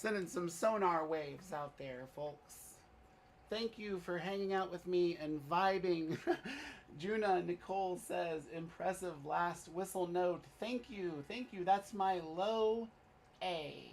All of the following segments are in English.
Sending some sonar waves out there, folks. Thank you for hanging out with me and vibing. Juna Nicole says, impressive last whistle note. Thank you. Thank you. That's my low A.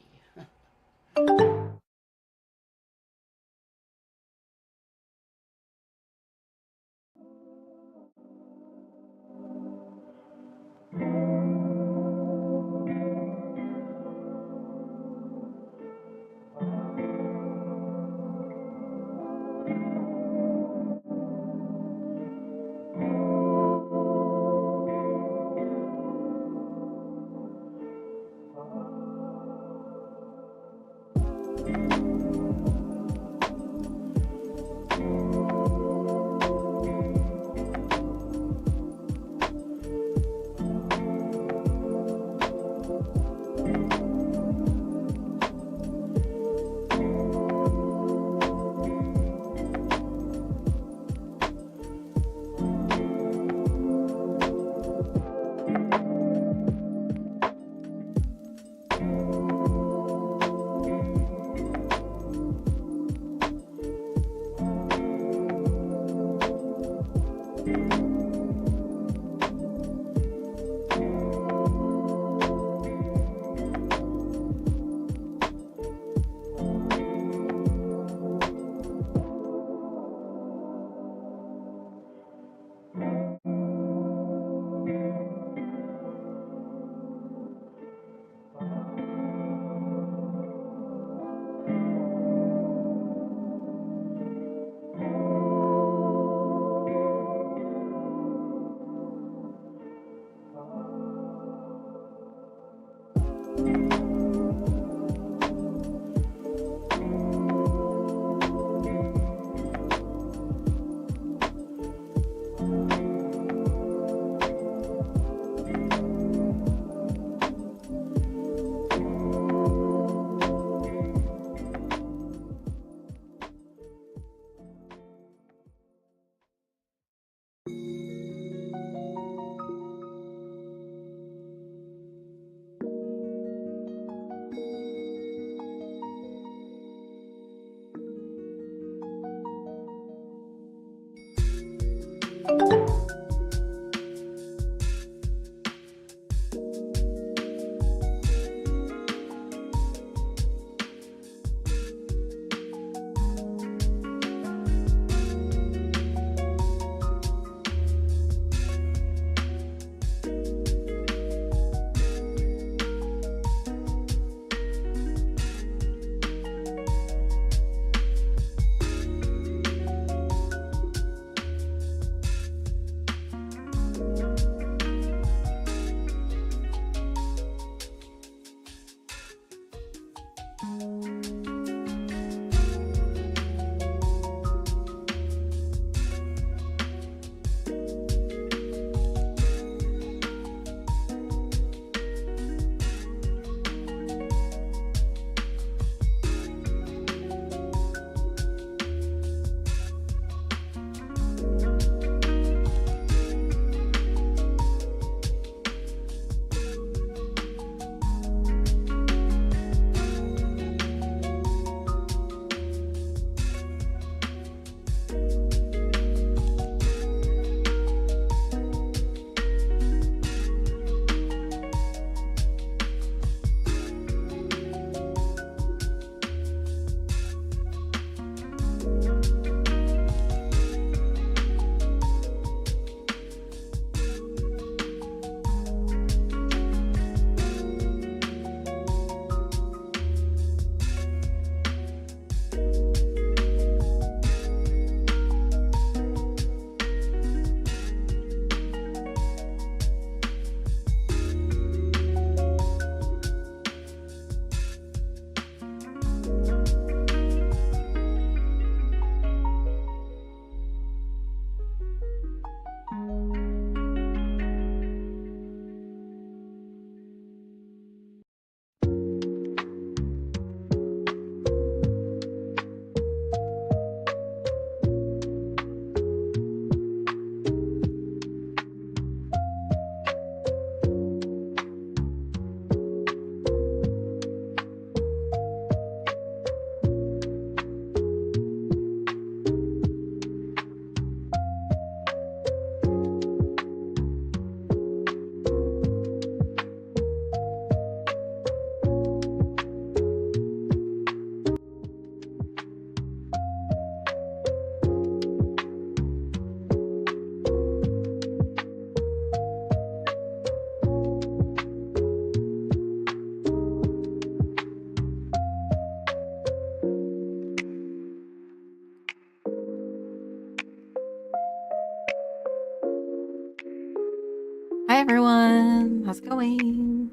Hi everyone, how's it going?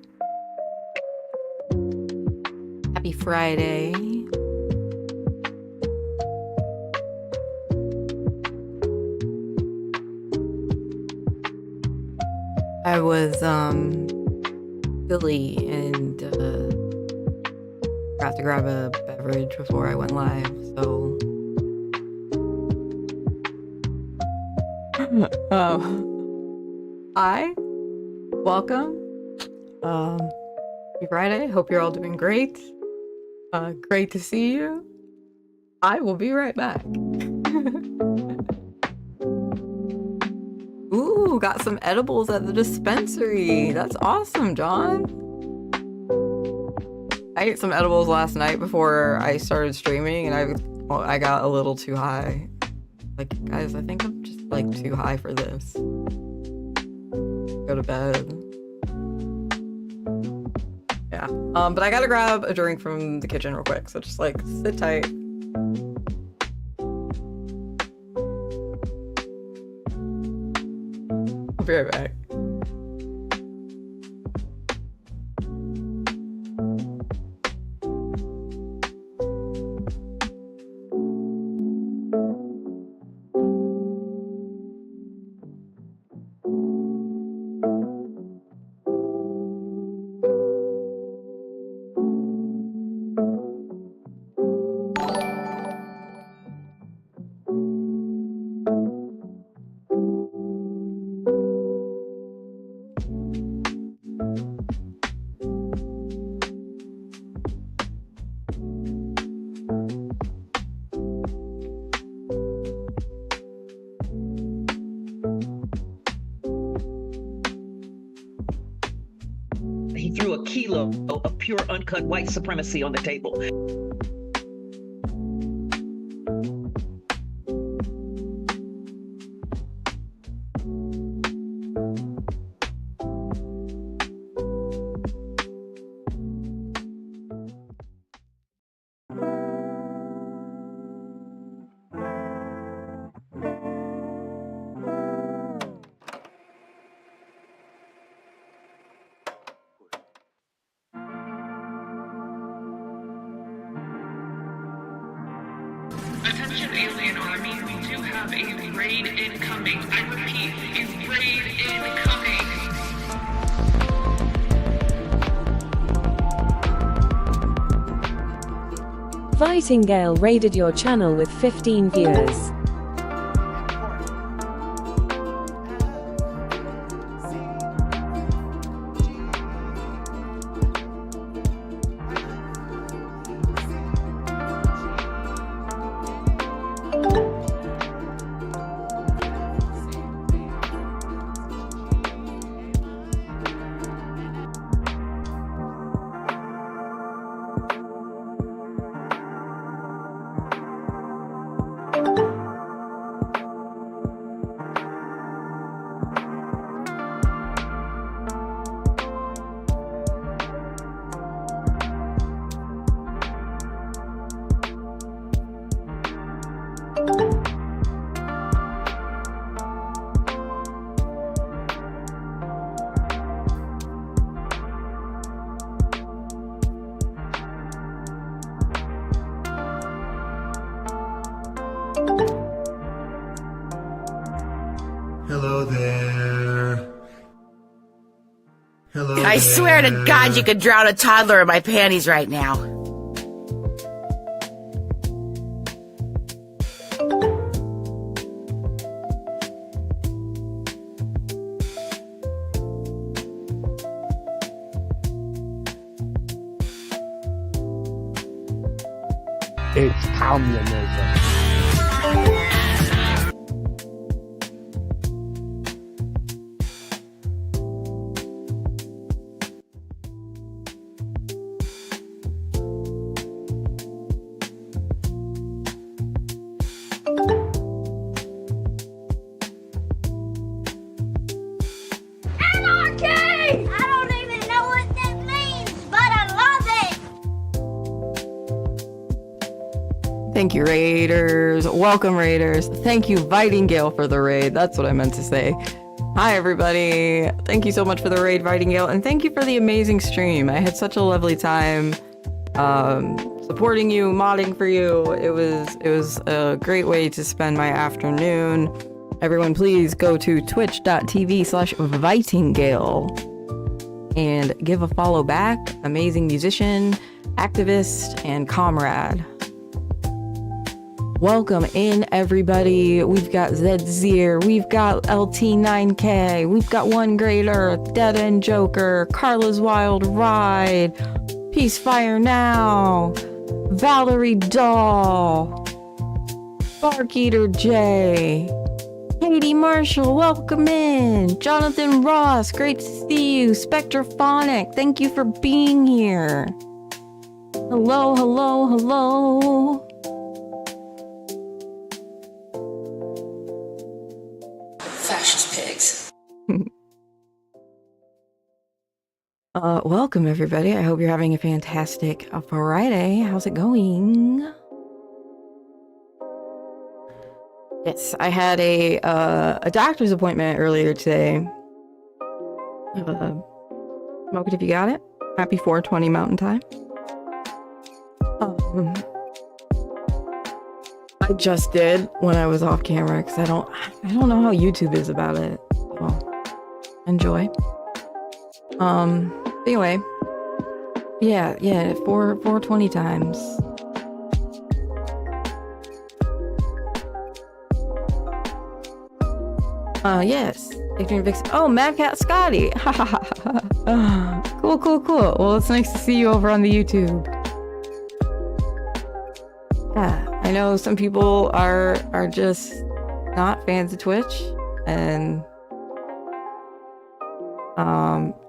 Happy Friday. I was Philly and got to grab a beverage before I went live, so hi, welcome. Happy Friday. Hope you're all doing great. Great to see you. I will be right back. Ooh, got some edibles at the dispensary. That's awesome, John. I ate some edibles last night before I started streaming, and I got a little too high. Like, guys, I think I'm just like too high for this. Go to bed. Yeah. But I gotta grab a drink from the kitchen real quick, so just like sit tight. I'll be right back. He threw a kilo of pure uncut white supremacy on the table. Attention alien army, we do have a raid incoming. I repeat, a raid incoming. Vitingale raided your channel with 15 viewers. Hello there. Hello I swear to God you could drown a toddler in my panties right now. It's communism. Anarchy! I don't even know what that means, but I love it! Thank you, Raiders. Welcome, Raiders. Thank you, Vitingale, for the raid. That's what I meant to say. Hi, everybody. Thank you so much for the raid, Vitingale, and thank you for the amazing stream. I had such a lovely time supporting you, modding for you. It was a great way to spend my afternoon. Everyone, please go to twitch.tv/Vitingale and give a follow back. Amazing musician, activist, and comrade. Welcome in, everybody. We've got Zedzir, we've got LT9K, we've got One Great Earth, Dead End Joker, Carla's Wild Ride, Peacefire Now, Valerie Doll, Bark Eater J, Katie Marshall, welcome in, Jonathan Ross, great to see you, Spectrophonic, thank you for being here. Hello, hello, hello. Fascist pigs. Welcome everybody. I hope you're having a fantastic Friday. How's it going? Yes, I had a doctor's appointment earlier today. Smoke it if you got it. Happy 420 Mountain Time. I just did when I was off camera because I don't know how YouTube is about it. Well, enjoy. Anyway, yeah, 420 times. Yes. Vix. Oh, Mad Cat Scotty. Cool. Well, it's nice to see you over on the YouTube. Yeah, I know some people are just not fans of Twitch, and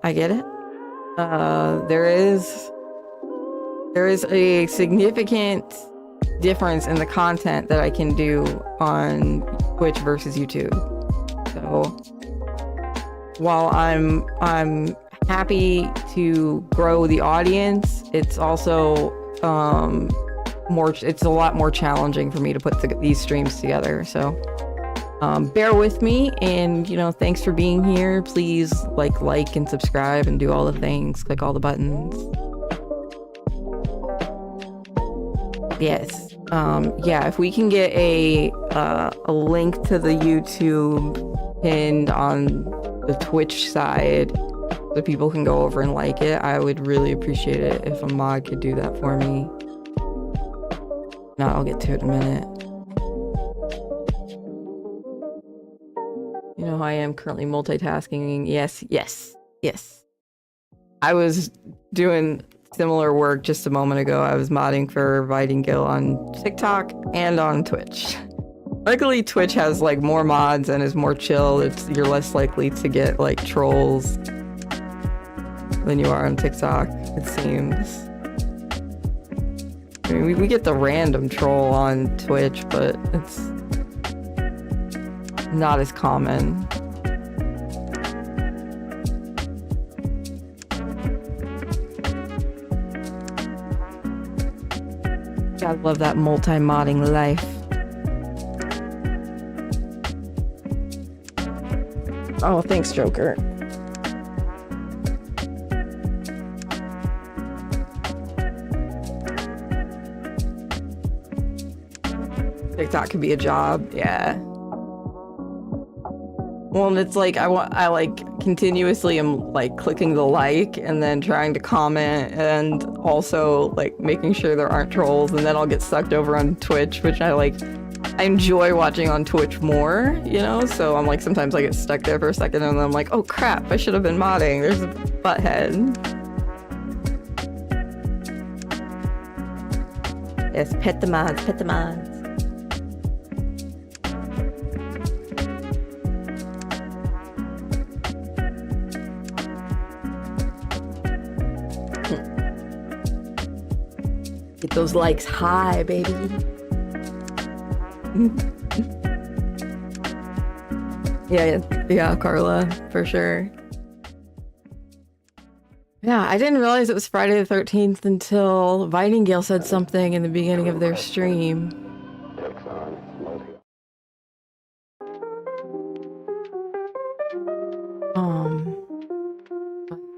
I get it. There is a significant difference in the content that I can do on Twitch versus YouTube. So while I'm happy to grow the audience, it's also it's a lot more challenging for me to put these streams together. So bear with me, and thanks for being here. Please like and subscribe and do all the things, click all the buttons. Yes. Yeah, if we can get a link to the YouTube pinned on the Twitch side so people can go over and like it, I would really appreciate it if a mod could do that for me. No, I'll get to it in a minute. You know how I am currently multitasking. Yes. I was doing similar work just a moment ago. I was modding for Vitingale on TikTok and on Twitch. Luckily, Twitch has like more mods and is more chill. You're less likely to get like trolls than you are on TikTok, it seems. I mean, we get the random troll on Twitch, but it's not as common. Gotta love that multi-modding life. Oh, thanks, Joker. TikTok could be a job, yeah. Well, and it's like I like continuously am like clicking the like and then trying to comment and also like making sure there aren't trolls, and then I'll get sucked over on Twitch, which I enjoy watching on Twitch more, so I'm like, sometimes I get stuck there for a second and then I'm like, oh crap, I should have been modding. There's a butthead. Yes, pet the mods. Get those likes high, baby. Yeah, Carla, for sure. Yeah, I didn't realize it was Friday the 13th until Vitingale said something in the beginning of their stream.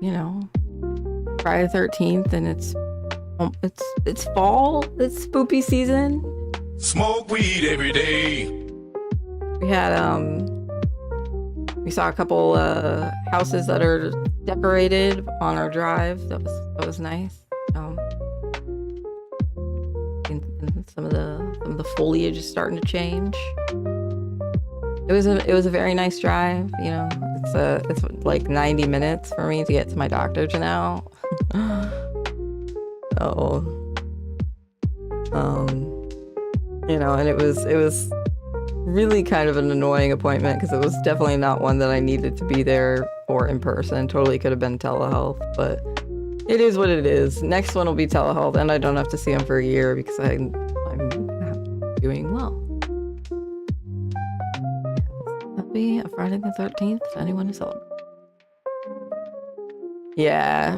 you know, Friday the 13th, and it's fall. It's spoopy season. Smoke weed every day. We had we saw a couple houses that are decorated on our drive. That was nice. And some of the foliage is starting to change. It was a very nice drive. You know, it's like 90 minutes for me to get to my doctor's now. So, you know, and it was really kind of an annoying appointment because it was definitely not one that I needed to be there for in person. Totally could have been telehealth, but it is what it is. Next one will be telehealth, and I don't have to see him for a year because I'm doing well. That'll be a Friday the 13th if anyone is celebrating. Yeah.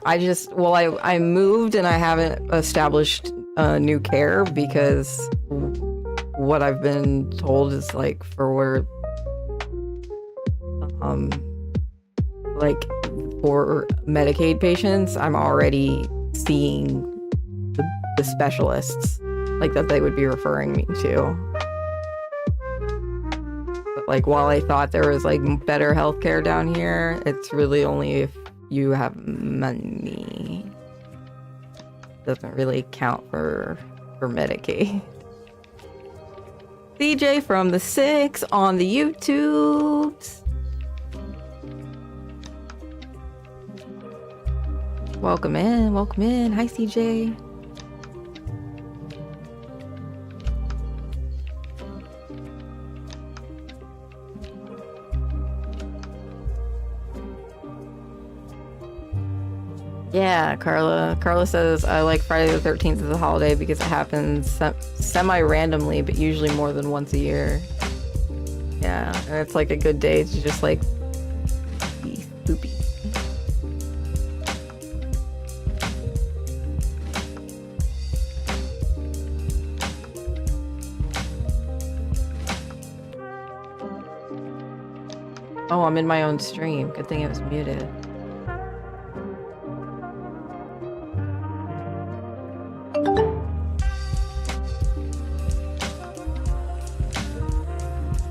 I moved and I haven't established new care because what I've been told is like for Medicaid patients, I'm already seeing the specialists like that they would be referring me to. But like while I thought there was like better healthcare down here, it's really only if you have money. Doesn't really count for Medicaid. CJ from the 6 on the YouTubes. Welcome in, welcome in. Hi, CJ. Yeah, Carla. Carla says, I like Friday the 13th as a holiday because it happens semi-randomly, but usually more than once a year. Yeah, and it's like a good day to just like be spoopy. Oh, I'm in my own stream. Good thing it was muted.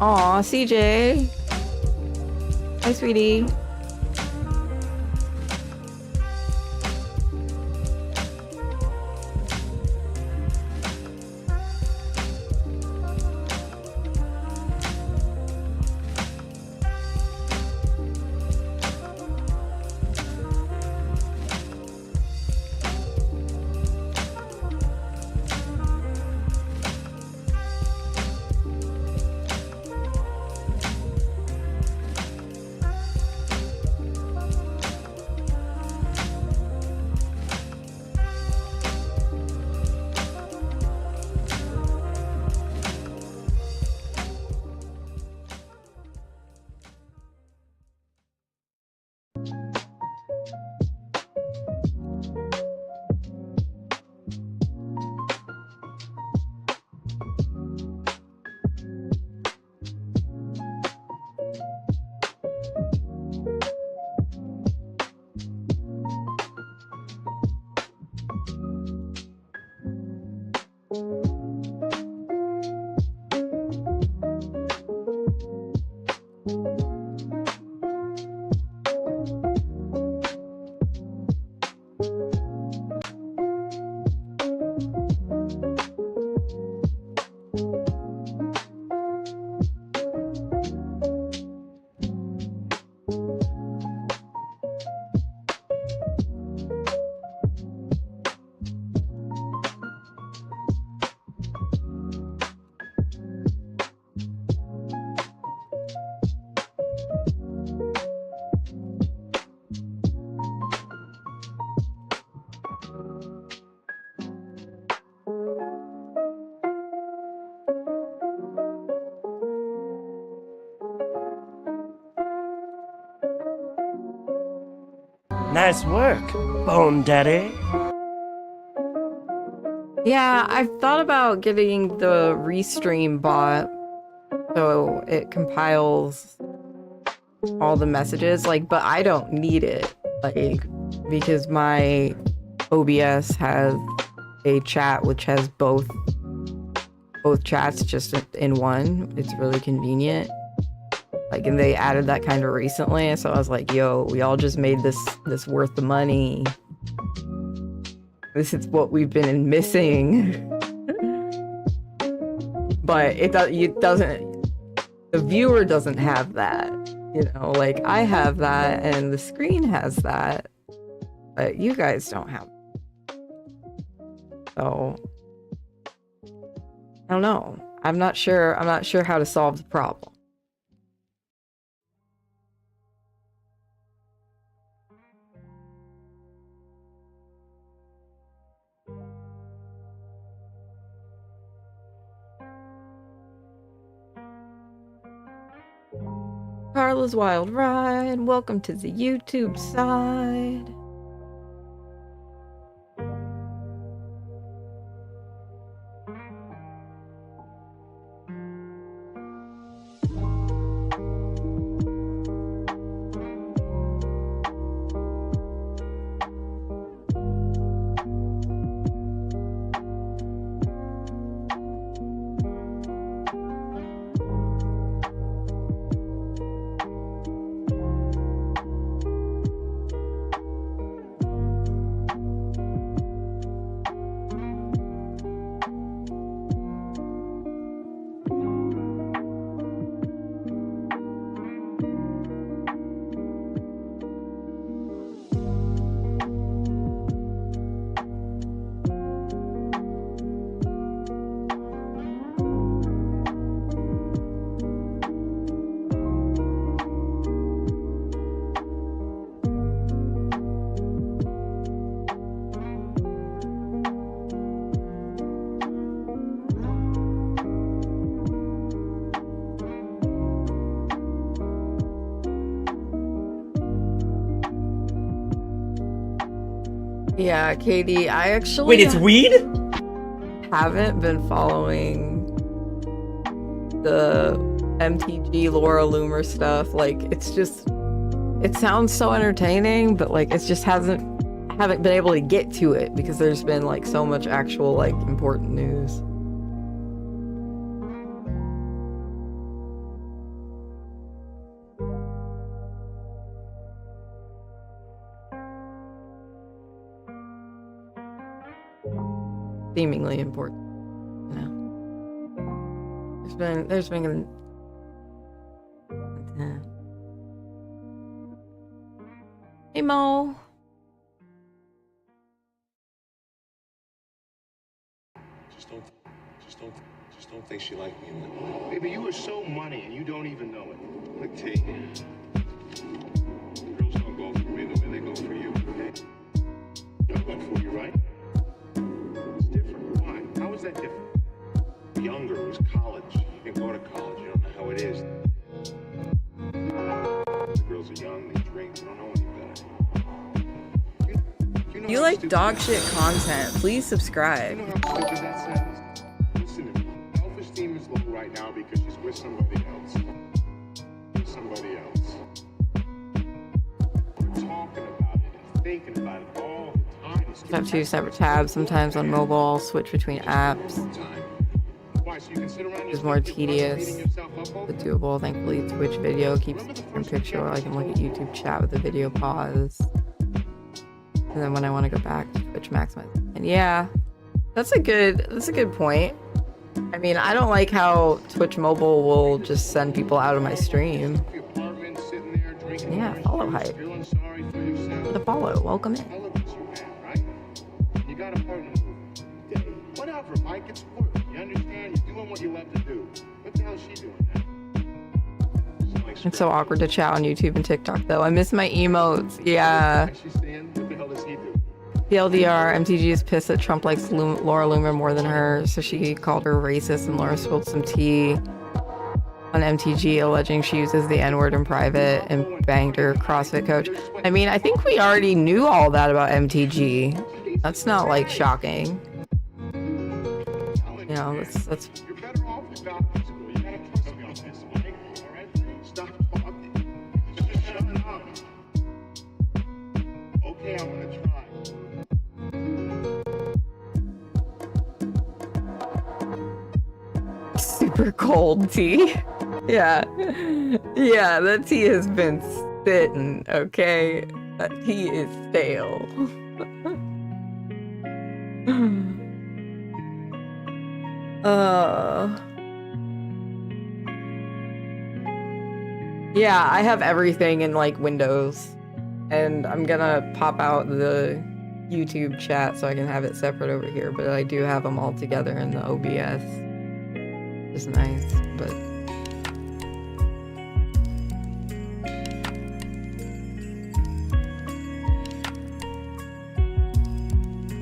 Aw, CJ. Hi, sweetie. Nice work, Bone Daddy. Yeah, I've thought about getting the Restream bot so it compiles all the messages, like, but I don't need it, like, because my OBS has a chat which has both chats just in one. It's really convenient. Like, and they added that kind of recently, so I was like, yo, we all just made this worth the money. This is what we've been missing. But it doesn't, the viewer doesn't have that, you know, like I have that and the screen has that, but you guys don't have it. So I don't know. I'm not sure how to solve the problem. Carla's Wild Ride, welcome to the YouTube side. Yeah, Katie, I actually Wait, it's weed? haven't been following the MTG Laura Loomer stuff. Like, it's just, it sounds so entertaining, but like, it's just haven't been able to get to it because there's been like so much actual like important news. Seemingly important, you know. There's been Hey Mo. Just don't think she liked me in that way. Baby, you are so money and you don't even know it. Look, T. Girls don't go for me the way they go for you, okay? I'm going for you, right? It's different. Why? How is that different? Younger, it was college. You can go to college, you don't know how it is. The girls are young, they drink, they don't know any better. You like dog shit content, please subscribe. You know how stupid that sounds? Listen to me. Self-esteem is low right now because she's with somebody else. With somebody else. We're talking about it and thinking about it all the time. I have 2 separate tabs, sometimes on mobile, I'll switch between apps. It's more tedious, but doable. Thankfully, Twitch video keeps the different picture, or I can look at YouTube chat with the video pause. And then when I want to go back to Twitch maximize. And yeah, that's a good point. I mean, I don't like how Twitch mobile will just send people out of my stream. Yeah, follow hype. The follow, welcome in. You got a partner. Whatever, Mike, it's work. You understand? You're doing what you love to do. What the hell is she doing now? It's so awkward to chat on YouTube and TikTok though. I miss my emotes. Yeah. She's saying, what the hell does he do? TLDR, MTG is pissed that Trump likes Laura Loomer more than her, so she called her racist, and Laura spilled some tea on MTG, alleging she uses the N-word in private and banged her CrossFit coach. I mean, I think we already knew all that about MTG. That's not like shocking. You know, that's You're better off in doctor school. You gotta trust me on this, Mike. All right? Stop talking. super cold tea. Yeah. Yeah, that tea has been sitting, okay? That tea is stale. Yeah, I have everything in like Windows, and I'm gonna pop out the YouTube chat so I can have it separate over here, but I do have them all together in the OBS. It's nice, but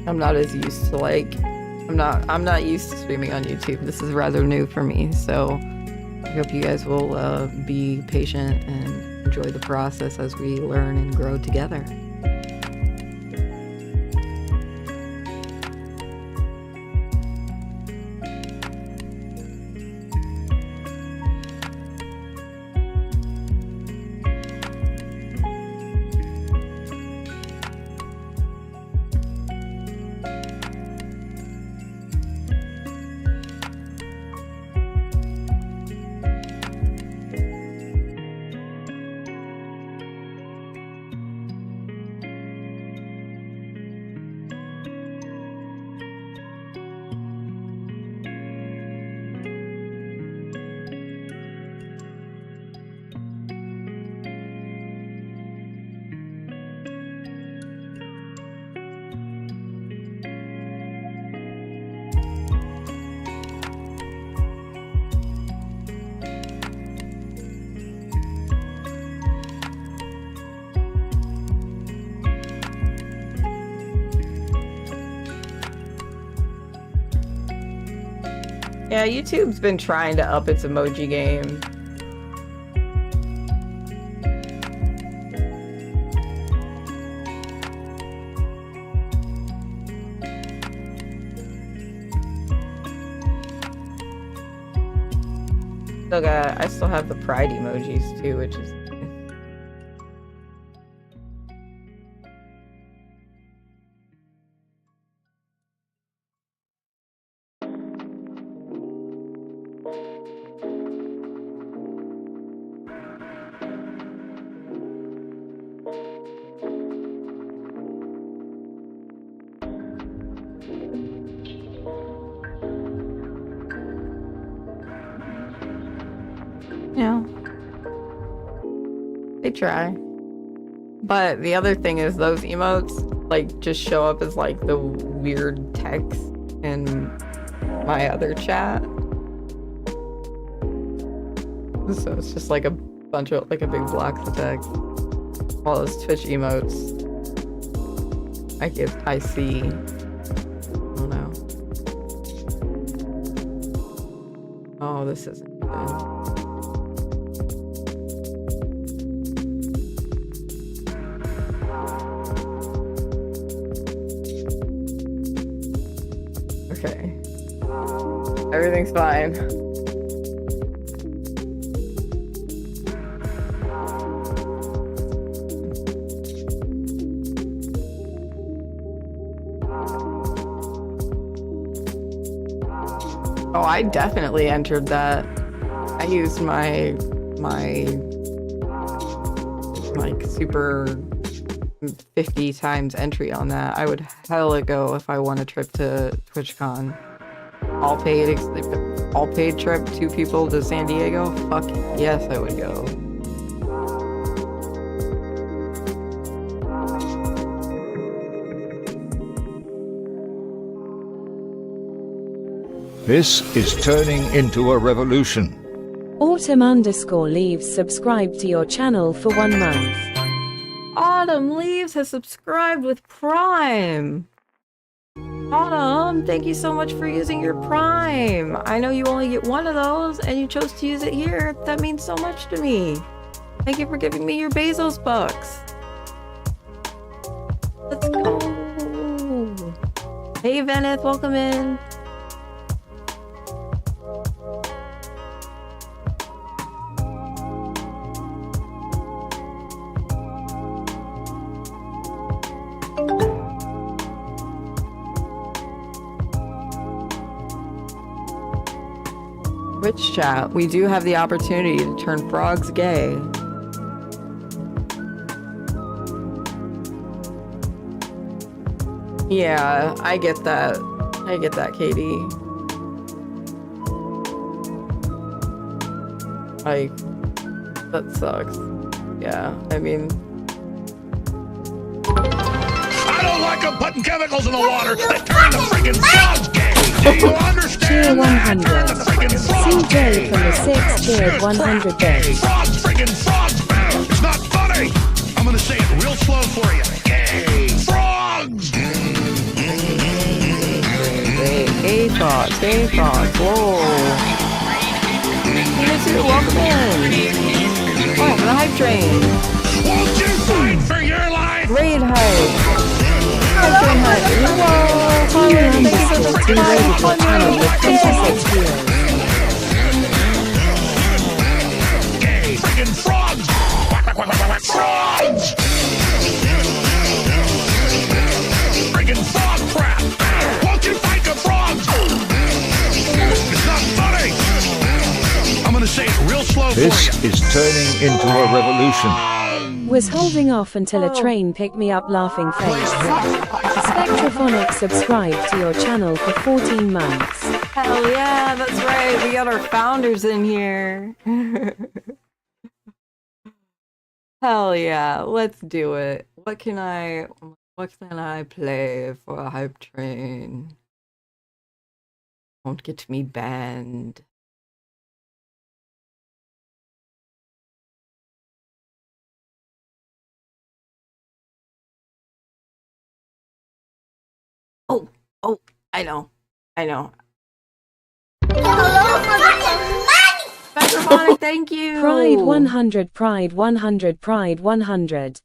I'm not as used to like I'm not used to streaming on YouTube. This is rather new for me, so I hope you guys will be patient and enjoy the process as we learn and grow together. Yeah, YouTube's been trying to up its emoji game. I still have the pride emojis too, which is nice. Yeah. They try. But the other thing is those emotes like just show up as like the weird text in my other chat. So it's just like a bunch of like a big block of text. All those Twitch emotes I see. I don't know. Oh, this isn't good. Okay. Everything's fine. Oh, I definitely entered that. I used my like super 50 times entry on that. I would hella go if I won a trip to TwitchCon. All paid trip, 2 people to San Diego. Fuck yes, I would go. This is turning into a revolution. Autumn_leaves subscribed to your channel for 1 month. Autumn Leaves has subscribed with Prime. Autumn, thank you so much for using your Prime. I know you only get 1 of those and you chose to use it here. That means so much to me. Thank you for giving me your Bezos bucks. Let's go. Hey Veneth, welcome in. Twitch chat, we do have the opportunity to turn frogs gay. Yeah, I get that. I get that, Katie. Like, that sucks. Yeah, I mean... I don't like them putting chemicals in the water that turn the freaking frogs gay. Do you understand? Cheer 100. CJ from the 6 cheered 100 bits. Frogs, freaking frogs. It's not funny. I'm gonna say it real slow for you. Gay frogs. Gay frogs, gay frogs. Whoa. You too, welcome in. Oh, the hype train. Won't you fight for your life? Raid hype. Hype train hype. Whoa, Colin, thank you for the channel with 26 viewers. Gay freaking frogs. Frogs. Freaking frog crap. Won't you fight the frogs? It's not funny. I'm gonna say it real slow for you. This is turning into a revolution. Was holding off until a train picked me up laughing face. Spectrophonic subscribed to your channel for 14 months. Hell yeah, that's right. We got our founders in here. Hell yeah, let's do it. What can I play for a hype train? Won't get me banned. Oh, I know. Spectrophonic, thank you. Pride 100, Pride 100, Pride 100.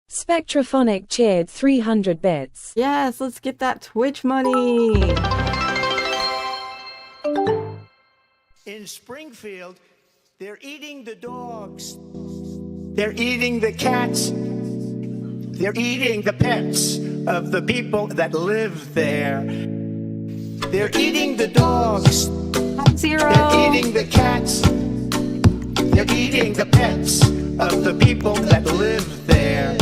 Spectrophonic cheered 300 bits. Yes, let's get that Twitch money. In Springfield, they're eating the dogs. They're eating the cats. They're eating the pets of the people that live there. They're eating the dogs. Zero. They're eating the cats. They're eating the pets of the people that live there.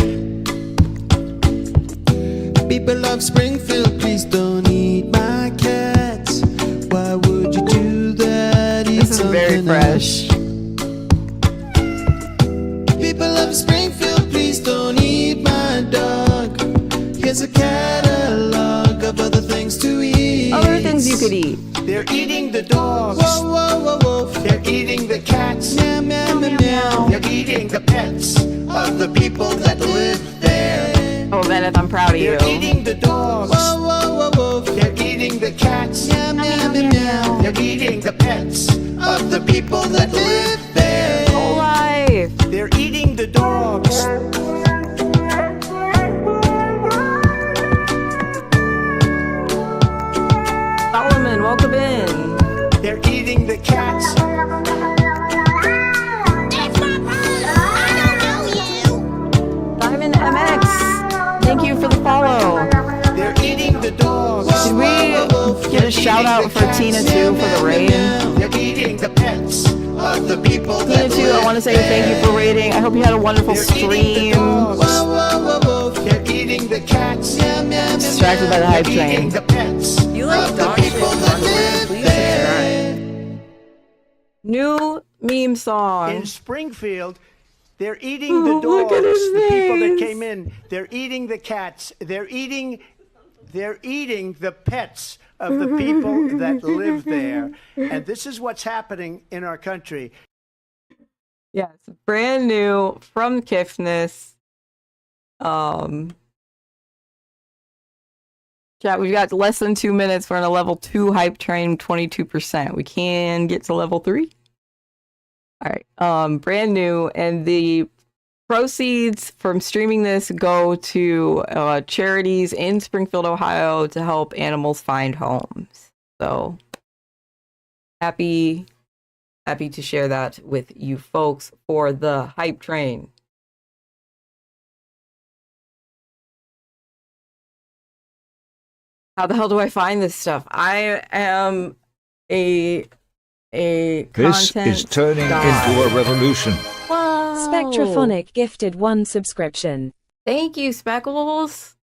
People of Springfield, please don't eat my cats. Why would you do that? This is very fresh. People of Springfield, please don't eat my dog. Here's a catalog of other things to eat. Other things you could eat. They're eating the dogs. Whoa, whoa, whoa, whoa. They're eating the cats. Meow, meow, meow, meow. They're eating the pets of the people that live there. Oh, Bennett, I'm proud of you. They're eating the dogs. Whoa, whoa, whoa, whoa. They're eating the cats. Meow, meow, meow, meow. They're eating the pets of the people that live there. Whole life. They're eating the dogs. Solomon, welcome in. They're eating the cats. Diamond MX, thank you for the follow. They're eating the dogs. Did we get a shout out for Tina too for the raid? They're eating the pets of the people Tina that too, live I want to say thank you for raiding. I hope you had a wonderful stream. They're eating the cats. Distracted by the hype train. The pets. You like dog shit? Please subscribe. New meme song. In Springfield, they're eating the look dogs. at his The people that face. came in. They're eating the cats. They're eating the pets of the people that live there. And this is what's happening in our country. Yes, brand new from Kiffness. Chat, we've got less than 2 minutes. We're in a level 2 hype train, 22%. We can get to level 3. All right, brand new, and the proceeds from streaming this go to charities in Springfield, Ohio, to help animals find homes. So happy to share that with you folks for the hype train. How the hell do I find this stuff? I am a a This content is turning god. into a revolution. Whoa. Spectrophonic gifted 1 subscription. Thank you, Speckles.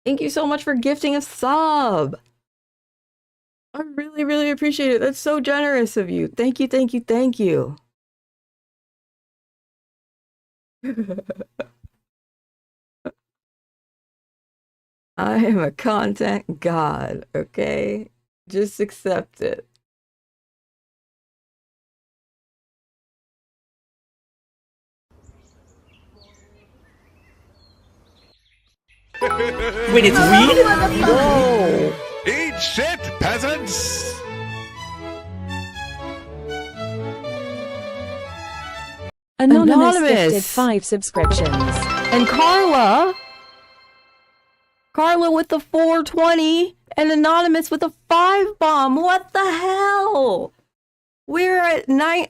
Thank you so much for gifting a sub. I really, really appreciate it. That's so generous of you. Thank you, thank you, thank you. I am a content god, okay? Just accept it. Wait, it's weed? Whoa! Eat shit, peasants! Anonymous Anonymous. gifted 5 subscriptions. And Carla with the 420 and Anonymous with a 5 bomb. What the hell? We're at 9.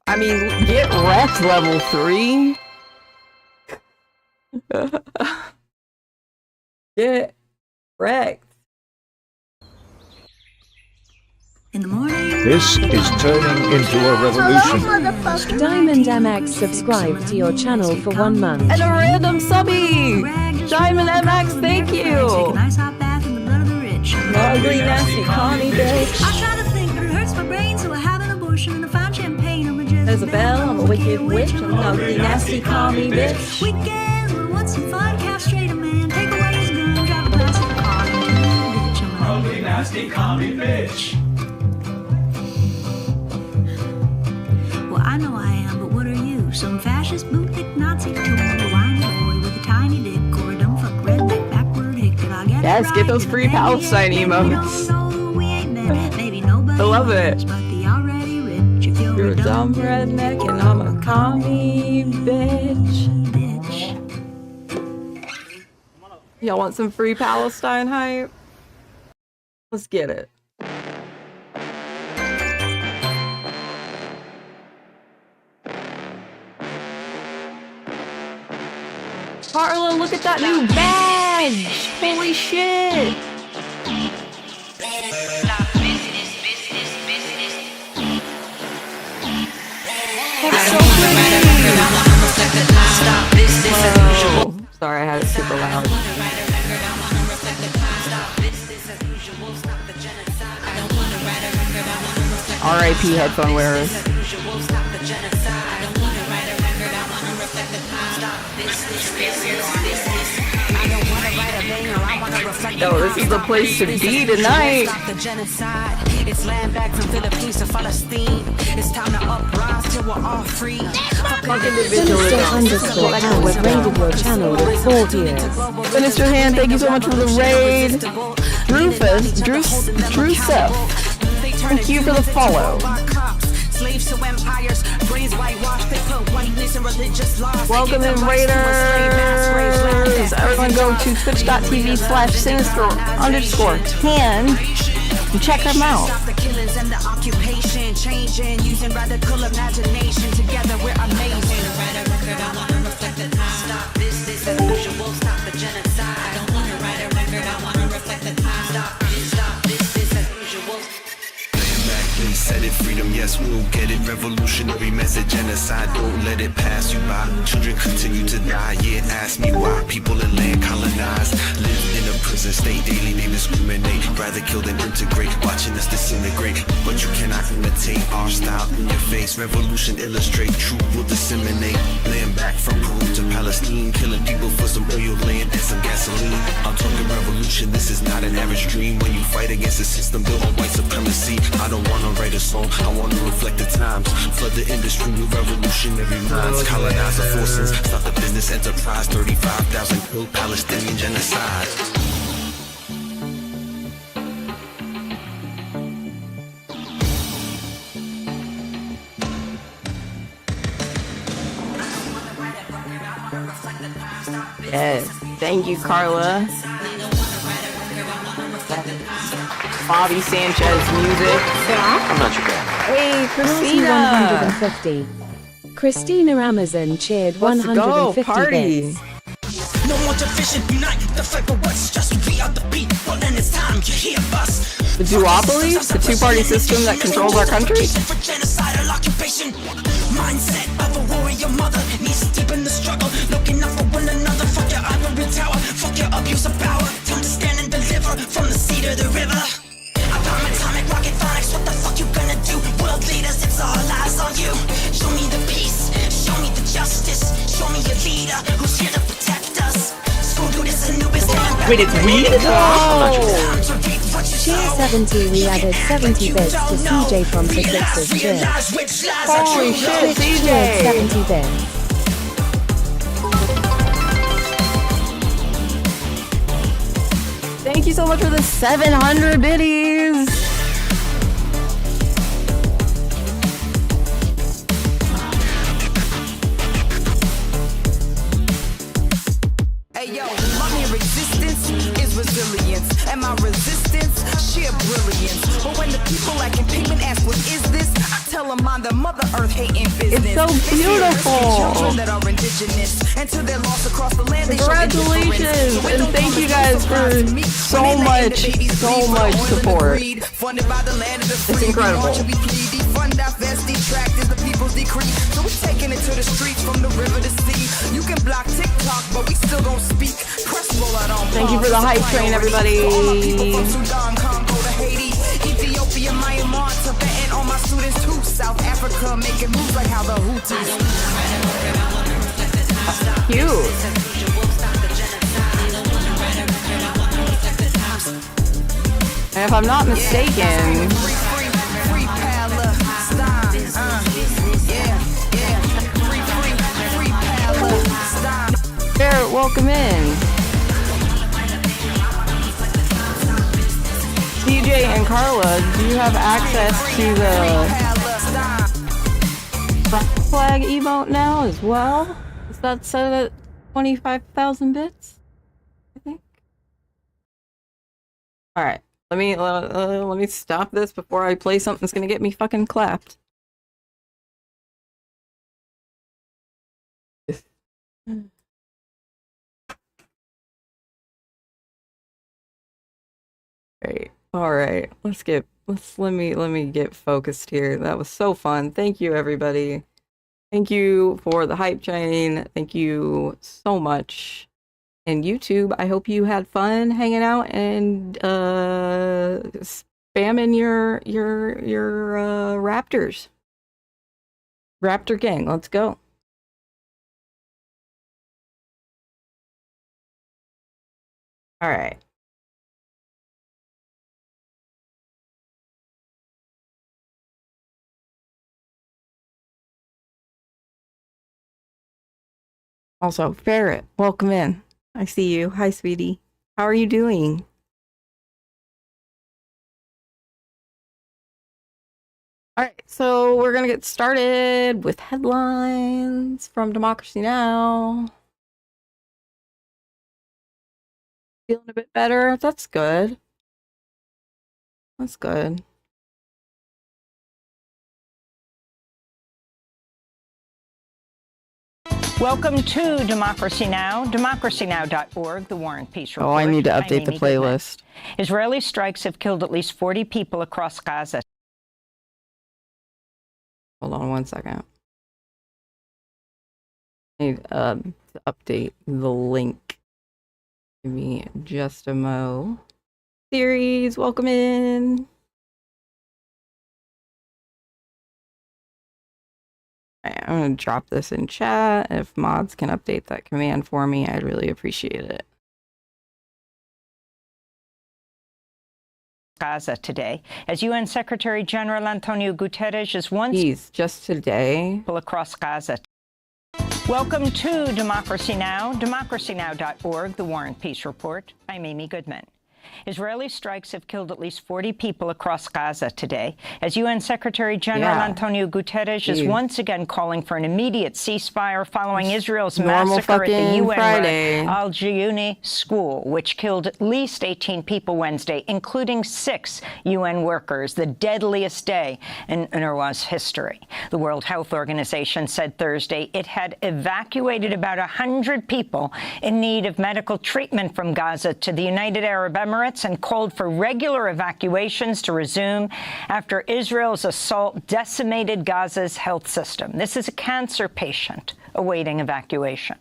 I mean, get wrecked level 3. Get wrecked. In the morning. This is turning into a revolution. Diamond MX subscribed to your channel for 1 month. And a random subby! Diamond MX, thank you! Ugly, nasty, commie bitch. I try to think, but it hurts my brain, so I have an abortion and I find champagne on my jet. There's a bell, I'm a wicked witch, I'm an ugly, nasty, commie bitch. Weekend, we want some fun, castrate a man, take away his gun, drive a plastic car into a bitch. I'm an ugly, nasty, commie bitch. Well, I know I am, but what are you? Some fascist bootlick Nazi tool, a whiny boy with a tiny dick, or a dumb fuck redneck backward hick that I get. Yes, get those free Palestine emotes. I love it. You're a dumb redneck and I'm a commie bitch. Y'all want some free Palestine hype? Let's get it. Carla, look at that new badge! Holy shit! That's so pretty! Whoa. Sorry, I had it super loud. R.I.P. headphone wearers. Yo, this is the place to be tonight. It's land back from Philippines to Palestine. It's time to uprise till we're all free. Sinister_Hand was raided your channel with 4 years. Sinister Hand, thank you so much for the raid. Drusef, thank you for the follow. Slaves to empires, brains whitewashed, they put whiteness and religious laws. Welcome in, Raiders! Everyone go to twitch.tv/sinister_hand and check them out. Stop the killings and the occupation, changing, using radical imagination. Together we're amazing. Write a record, I want to reflect the time. Stop this as usual, stop the genocide. I don't want to write a record, I want to reflect the time. Stop this as usual. Please set it, freedom, yes, we'll get it. Revolutionary message, genocide, don't let it pass you by. Children continue to die, yeah, ask me why. People in land colonized, live in a prison state. Daily they discriminate, rather kill than integrate. Watching us disintegrate, but you cannot imitate our style in your face. Revolution illustrate, truth will disseminate. Land back from Peru to Palestine, killing people for some oil, land and some gasoline. I'm talking revolution, this is not an average dream. When you fight against a system built on white supremacy, I don't want to write a song, I want to reflect the times. Flood the industry with revolutionary minds. Colonize the forces, stop the business enterprise. 35,000 killed, Palestinian genocide. Yes, thank you, Carla. Bobby Sanchez music. I'm not your guy. Hey, Christina. 150. Christina Amazon cheered 150 party. bits. No more division, unite the fight for what's just. We are the beat. Well, then it's time you hear us. The duopoly? The two-party system that controls our country? For genocidal occupation. Mindset of a warrior mother needs to deepen the struggle. Looking out for one another. Fuck your ivory tower. Fuck your abuse of power. Time to stand and deliver from the sea to the river. Atomic rocket phonics. What the fuck you gonna do? World leaders, it's all eyes on you. Show me the peace. Show me the justice. Show me your leader who's here to protect us. School dude is a new business. Wait, it's weed? Cheer 70, we added 70 bits to CJ from the Sixers. Cheer. Holy shit, CJ! 70 bits. Thank you so much for the 700 biddies! Hey yo, my mere resistance is resilience, and my resistance, sheer brilliance. But when the people lacking pigment ask what is this, I tell them I'm the Mother Earth hating business. It's so beautiful! Children that are indigenous, until they're lost across the land. Congratulations! And thank you guys for so much support. It's incredible. Fund our vest, detract is the people's decree. So we're taking it to the streets from the river to sea. You can block TikTok, but we still don't speak. Press roll out on. Thank you for the hype train, everybody. All my people from Sudan, Congo to Haiti, Ethiopia, Myanmar, Tibet, and all my students too. South Africa making moves like how the Houthis. Cute. And if I'm not mistaken, Barrett, welcome in. DJ and Carla, do you have access to the flag emote now as well? Is that set at 25,000 bits? I think. All right, let me stop this before I play something that's gonna get me fucking clapped. All right. Let me get focused here. That was so fun. Thank you, everybody. Thank you for the hype train. Thank you so much. And YouTube, I hope you had fun hanging out and spamming your raptors. Raptor gang, let's go. All right. Also, Ferret, welcome in. I see you. Hi, sweetie. How are you doing? All right, so we're going to get started with headlines from Democracy Now! Feeling a bit better? That's good. That's good. Welcome to Democracy Now!, democracynow.org, the War and Peace Report. Oh, I need to update the playlist. Israeli strikes have killed at least 40 people across Gaza. Hold on one second. I need to update the link. Give me just a mo. Series, welcome in. Alright, I'm going to drop this in chat. If mods can update that command for me, I'd really appreciate it. Gaza today, as UN Secretary General Antonio Guterres is once just today across Gaza. Welcome to Democracy Now!, democracynow.org, the War and Peace Report. I'm Amy Goodman. Israeli strikes have killed at least 40 people across Gaza today, as UN Secretary General Antonio Guterres is once again calling for an immediate ceasefire following Israel's massacre at the UN-run Al-Jiyuni school, which killed at least 18 people Wednesday, including 6 UN workers, the deadliest day in UNRWA's history. The World Health Organization said Thursday it had evacuated about 100 people in need of medical treatment from Gaza to the United Arab Emirates Emirates and called for regular evacuations to resume after Israel's assault decimated Gaza's health system. This is a cancer patient awaiting evacuation.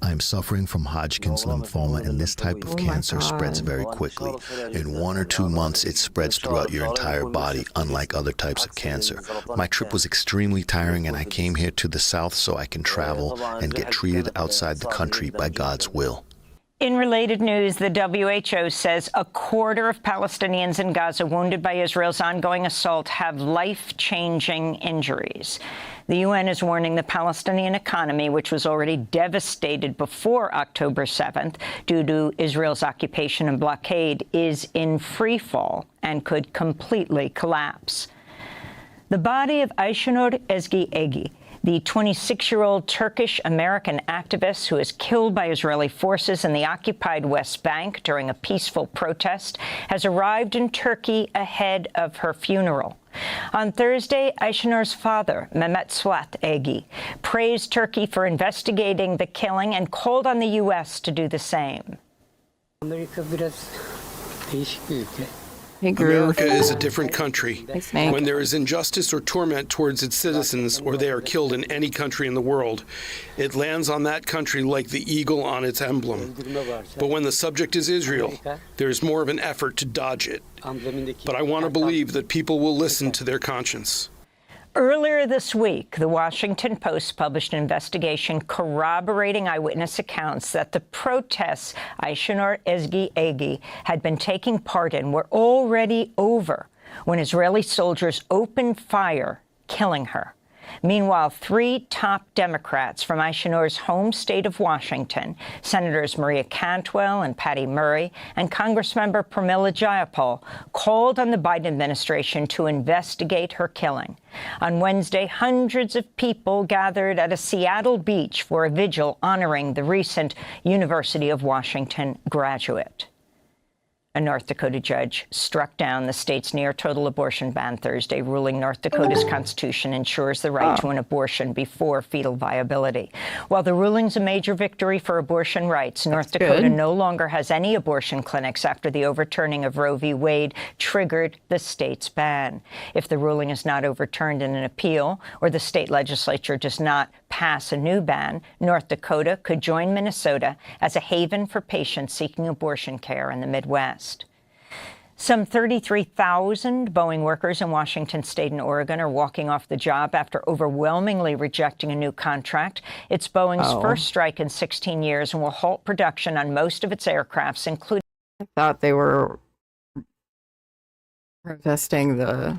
I'm suffering from Hodgkin's lymphoma, and this type of cancer spreads very quickly. In 1 or 2 months, it spreads throughout your entire body, unlike other types of cancer. My trip was extremely tiring, and I came here to the south so I can travel and get treated outside the country by God's will. In related news, the WHO says a quarter of Palestinians in Gaza wounded by Israel's ongoing assault have life-changing injuries. The UN is warning the Palestinian economy, which was already devastated before October 7th due to Israel's occupation and blockade, is in free fall and could completely collapse. The body of Ayşenur Ezgi Egi, the 26-year-old Turkish-American activist who was killed by Israeli forces in the occupied West Bank during a peaceful protest, has arrived in Turkey ahead of her funeral. On Thursday, Ayşenur's father, Mehmet Suat Egi, praised Turkey for investigating the killing and called on the U.S. to do the same. America is a different country. When there is injustice or torment towards its citizens, or they are killed in any country in the world, it lands on that country like the eagle on its emblem. But when the subject is Israel, there is more of an effort to dodge it. But I want to believe that people will listen to their conscience. Earlier this week, the Washington Post published an investigation corroborating eyewitness accounts that the protests Ayşenur Ezgi Egi had been taking part in were already over when Israeli soldiers opened fire, killing her. Meanwhile, 3 top Democrats from Ayşenur's home state of Washington, Senators Maria Cantwell and Patty Murray, and Congressmember Pramila Jayapal, called on the Biden administration to investigate her killing. On Wednesday, hundreds of people gathered at a Seattle beach for a vigil honoring the recent University of Washington graduate. A North Dakota judge struck down the state's near-total abortion ban Thursday, ruling North Dakota's constitution ensures the right to an abortion before fetal viability. While the ruling's a major victory for abortion rights, North Dakota no longer has any abortion clinics after the overturning of Roe v. Wade triggered the state's ban. If the ruling is not overturned in an appeal, or the state legislature does not pass a new ban, North Dakota could join Minnesota as a haven for patients seeking abortion care in the Midwest. Some 33,000 Boeing workers in Washington state and Oregon are walking off the job after overwhelmingly rejecting a new contract. It's Boeing's first strike in 16 years and will halt production on most of its aircrafts, including... I thought they were protesting the...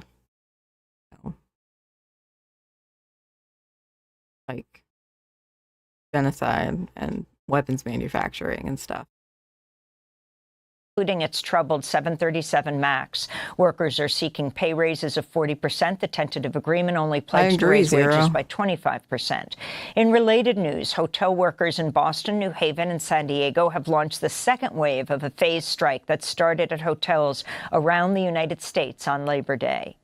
like genocide and weapons manufacturing and stuff. Including its troubled 737 MAX. Workers are seeking pay raises of 40%. The tentative agreement only pledged to raise wages by 25%. In related news, hotel workers in Boston, New Haven, and San Diego have launched the second wave of a phased strike that started at hotels around the United States on Labor Day.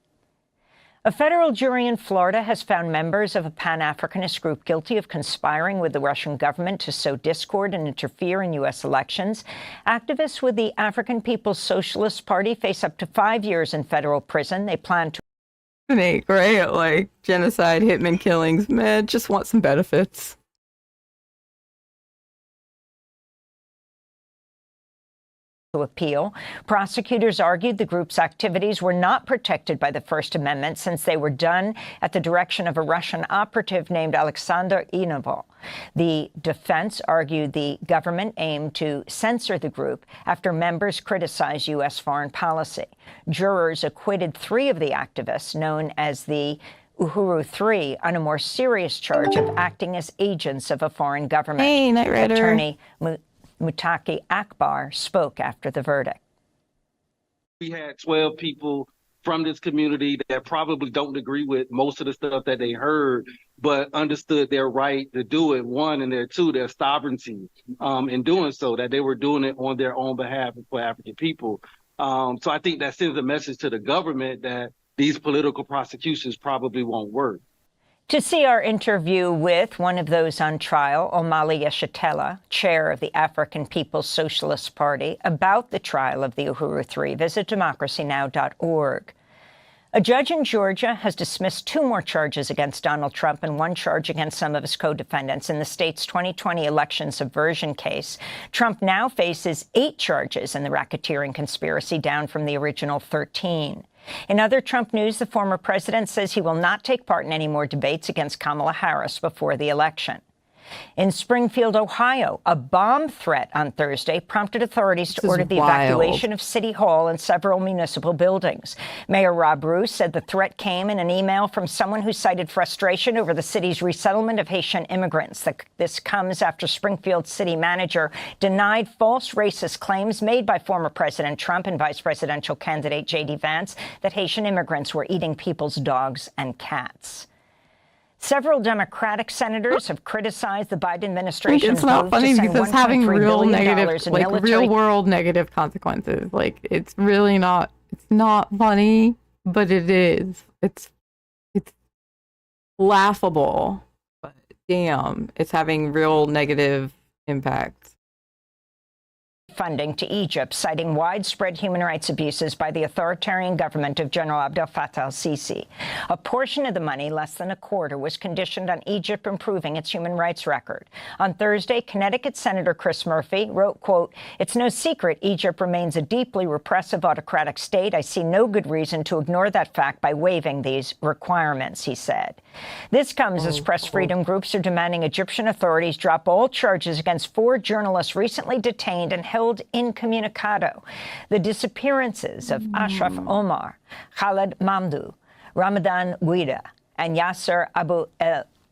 A federal jury in Florida has found members of a Pan-Africanist group guilty of conspiring with the Russian government to sow discord and interfere in U.S. elections. Activists with the African People's Socialist Party face up to 5 years in federal prison. They plan to... Right? Like genocide, hitman killings, man, just want some benefits. Appeal. Prosecutors argued the group's activities were not protected by the First Amendment since they were done at the direction of a Russian operative named Alexander Inovol. The defense argued the government aimed to censor the group after members criticized U.S. foreign policy. Jurors acquitted 3 of the activists, known as the Uhuru 3, on a more serious charge of acting as agents of a foreign government. Hey, Knight Rider. Attorney Mutaki Akbar spoke after the verdict. We had 12 people from this community that probably don't agree with most of the stuff that they heard, but understood their right to do it. 1, and their 2, their sovereignty in doing so, that they were doing it on their own behalf for African people. So I think that sends a message to the government that these political prosecutions probably won't work. To see our interview with one of those on trial, Omali Yeshitela, chair of the African People's Socialist Party, about the trial of the Uhuru Three, visit democracynow.org. A judge in Georgia has dismissed 2 more charges against Donald Trump and 1 charge against some of his co-defendants in the state's 2020 election subversion case. Trump now faces 8 charges in the racketeering conspiracy, down from the original 13. In other Trump news, the former president says he will not take part in any more debates against Kamala Harris before the election. In Springfield, Ohio, a bomb threat on Thursday prompted authorities to order the evacuation of City Hall and several municipal buildings. Mayor Rob Roos said the threat came in an email from someone who cited frustration over the city's resettlement of Haitian immigrants. This comes after Springfield city manager denied false racist claims made by former President Trump and vice presidential candidate J.D. Vance that Haitian immigrants were eating people's dogs and cats. Several Democratic senators have criticized the Biden administration. It's not funny because having real negative, like real world negative consequences, like it's really not. It's not funny, but it is. It's laughable, but damn, it's having real negative impacts. Funding to Egypt, citing widespread human rights abuses by the authoritarian government of General Abdel Fattah al-Sisi. A portion of the money, less than a quarter, was conditioned on Egypt improving its human rights record. On Thursday, Connecticut Senator Chris Murphy wrote, quote, "It's no secret Egypt remains a deeply repressive autocratic state. I see no good reason to ignore that fact by waiving these requirements," he said. This comes as press freedom groups are demanding Egyptian authorities drop all charges against 4 journalists recently detained and held incommunicado. The disappearances of Ashraf Omar, Khaled Mamdouh, Ramadan Guida, and Yasser Abu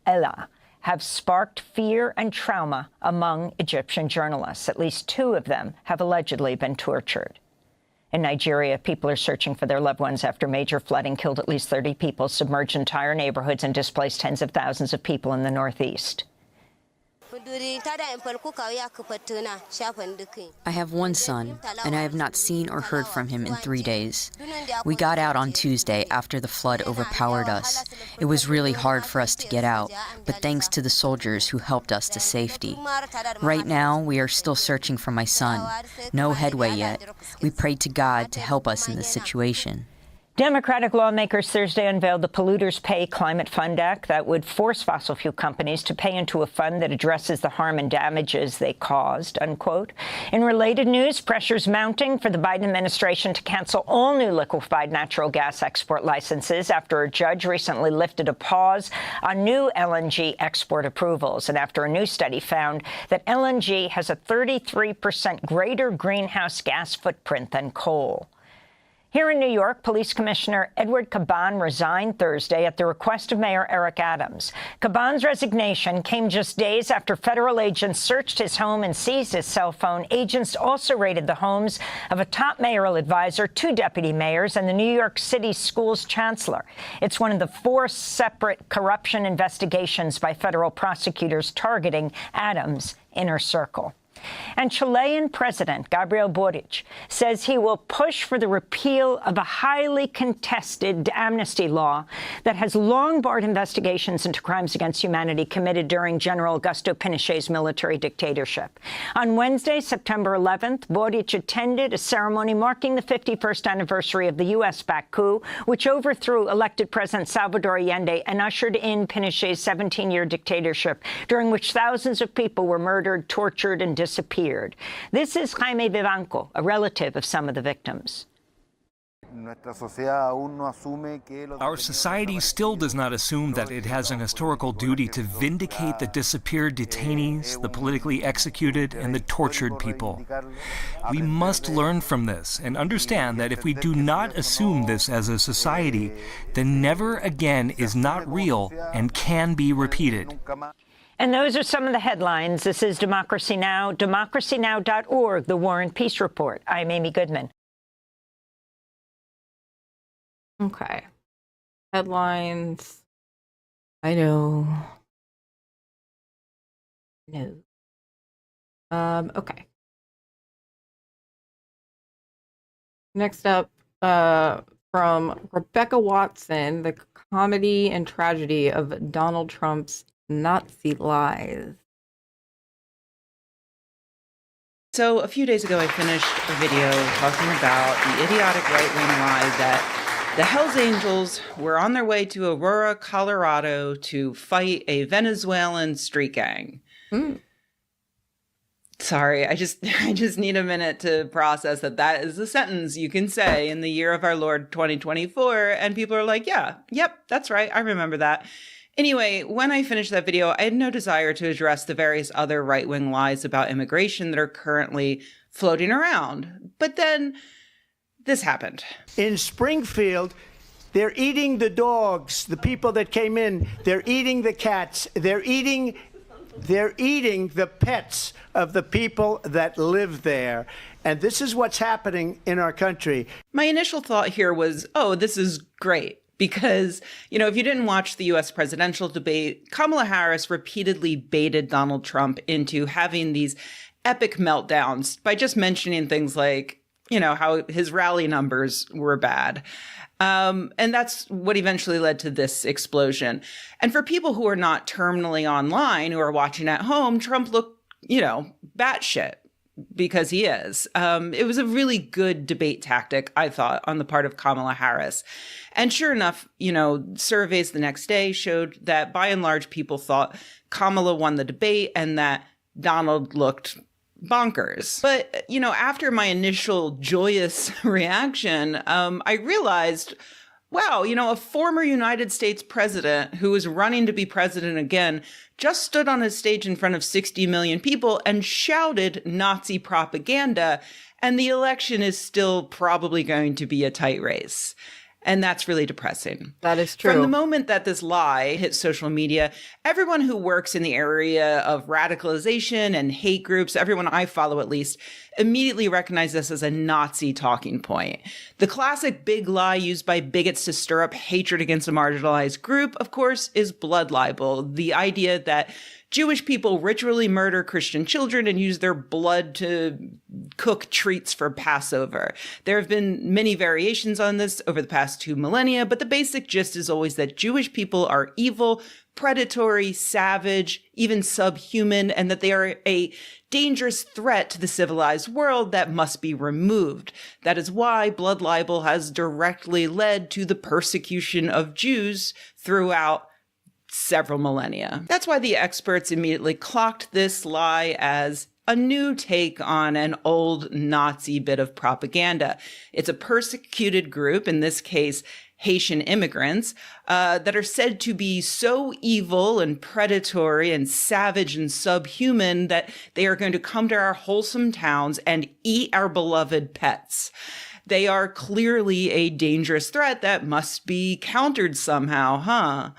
Ella have sparked fear and trauma among Egyptian journalists. At least 2 of them have allegedly been tortured. In Nigeria, people are searching for their loved ones after major flooding killed at least 30 people, submerged entire neighborhoods, and displaced tens of thousands of people in the northeast. I have 1 son, and I have not seen or heard from him in 3 days. We got out on Tuesday after the flood overpowered us. It was really hard for us to get out, but thanks to the soldiers who helped us to safety. Right now, we are still searching for my son. No headway yet. We prayed to God to help us in this situation. Democratic lawmakers Thursday unveiled the Polluters Pay Climate Fund Act that would force fossil fuel companies to pay into a fund that addresses the harm and damages they caused, unquote. In related news, pressures mounting for the Biden administration to cancel all new liquefied natural gas export licenses after a judge recently lifted a pause on new LNG export approvals, and after a new study found that LNG has a 33% greater greenhouse gas footprint than coal. Here in New York, Police Commissioner Edward Caban resigned Thursday at the request of Mayor Eric Adams. Caban's resignation came just days after federal agents searched his home and seized his cell phone. Agents also raided the homes of a top mayoral advisor, 2 deputy mayors, and the New York City Schools chancellor. It's one of the 4 separate corruption investigations by federal prosecutors targeting Adams' inner circle. And Chilean President Gabriel Boric says he will push for the repeal of a highly contested amnesty law that has long barred investigations into crimes against humanity committed during General Augusto Pinochet's military dictatorship. On Wednesday, September 11th, Boric attended a ceremony marking the 51st anniversary of the U.S.-backed coup, which overthrew elected President Salvador Allende and ushered in Pinochet's 17-year dictatorship, during which thousands of people were murdered, tortured, and disappeared. This is Jaime Vivanco, a relative of some of the victims. Our society still does not assume that it has an historical duty to vindicate the disappeared detainees, the politically executed, and the tortured people. We must learn from this and understand that if we do not assume this as a society, then never again is not real and can be repeated. And those are some of the headlines. This is Democracy Now!, democracynow.org, The War and Peace Report. I'm Amy Goodman. Okay. Headlines. I know. No. Okay. Next up, from Rebecca Watson, The Comedy and Tragedy of Donald Trump's Nazi Lies. So a few days ago, I finished a video talking about the idiotic right-wing lie that the Hells Angels were on their way to Aurora, Colorado to fight a Venezuelan street gang. Sorry, I just need a minute to process that is a sentence you can say in the year of our Lord 2024, and people are like, yeah, yep, that's right, I remember that. Anyway, when I finished that video, I had no desire to address the various other right-wing lies about immigration that are currently floating around. But then this happened. In Springfield, they're eating the dogs, the people that came in. They're eating the cats. They're eating the pets of the people that live there. And this is what's happening in our country. My initial thought here was, oh, this is great. Because, you know, if you didn't watch the U.S. presidential debate, Kamala Harris repeatedly baited Donald Trump into having these epic meltdowns by just mentioning things like, you know, how his rally numbers were bad. And that's what eventually led to this explosion. And for people who are not terminally online, who are watching at home, Trump looked, you know, batshit. Because he is. It was a really good debate tactic, I thought, on the part of Kamala Harris. And sure enough, you know, surveys the next day showed that by and large, people thought Kamala won the debate and that Donald looked bonkers. But, you know, after my initial joyous reaction, I realized, wow, you know, a former United States president who was running to be president again just stood on a stage in front of 60 million people and shouted Nazi propaganda, and the election is still probably going to be a tight race. And that's really depressing. That is true. From the moment that this lie hit social media, everyone who works in the area of radicalization and hate groups, everyone I follow at least, immediately recognized this as a Nazi talking point. The classic big lie used by bigots to stir up hatred against a marginalized group, of course, is blood libel. The idea that Jewish people ritually murder Christian children and use their blood to cook treats for Passover. There have been many variations on this over the past 2 millennia, but the basic gist is always that Jewish people are evil, predatory, savage, even subhuman, and that they are a dangerous threat to the civilized world that must be removed. That is why blood libel has directly led to the persecution of Jews throughout several millennia. That's why the experts immediately clocked this lie as a new take on an old Nazi bit of propaganda. It's a persecuted group, in this case, Haitian immigrants, that are said to be so evil and predatory and savage and subhuman that they are going to come to our wholesome towns and eat our beloved pets. They are clearly a dangerous threat that must be countered somehow, huh?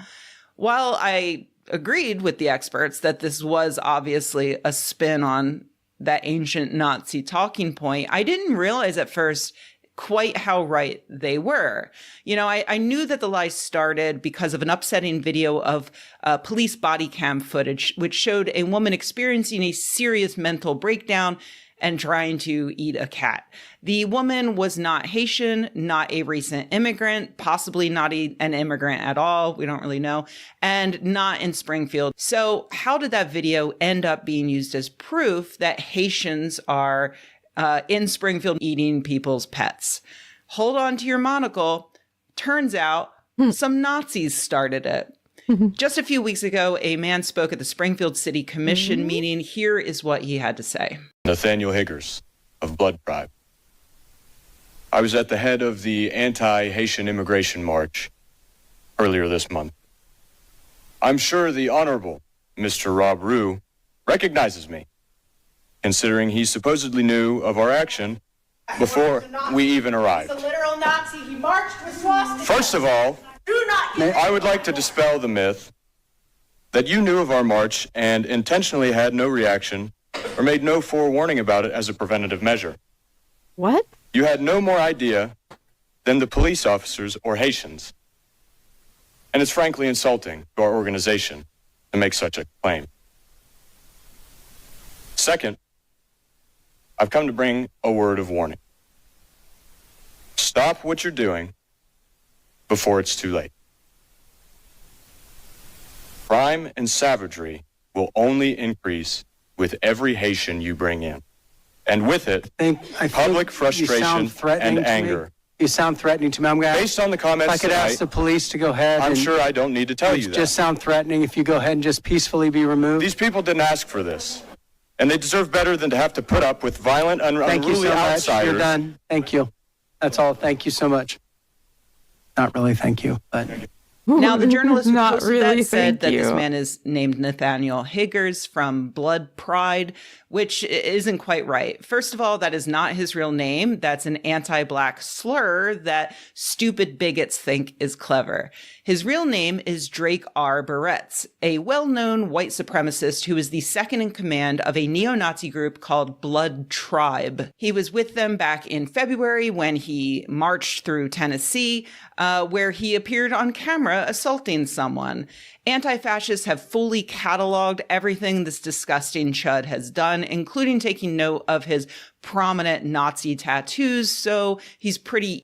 While I agreed with the experts that this was obviously a spin on that ancient Nazi talking point, I didn't realize at first quite how right they were. You know, I knew that the lie started because of an upsetting video of police body cam footage, which showed a woman experiencing a serious mental breakdown and trying to eat a cat. The woman was not Haitian, not a recent immigrant, possibly not an immigrant at all, we don't really know, and not in Springfield. So how did that video end up being used as proof that Haitians are in Springfield eating people's pets? Hold on to your monocle. Turns out some Nazis started it. Just a few weeks ago, a man spoke at the Springfield City Commission meeting. Here is what he had to say. Nathaniel Higgers of Blood Tribe. I was at the head of the anti-Haitian immigration march earlier this month. I'm sure the Honorable Mr. Rob Rue recognizes me, considering he supposedly knew of our action before we even arrived. He's a literal Nazi. He marched with swastikas. First of all, I would like to dispel the myth that you knew of our march and intentionally had no reaction or made no forewarning about it as a preventative measure. What? You had no more idea than the police officers or Haitians. And it's frankly insulting to our organization to make such a claim. Second, I've come to bring a word of warning. Stop what you're doing before it's too late. Crime and savagery will only increase with every Haitian you bring in. And with it, public frustration and anger. You sound threatening to me. I'm gonna Based on the comments if I could tonight, ask the police to go ahead. I'm sure I don't need to tell you that. Just sound threatening if you go ahead and just peacefully be removed. These people didn't ask for this. And they deserve better than to have to put up with violent, Thank you unruly so much. outsiders. You're done. Thank you. That's all. Thank you so much. Not really thank you, but... Now, the journalist who Not posted really, that said that thank this you. man is named Nathaniel Higgers from Blood Pride, which isn't quite right. First of all, that is not his real name. That's an anti-Black slur that stupid bigots think is clever. His real name is Drake R. Barretts, a well-known white supremacist who is the second in command of a neo-Nazi group called Blood Tribe. He was with them back in February when he marched through Tennessee, where he appeared on camera assaulting someone. Anti-fascists have fully cataloged everything this disgusting chud has done, including taking note of his prominent Nazi tattoos, so he's pretty...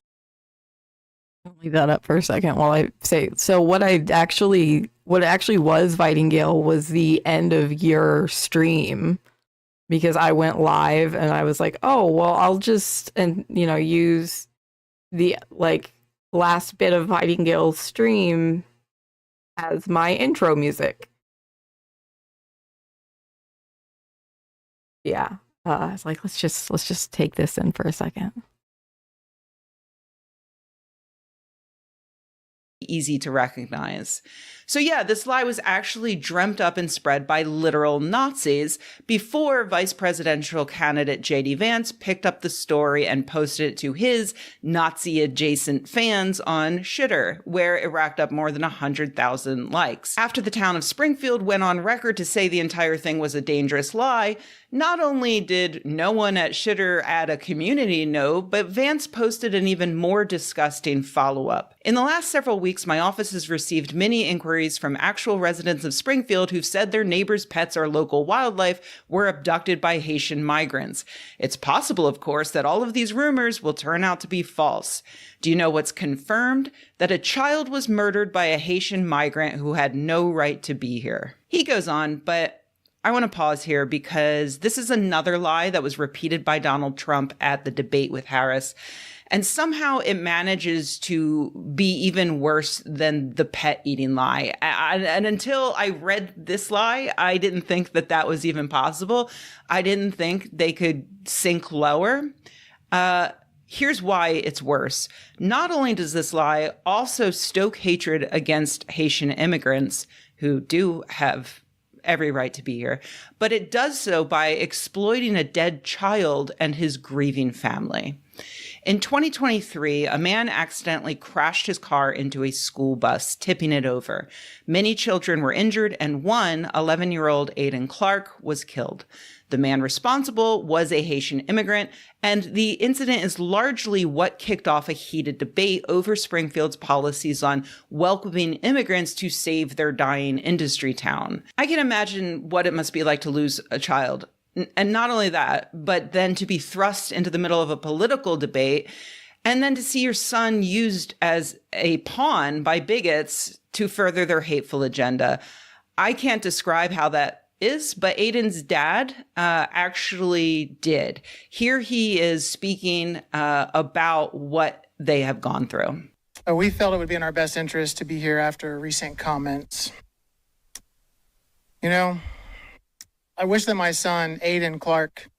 Leave that up for a second while I say, so what actually was Vitingale was the end of your stream, because I went live and I was like, oh, well, I'll just, use the, last bit of Vitingale's stream as my intro music. Yeah. I was like, let's just take this in for a second. easy to recognize. So yeah, this lie was actually dreamt up and spread by literal Nazis before vice presidential candidate J.D. Vance picked up the story and posted it to his Nazi-adjacent fans on Shitter, where it racked up more than 100,000 likes. After the town of Springfield went on record to say the entire thing was a dangerous lie, not only did no one at Shitter add a community note, but Vance posted an even more disgusting follow-up. In the last several weeks, my office has received many inquiries from actual residents of Springfield who've said their neighbors' pets or local wildlife were abducted by Haitian migrants. It's possible, of course, that all of these rumors will turn out to be false. Do you know what's confirmed? That a child was murdered by a Haitian migrant who had no right to be here. He goes on, but I want to pause here because this is another lie that was repeated by Donald Trump at the debate with Harris. And somehow it manages to be even worse than the pet eating lie. And until I read this lie, I didn't think that that was even possible. I didn't think they could sink lower. Here's why it's worse. Not only does this lie also stoke hatred against Haitian immigrants who do have every right to be here, but it does so by exploiting a dead child and his grieving family. In 2023, a man accidentally crashed his car into a school bus, tipping it over. Many children were injured, and one, 11-year-old Aiden Clark, was killed. The man responsible was a Haitian immigrant, and the incident is largely what kicked off a heated debate over Springfield's policies on welcoming immigrants to save their dying industry town. I can imagine what it must be like to lose a child. And not only that, but then to be thrust into the middle of a political debate and then to see your son used as a pawn by bigots to further their hateful agenda. I can't describe how that is, but Aiden's dad actually did. Here he is speaking about what they have gone through. We felt it would be in our best interest to be here after recent comments. You know, I wish that my son, Aiden Clark,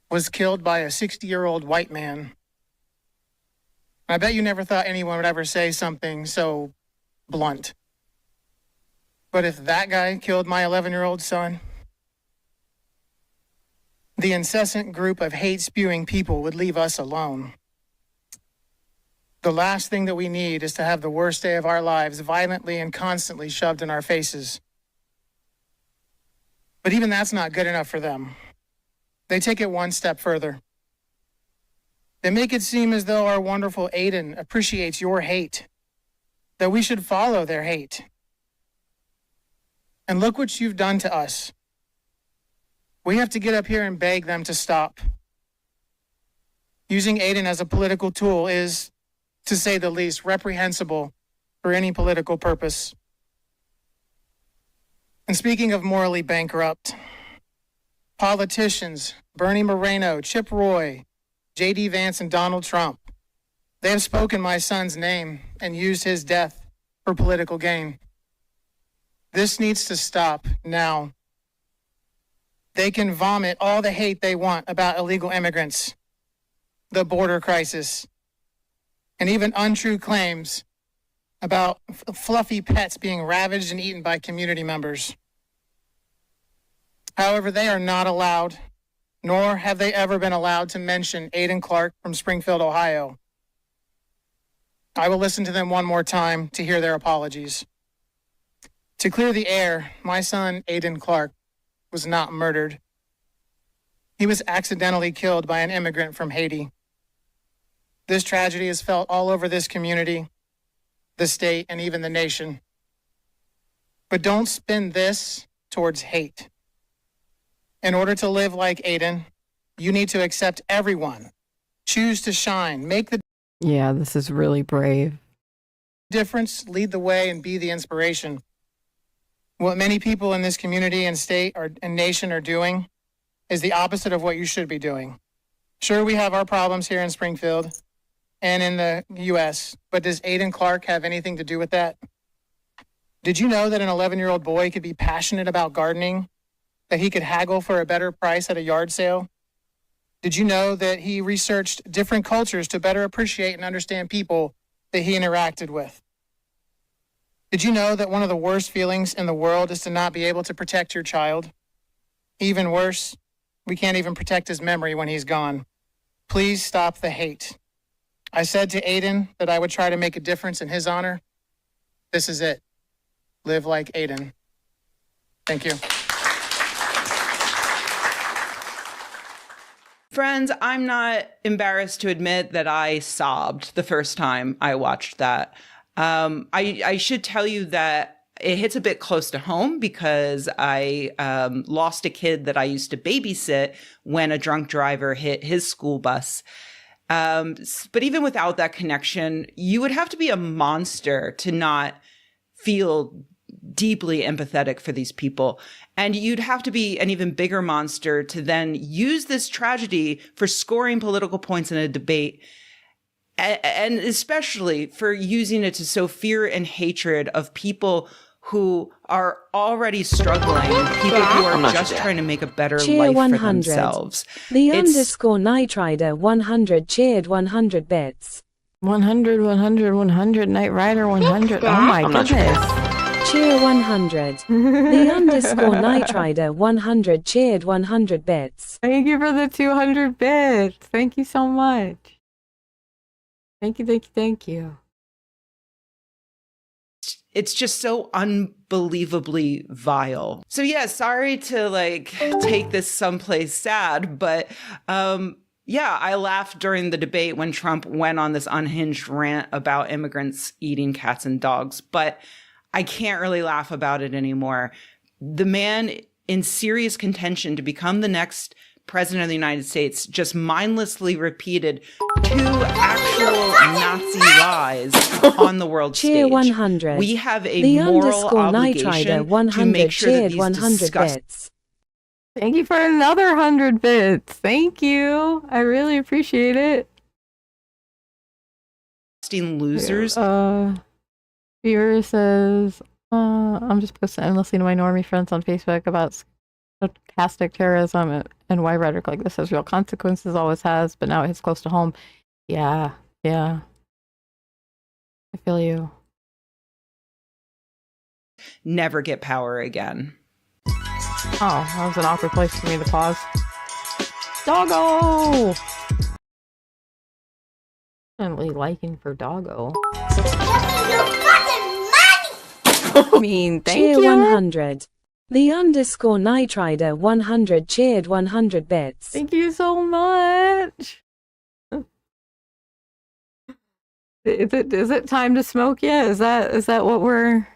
was killed by a 60-year-old white man. I bet you never thought anyone would ever say something so blunt. But if that guy killed my 11-year-old son, the incessant group of hate-spewing people would leave us alone. The last thing that we need is to have the worst day of our lives violently and constantly shoved in our faces. But even that's not good enough for them. They take it one step further. They make it seem as though our wonderful Aiden appreciates your hate, that we should follow their hate. And look what you've done to us. We have to get up here and beg them to stop. Using Aiden as a political tool is, to say the least, reprehensible for any political purpose. And speaking of morally bankrupt, politicians, Bernie Moreno, Chip Roy, J.D. Vance, and Donald Trump, they have spoken my son's name and used his death for political gain. This needs to stop now. They can vomit all the hate they want about illegal immigrants, the border crisis, and even untrue claims about fluffy pets being ravaged and eaten by community members. However, they are not allowed, nor have they ever been allowed to mention Aiden Clark from Springfield, Ohio. I will listen to them one more time to hear their apologies. To clear the air, my son, Aiden Clark, was not murdered. He was accidentally killed by an immigrant from Haiti. This tragedy is felt all over this community, the state, and even the nation. But don't spin this towards hate. In order to live like Aiden, you need to accept everyone, choose to shine, make the Yeah, this is really brave. difference, lead the way, and be the inspiration. What many people in this community and state and nation are doing is the opposite of what you should be doing. Sure, we have our problems here in Springfield and in the U.S., but does Aiden Clark have anything to do with that? Did you know that an 11-year-old boy could be passionate about gardening, that he could haggle for a better price at a yard sale? Did you know that he researched different cultures to better appreciate and understand people that he interacted with? Did you know that one of the worst feelings in the world is to not be able to protect your child? Even worse, we can't even protect his memory when he's gone. Please stop the hate. I said to Aiden that I would try to make a difference in his honor. This is it. Live like Aiden. Thank you. Friends, I'm not embarrassed to admit that I sobbed the first time I watched that. I should tell you that it hits a bit close to home because I lost a kid that I used to babysit when a drunk driver hit his school bus. But even without that connection, you would have to be a monster to not feel deeply empathetic for these people. And you'd have to be an even bigger monster to then use this tragedy for scoring political points in a debate. And especially for using it to sow fear and hatred of people who are already struggling, people who are just trying to make a better Cheer life 100. for themselves. The It's- underscore Night Rider 100 cheered 100 bits. 100, 100, 100, Knight Rider 100. Oh my goodness. Cheer 100. The underscore Night Rider 100 cheered 100 bits. Thank you for the 200 bits. Thank you so much. Thank you, thank you, thank you. It's just so unbelievably vile. So yeah, sorry to take this someplace sad, but yeah, I laughed during the debate when Trump went on this unhinged rant about immigrants eating cats and dogs, but I can't really laugh about it anymore. The man in serious contention to become the next president of the United States just mindlessly repeated 2 actual Nazi lies on the world Cheer stage. 100. We have a the moral underscore Night Rider obligation 100 to make sure that cheered these 100 disgusting bits. Thank you for another 100 bits. Thank you. I really appreciate it. losers. Viewer says, I'm just posting endlessly to my normie friends on Facebook about stochastic terrorism and why rhetoric like this has real consequences, always has, but now it hits close to home. Yeah, yeah. I feel you. Never get power again. Oh, that was an awkward place for me to pause. Doggo! Definitely liking for Doggo. I mean, thank Cheer you. 100. The underscore Night Rider 100 cheered 100 bits. Thank you so much. Is it time to smoke yet? Is that what we're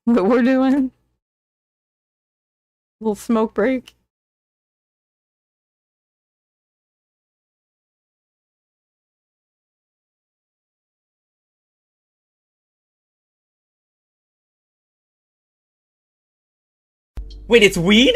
doing? Little smoke break. Wait, it's weed?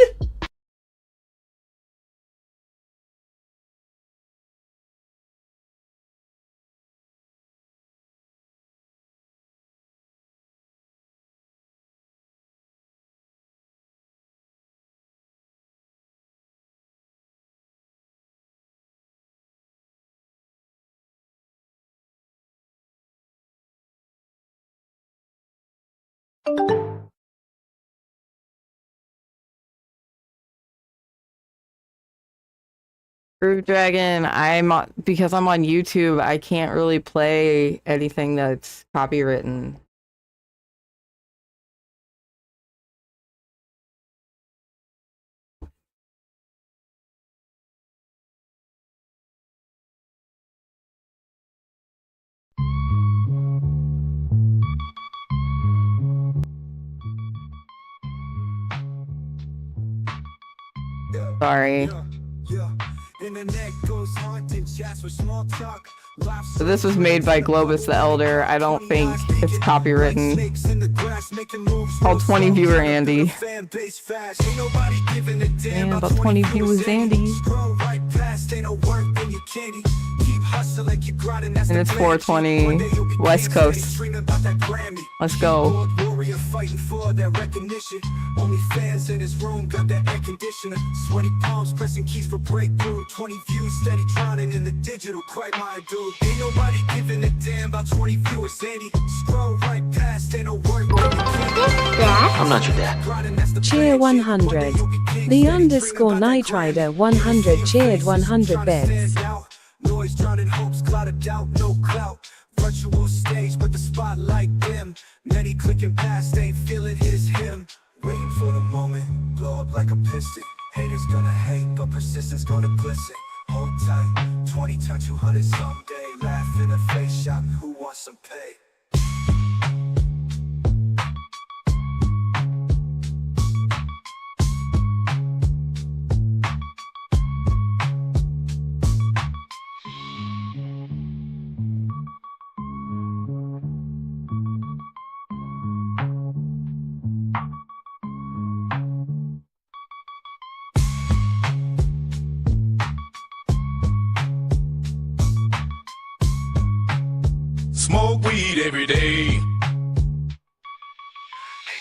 Groove Dragon, because I'm on YouTube, I can't really play anything that's copywritten. Sorry. So this was made by Globus the Elder. I don't think it's copywritten. It's called 20 Viewer Andy. Man, about 20 viewers Andy. And it's 420 West Coast. Let's go. Fighting for that recognition. Only fans in this room got that air conditioner. Sweaty palms pressing keys for breakthrough. 20 views steady drowning in the digital. Quite my dude. Ain't nobody giving a damn about 20 viewers. Sandy, scroll right past. Ain't no work. I'm not your dad. Cheer 100. The underscore Night Rider 100 cheered 100 bits. Noise drowning hopes, cloud of doubt, no clout. Virtual stage, but the spotlight dim. Many clicking past, they feeling his hymn. Waiting for the moment, blow up like a piston. Haters gonna hate, but persistence gonna glisten. Hold tight, 20 turn 200 someday. Laugh in the face, shout, who wants some pay? Smoke weed every day. Ain't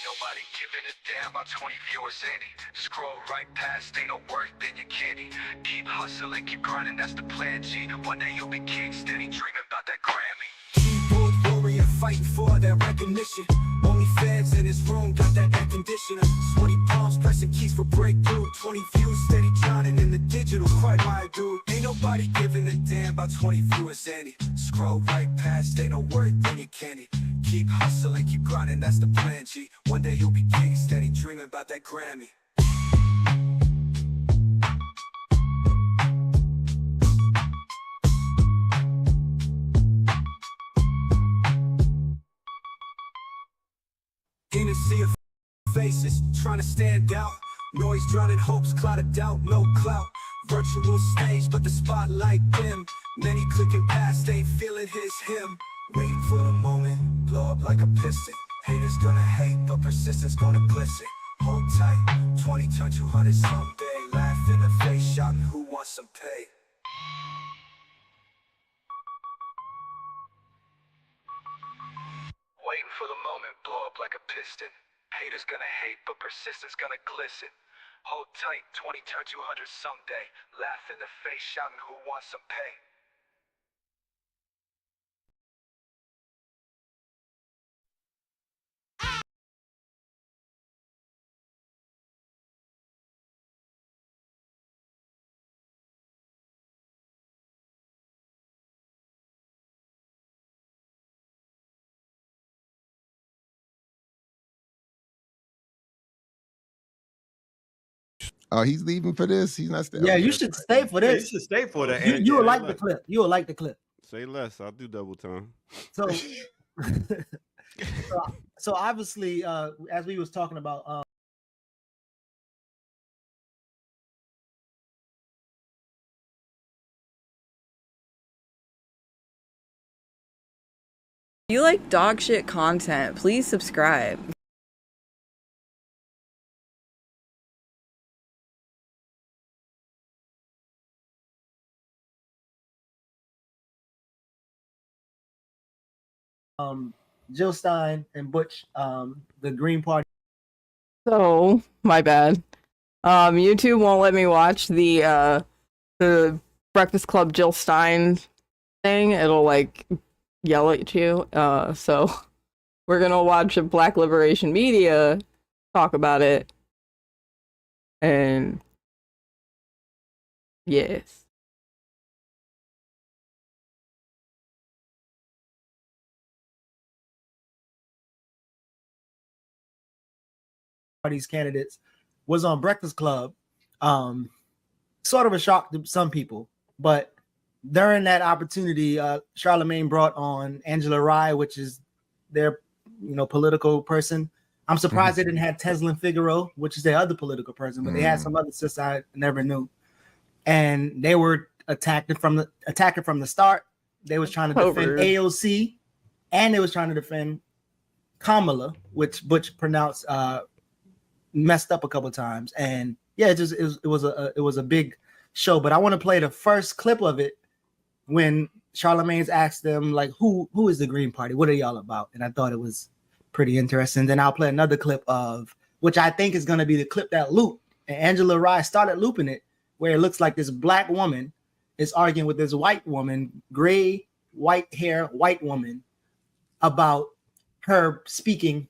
nobody giving a damn about 20 viewers, Andy. Scroll right past, ain't no work, then you candy. Keep hustling, keep grinding, that's the plan, G. One day you'll be king, steady dreaming about that Grammy. Keyboard warrior, fighting for that recognition. Only fans in this room got that air conditioner. Sweaty palms pressing keys for breakthrough. 20 views steady drowning in the digital. Quite my dude. Ain't nobody giving a damn about 20 viewers, Andy. Scroll right past, ain't no work, then you candy. Keep hustling, keep grinding, that's the plan, G. One day you'll be king, steady dreaming about that Grammy. In a sea of faces, trying to stand out. Noise drowning hopes, cloud of doubt, no clout. Virtual stage, but the spotlight dim. Many clicking past, ain't feeling his hymn. Waiting for the moment, blow up like a piston. Haters gonna hate, but persistence gonna glisten. Hold tight, 20 turn 200 someday. Laugh in the face, shouting, who wants some pay? Waiting for the moment, blow up like a piston. Haters gonna hate, but persistence gonna glisten. Hold tight, 20 turn 200 someday. Laugh in the face, shouting, who wants some pay? Oh, he's leaving for this. He's not staying. Yeah, you should stay for this. You should stay for that. You will like the clip. You will like the clip. Say less. I'll do double time. So, so obviously, as we was talking about, If you like dog shit content, please subscribe. Jill Stein and Butch, the Green Party. So, my bad. YouTube won't let me watch the Breakfast Club Jill Stein thing. It'll like yell at you. So we're gonna watch Black Liberation Media talk about it. And yes. Party's candidates was on Breakfast Club. Sort of a shock to some people, but during that opportunity, Charlemagne brought on Angela Rye, which is their political person. I'm surprised they didn't have Teslin Figaro, which is their other political person, but they had some other sister I never knew, and they were attacking from the start. They was trying to defend AOC, and they was trying to defend Kamala, which Butch pronounced messed up a couple of times. And yeah, it was a big show. But I want to play the first clip of it when Charlemagne's asked them, like, who is the Green Party? What are y'all about? And I thought it was pretty interesting. Then I'll play another clip of, which I think is going to be the clip that looped. And Angela Rye started looping it, where it looks like this black woman is arguing with this white woman, gray, white hair, white woman, about her speaking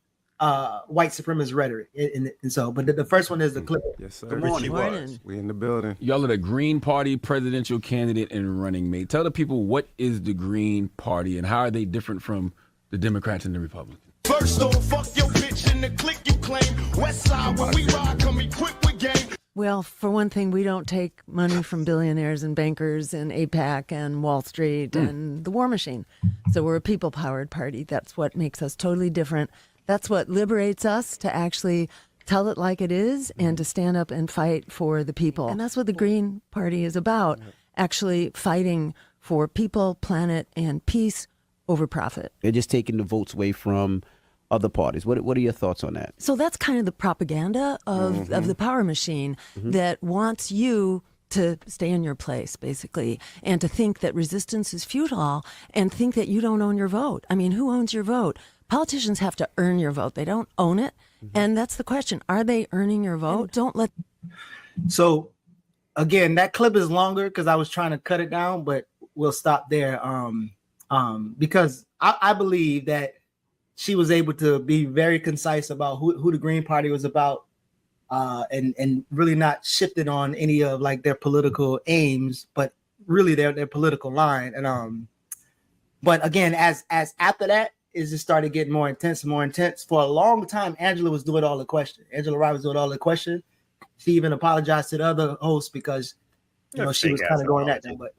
white supremacist rhetoric. And so, but the first one is the clip. Yes, sir. Good morning. We in the building. Y'all are the Green Party presidential candidate and running mate. Tell the people, what is the Green Party and how are they different from the Democrats and the Republicans? First off, fuck your bitch and the click you claim. West side, when we ride, come equipped with game. Well, for one thing, we don't take money from billionaires and bankers and APAC and Wall Street and the war machine. So we're a people-powered party. That's what makes us totally different. That's what liberates us, to actually tell it like it is and to stand up and fight for the people. And that's what the Green Party is about, actually fighting for people, planet, and peace over profit. They're just taking the votes away from other parties. What are your thoughts on that? So that's kind of the propaganda of the power machine that wants you to stay in your place, basically, and to think that resistance is futile and think that you don't own your vote. I mean, who owns your vote? Politicians have to earn your vote. They don't own it. And that's the question. Are they earning your vote? And don't let... So, again, that clip is longer because I was trying to cut it down, but we'll stop there because I believe that she was able to be very concise about who the Green Party was about and really not shifted on any of like their political aims, but really their political line. And but again, as after that, it just started getting more intense and more intense. For a long time, Angela was doing all the questions. Angela Rye was doing all the questions. She even apologized to the other hosts because she was kind of going at them. But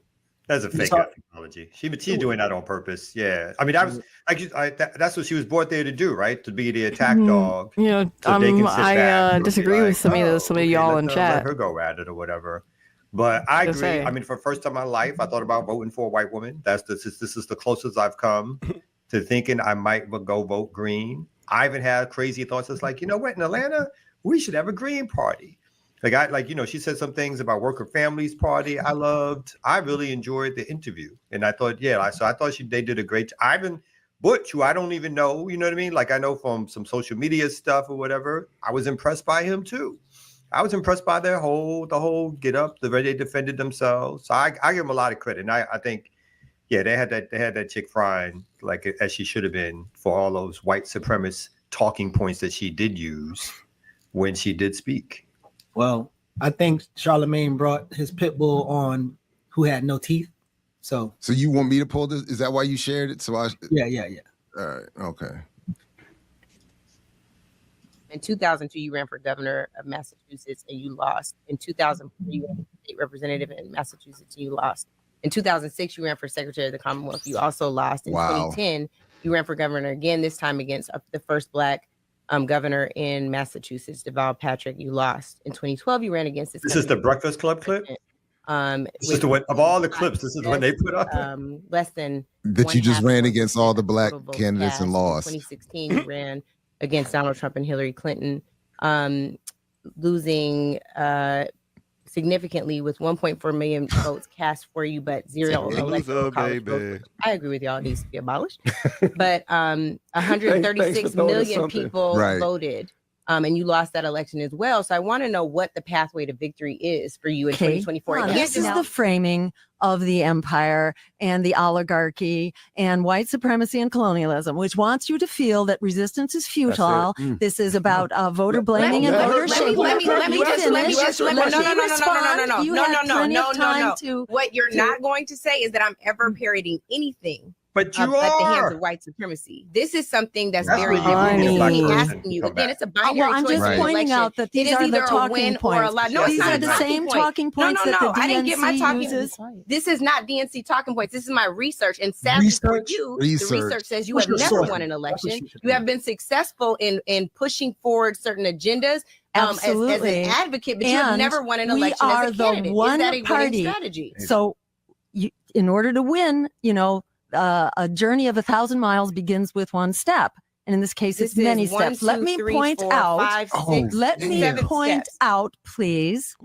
that's a fake apology. She's doing that on purpose. Yeah, I mean, that's what she was brought there to do, right? To be the attack dog. Yeah, so I disagree with some of y'all in chat. Let her go at it or whatever. But I agree. I mean, for the first time in my life, I thought about voting for a white woman. This is the closest I've come to thinking I might go vote green. I even had crazy thoughts. It's like, you know what, in Atlanta, we should have a Green Party. She said some things about Worker Families Party I loved. I really enjoyed the interview. And I thought, they did a great job. Ivan Butch, who I don't even know, you know what I mean? Like, I know from some social media stuff or whatever. I was impressed by him too. I was impressed by the whole get up, the way they defended themselves. So I give them a lot of credit. And I think, yeah, they had that chick frying like as she should have been for all those white supremacist talking points that she did use when she did speak. Well, I think Charlemagne brought his pit bull on who had no teeth. So you want me to pull this? Is that why you shared it? Yeah. All right. Okay. In 2002, you ran for governor of Massachusetts and you lost. In 2004, you ran for state representative in Massachusetts and you lost. In 2006, you ran for Secretary of the Commonwealth. You also lost. In 2010, you ran for governor again, this time against the first Black governor in Massachusetts, Deval Patrick. You lost. In 2012, you ran against this. This is the Breakfast Club clip? This is the one of all the clips. This is the one they put up. Less than that you just ran against all the Black candidates and lost. In 2016, you ran against Donald Trump and Hillary Clinton, losing significantly with 1.4 million votes cast for you, but zero electoral college votes. I agree with y'all, it needs to be abolished. But 136 million people voted. And you lost that election as well. So I want to know what the pathway to victory is for you in 2024. This is the framing of the empire and the oligarchy and white supremacy and colonialism, which wants you to feel that resistance is futile. This is about voter blaming and voter shaming. Let me just What you're not going to say is that I'm ever parroting anything. But you at the hands are of white supremacy. This is something that's very different. It's me asking you. Again, it's a binary choice. I'm just pointing out that these are the talking points. These are the same talking points that the DNC I didn't get my talking uses. This is not DNC talking points. This is my research. And sadly for you, the research says you have never won an election. You have been successful in pushing forward certain agendas. As an advocate, but you have never won an election as a candidate. Is that a winning strategy? So, in order to win, a journey of 1,000 miles begins with one step. And in this case, it's many steps. Let me point out, please,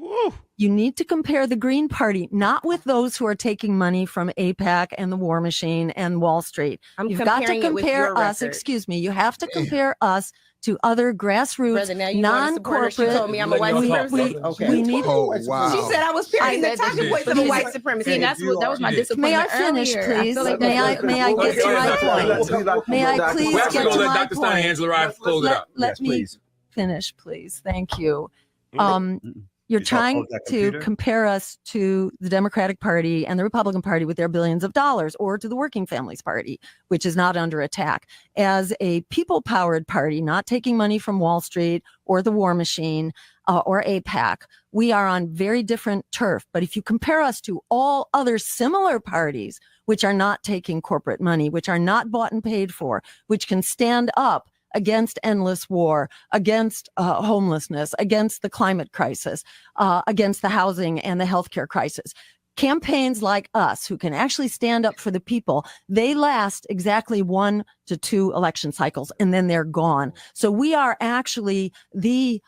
you need to compare the Green Party, not with those who are taking money from AIPAC and the War Machine and Wall Street. You've got to compare us, you have to compare us to other grassroots, non-corporate. She told me I'm a white supremacist. We need. She said I was parroting the talking points of a white supremacy. And that was my disappointment. May I finish, please? May I get to my point? May I please get to my point? Let me finish, please. Thank you. You're trying to compare us to the Democratic Party and the Republican Party with their billions of dollars, or to the Working Families Party, which is not under attack. As a people-powered party, not taking money from Wall Street or the War Machine or AIPAC, we are on very different turf. But if you compare us to all other similar parties, which are not taking corporate money, which are not bought and paid for, which can stand up against endless war, against homelessness, against the climate crisis, against the housing and the healthcare crisis. Campaigns like us, who can actually stand up for the people, they last exactly 1 to 2 election cycles, and then they're gone. So we are actually the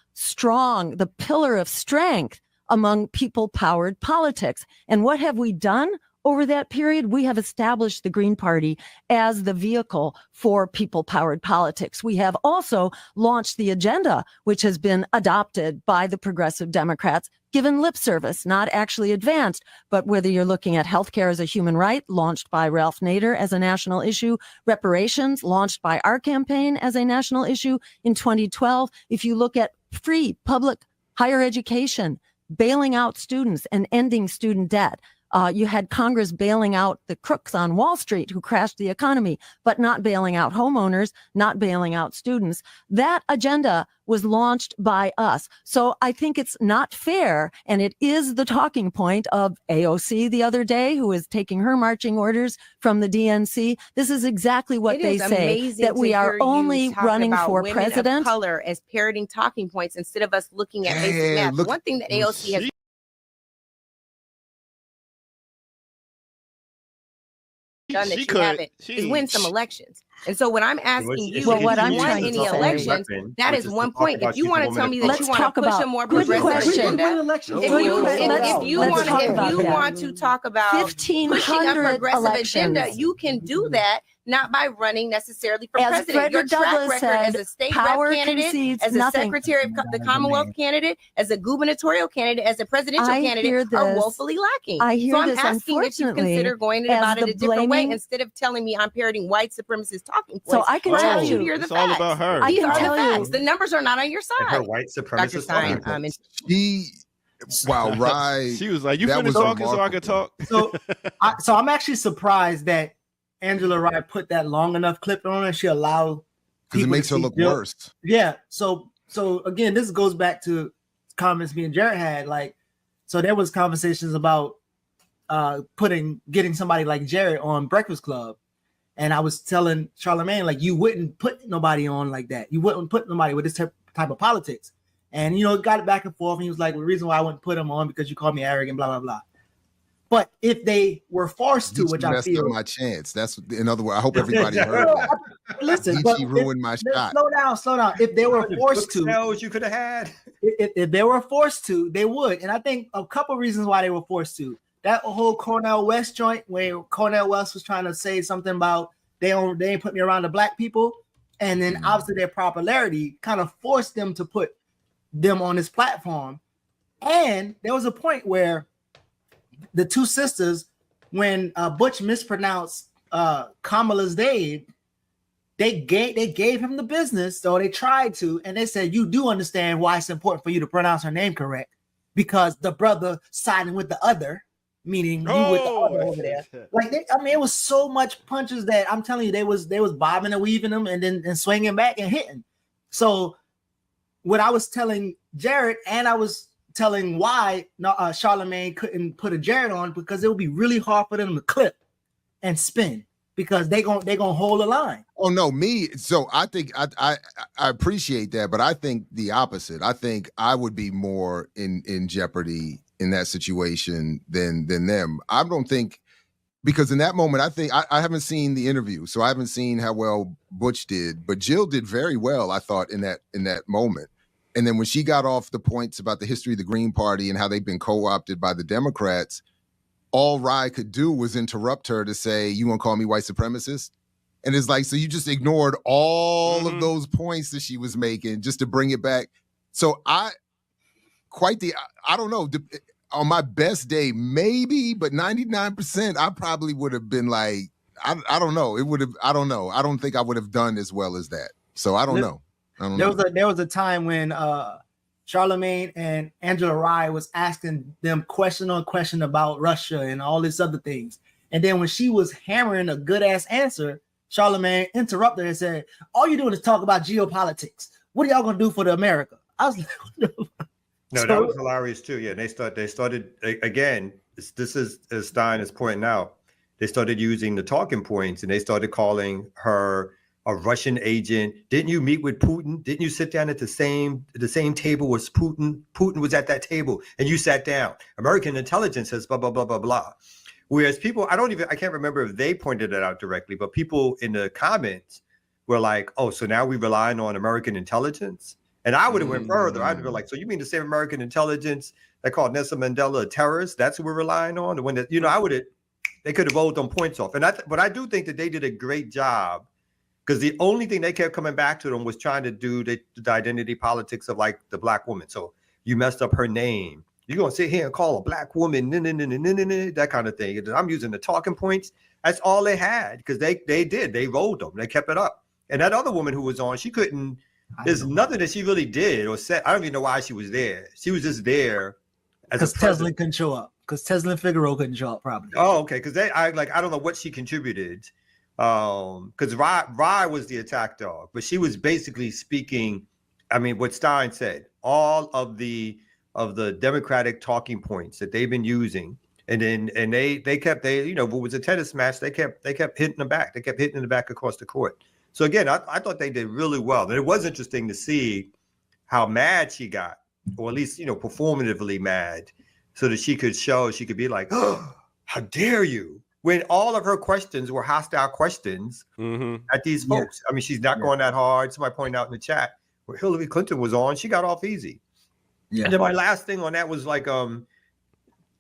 pillar of strength among people-powered politics. And what have we done? Over that period, we have established the Green Party as the vehicle for people-powered politics. We have also launched the agenda, which has been adopted by the progressive Democrats, given lip service, not actually advanced. But whether you're looking at healthcare as a human right, launched by Ralph Nader as a national issue, reparations, launched by our campaign as a national issue in 2012. If you look at free public higher education, bailing out students and ending student debt, you had Congress bailing out the crooks on Wall Street who crashed the economy, but not bailing out homeowners, not bailing out students. That agenda was launched by us. So I think it's not fair, and it is the talking point of AOC the other day, who is taking her marching orders from the DNC. This is exactly what they say, that we are only running for president. Of color as parroting talking points instead of us looking at basic math. One thing that AOC has done that you haven't is win some elections. And so when I'm asking you, what I'm won trying any to say, elections, that is one point. If you want to tell me that you want to push a more progressive agenda, if you want to talk about 1,500 a progressive agenda, you can do that. Not by running necessarily for president. Your track record as a state rep candidate, as a secretary of the Commonwealth candidate, as a gubernatorial candidate, as a presidential candidate are woefully lacking. So I'm asking if you consider going about it a different way instead of telling me I'm parroting white supremacist talking points. So I can tell you, here the it's facts. all about her. These are the facts. The numbers are not on your side. Her white supremacist talking points. Right. She was like, "You finished talking so I could talk." So I'm actually surprised that Angela Rye put that long enough clip on her. She allowed because it makes her look worse. Yeah. So again, this goes back to comments me and Jared had. Like, so there was conversations about getting somebody like Jared on Breakfast Club, and I was telling Charlamagne, like, you wouldn't put nobody on like that. You wouldn't put nobody with this type of politics. And got it back and forth. And he was like, well, the reason why I wouldn't put him on because you called me arrogant, blah blah blah. But if they were forced to, which I feel, my chance. That's in other words. I hope everybody heard that. Listen, ruined my shot. Slow down. If they were forced to, you could have had. if they were forced to, they would. And I think a couple reasons why they were forced to. That whole Cornel West joint where Cornel West was trying to say something about they ain't put me around the black people. And then obviously their popularity kind of forced them to put them on this platform. And there was a point where the two sisters, when Butch mispronounced Kamala's name, they gave him the business, or they tried to, and they said, you do understand why it's important for you to pronounce her name correct, because the brother siding with the other, meaning you with the other over there. Like, it was so much punches that I'm telling you, they was bobbing and weaving them and then swinging back and hitting. So what I was telling Jared, and I was telling why Charlamagne couldn't put a Jared on, because it would be really hard for them to clip and spin, because they gonna hold the line. Oh no, me. So I think I appreciate that, but I think the opposite. I think I would be more in jeopardy in that situation than them. I don't think, because in that moment, I think I haven't seen the interview, so I haven't seen how well Butch did, but Jill did very well, I thought, in that moment. And then when she got off the points about the history of the Green Party and how they've been co-opted by the Democrats, all Rye could do was interrupt her to say, you want to call me white supremacist? And it's like, so you just ignored all of those points that she was making just to bring it back. So I don't know, on my best day, maybe, but 99%, I probably would have been like, I don't know. I don't know. I don't think I would have done as well as that. So I don't know. There was a time when Charlamagne and Angela Rye was asking them question on question about Russia and all these other things. And then when she was hammering a good ass answer, Charlamagne interrupted her and said, all you're doing is talk about geopolitics. What are y'all gonna do for the America? I was like, no, that was hilarious too. Yeah, they started again. This is, as Stein is pointing out, they started using the talking points, and they started calling her a Russian agent. Didn't you meet with Putin? Didn't you sit down at the same table as Putin? Putin was at that table and you sat down. American intelligence says blah, blah, blah, blah, blah. Whereas people, I can't remember if they pointed it out directly, but people in the comments were like, oh, so now we're relying on American intelligence? And I would have went further. I'd have been like, so you mean the same American intelligence that called Nelson Mandela a terrorist? That's what we're relying on? The one that, they could have rolled them points off. But I do think that they did a great job, because the only thing they kept coming back to them was trying to do the identity politics of like the black woman. So you messed up her name. You're going to sit here and call a black woman, that kind of thing. I'm using the talking points. That's all they had, because they rolled them. They kept it up. And that other woman who was on, there's nothing that she really did or said. I don't even know why she was there. She was just there. Because Teslin couldn't show up. Because Teslin Figaro couldn't show up probably. Oh, okay. Because I don't know what she contributed. Because Rye was the attack dog, but she was basically speaking, what Stein said, all of the Democratic talking points that they've been using, and they kept if it was a tennis match, they kept hitting them back. They kept hitting the back across the court. So again, I thought they did really well. And it was interesting to see how mad she got, or at least performatively mad, so that she could be like, oh, how dare you? When all of her questions were hostile questions at these folks. Yeah. She's not going that hard. Somebody pointed out in the chat, where Hillary Clinton was on, she got off easy. Yeah. And then my last thing on that was like,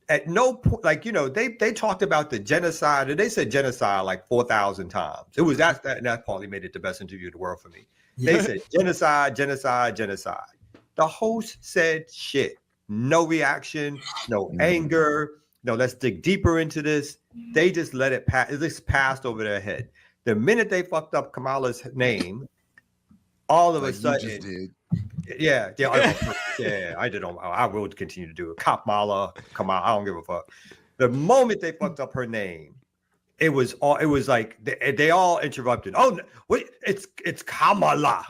at no point, like, they talked about the genocide, and they said genocide like 4,000 times. It was that probably made it the best interview in the world for me. They said genocide, genocide, genocide. The host said shit. No reaction, no anger. No, let's dig deeper into this. They just let it pass. It just passed over their head. The minute they fucked up Kamala's name, all of a sudden, yeah, I did. I will continue to do it. Kamala, I don't give a fuck. The moment they fucked up her name, it was like they all interrupted. Oh, wait, it's Kamala.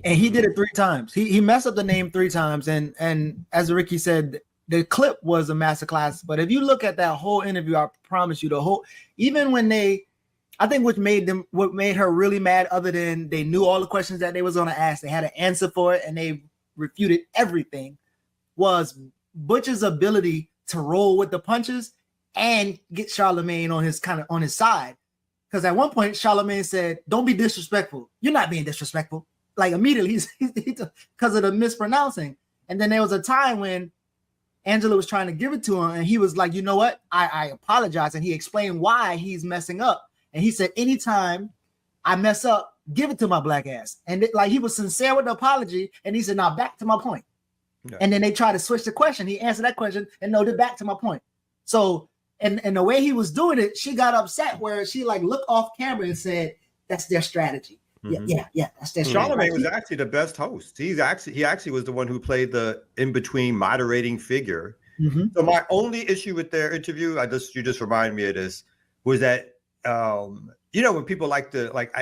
And he did it 3 times. He messed up the name 3 times, and as Ricky said, the clip was a masterclass. But if you look at that whole interview, I promise you, even when I think what made her really mad, other than they knew all the questions that they was going to ask, they had an answer for it, and they refuted everything, was Butch's ability to roll with the punches and get Charlamagne on his side. Because at one point, Charlamagne said, "Don't be disrespectful." You're not being disrespectful. Like immediately, because of the mispronouncing. And then there was a time when Angela was trying to give it to him, and he was like, you know what? I apologize. And he explained why he's messing up. And he said, anytime I mess up, give it to my black ass. And he was sincere with the apology. And he said, now back to my point. Yeah. And then they tried to switch the question. He answered that question and noted back to my point. So, and the way he was doing it, she got upset where she like looked off camera and said, that's their strategy. Yeah, that's their strategy. Charlemagne was actually the best host. He actually was the one who played the in-between moderating figure. So my only issue with their interview, you just reminded me of this, was that when people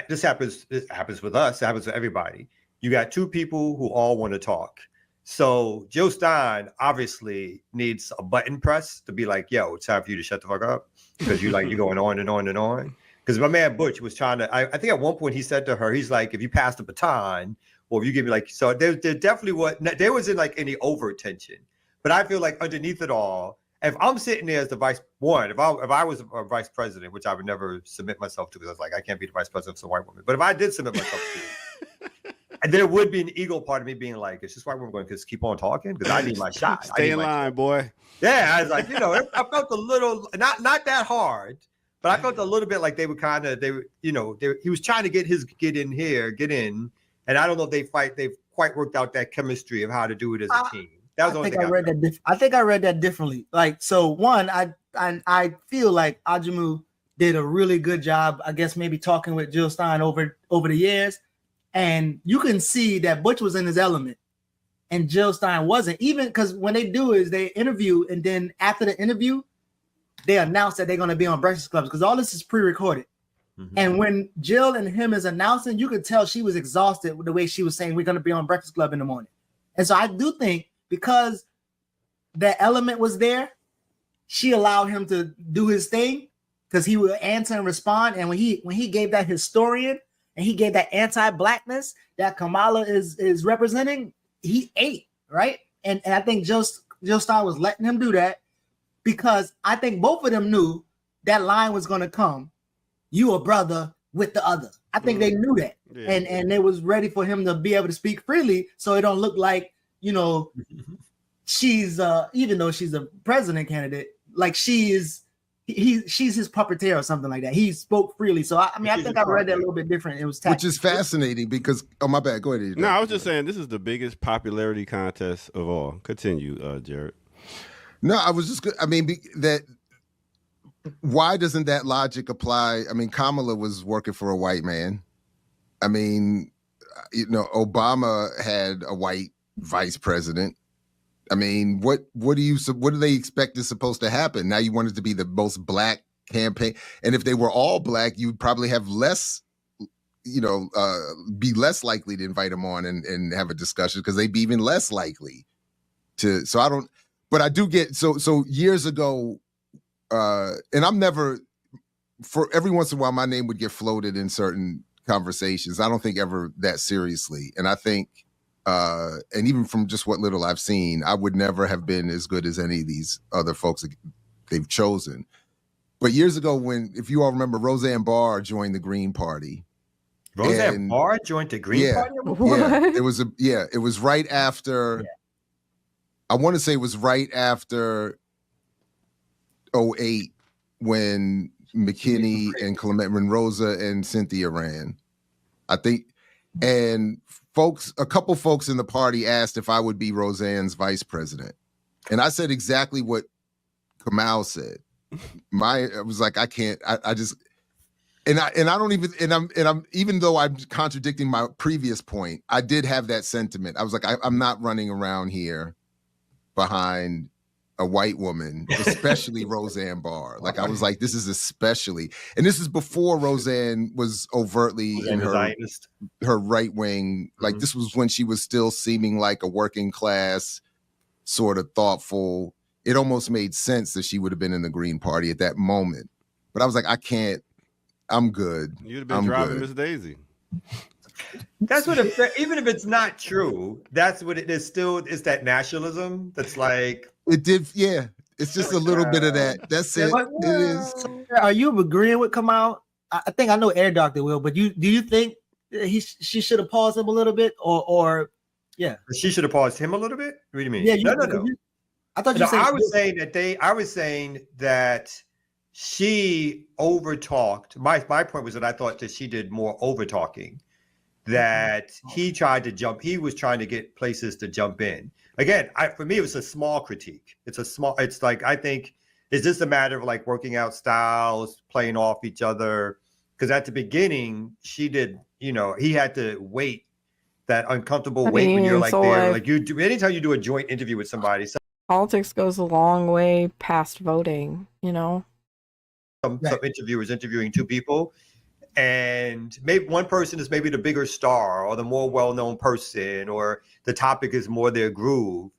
this happens with us, it happens with everybody. You got two people who all want to talk. So Jill Stein obviously needs a button press to be like, yo, it's time for you to shut the fuck up, because you're going on and on and on. Because my man Butch was trying to, I think at one point he said to her, he's like, if you pass the baton, or if you give me so there definitely there wasn't like any over tension. But I feel like underneath it all, if I'm sitting there as the if I was a vice president, which I would never submit myself to, because I was like, I can't be the vice president of some white woman. But if I did submit myself to it, and there would be an ego part of me being like, it's just white women going to just keep on talking, because I need my shot. Stay in line, boy. Yeah, I was like, I felt a little, not that hard, but I felt a little bit like they were he was trying to get in, and I don't know if they've quite worked out that chemistry of how to do it as a team. That was the only thing I think I read that differently. Like, so one, I feel like Ajamu did a really good job, I guess, maybe talking with Jill Stein over the years. And you can see that Butch was in his element and Jill Stein wasn't, even because when they do is they interview, and then after the interview, they announce that they're going to be on Breakfast Clubs, because all this is pre-recorded. And when Jill and him is announcing, you could tell she was exhausted with the way she was saying, we're going to be on Breakfast Club in the morning. And so I do think because that element was there, she allowed him to do his thing, because he would answer and respond. And when he gave that historian and he gave that anti-blackness that Kamala is representing, he ate, right? And I think Jill Stein was letting him do that, because I think both of them knew that line was going to come. You a brother with the other. I think they knew that. Yeah. And they was ready for him to be able to speak freely, so it don't look like, she's even though she's a president candidate, like she's his puppeteer or something like that. He spoke freely. So I think I read that a little bit different. It was which is fascinating because my bad. Go ahead. No, I was just saying this is the biggest popularity contest of all. Continue, Jared. No, I was just. I mean, why doesn't that logic apply? I mean, Kamala was working for a white man. I mean, Obama had a white vice president. I mean, what do they expect is supposed to happen? Now you want it to be the most black campaign, and if they were all black, you'd probably have less, be less likely to invite them on and have a discussion, because they'd be even less likely to. So I don't, but I do get so years ago, and I'm never, for every once in a while, my name would get floated in certain conversations. I don't think ever that seriously, and I think. And even from just what little I've seen, I would never have been as good as any of these other folks they've chosen. But years ago, if you all remember, Roseanne Barr joined the Green Party. Roseanne Barr joined the Green Party? Yeah, it was right after, I want to say it was right after 2008 when McKinney and when Rosa and Cynthia ran. I think, and a couple folks in the party asked if I would be Roseanne's vice president. And I said exactly what Kamal said. I was like, I can't, I just, and I don't even, I'm even though I'm contradicting my previous point, I did have that sentiment. I was like, I'm not running around here behind a white woman, especially Roseanne Barr. Like, I was like, this is especially, and this is before Roseanne was overtly in her right wing. Like, this was when she was still seeming like a working class, sort of thoughtful. It almost made sense that she would have been in the Green Party at that moment. But I was like, I can't, I'm good. You'd have been driving Miss Daisy. That's what even if it's not true, that's what it is. Still, it's that nationalism that's like it did. Yeah, it's just a little bit of that. That's it. It is. Are you agreeing with Kamal? I think I know Air Doctor will, but do you think she should have paused him a little bit, or Yeah. She should have paused him a little bit. What do you mean? Yeah, No. I thought you said I was saying that she over talked. My point was that I thought that she did more over talking. That he tried to jump. He was trying to get places to jump in. Again, for me, it was a small critique. It's like, I think, is this a matter of like working out styles, playing off each other? Because at the beginning, she did. He had to wait that uncomfortable wait when you're like there. Like anytime you do a joint interview with somebody. Politics goes a long way past voting. Some interviewers interviewing two people. And maybe one person is maybe the bigger star or the more well-known person, or the topic is more their groove.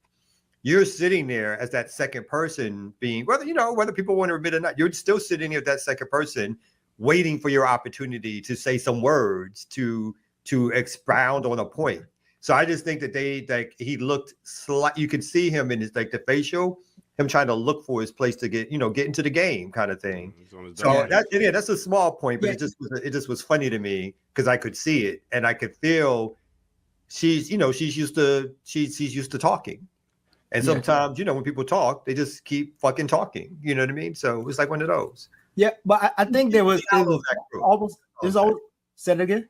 You're sitting there as that second person being, whether people want to admit it or not, you're still sitting there as that second person waiting for your opportunity to say some words, to expound on a point. So I just think that he looked you could see him in his the facial, him trying to look for his place to get into the game kind of thing. So that's a small point, but it just was funny to me because I could see it and I could feel she's used to talking. And sometimes, when people talk, they just keep fucking talking. You know what I mean? So it was like one of those. Yeah, but I think there's always said it again.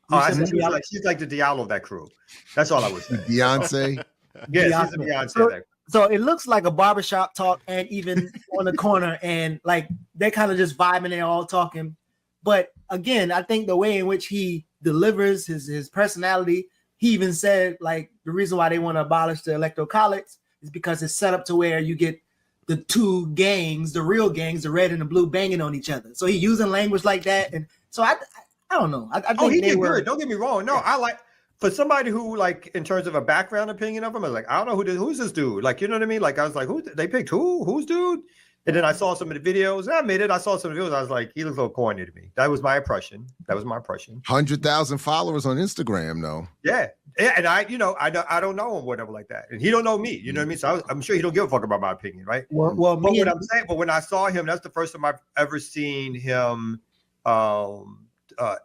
She's like the Diallo of that crew. That's all I would say. Beyonce. Yeah, she's the Beyonce of that crew. So it looks like a barbershop talk, and even on the corner, and like they're kind of just vibing, they're all talking. But again, I think the way in which he delivers his personality, he even said like the reason why they want to abolish the electoral college is because it's set up to where you get the two gangs, the real gangs, the red and the blue, banging on each other. So he using language like that, and so I don't know. I think he did good. Don't get me wrong. No, I like. For somebody who, like, in terms of a background opinion of him, I was like, I don't know who's this dude. Like, you know what I mean? Like, I was like, who they picked? Who's dude? And then I saw some of the videos. And I admit it. I saw some of the videos. I was like, he looks a little corny to me. That was my impression. 100,000 followers on Instagram, though. Yeah, and I don't know him, whatever like that, and he don't know me. You know what I mean? So I'm sure he don't give a fuck about my opinion, right? Well, but what I'm saying, but when I saw him, that's the first time I've ever seen him.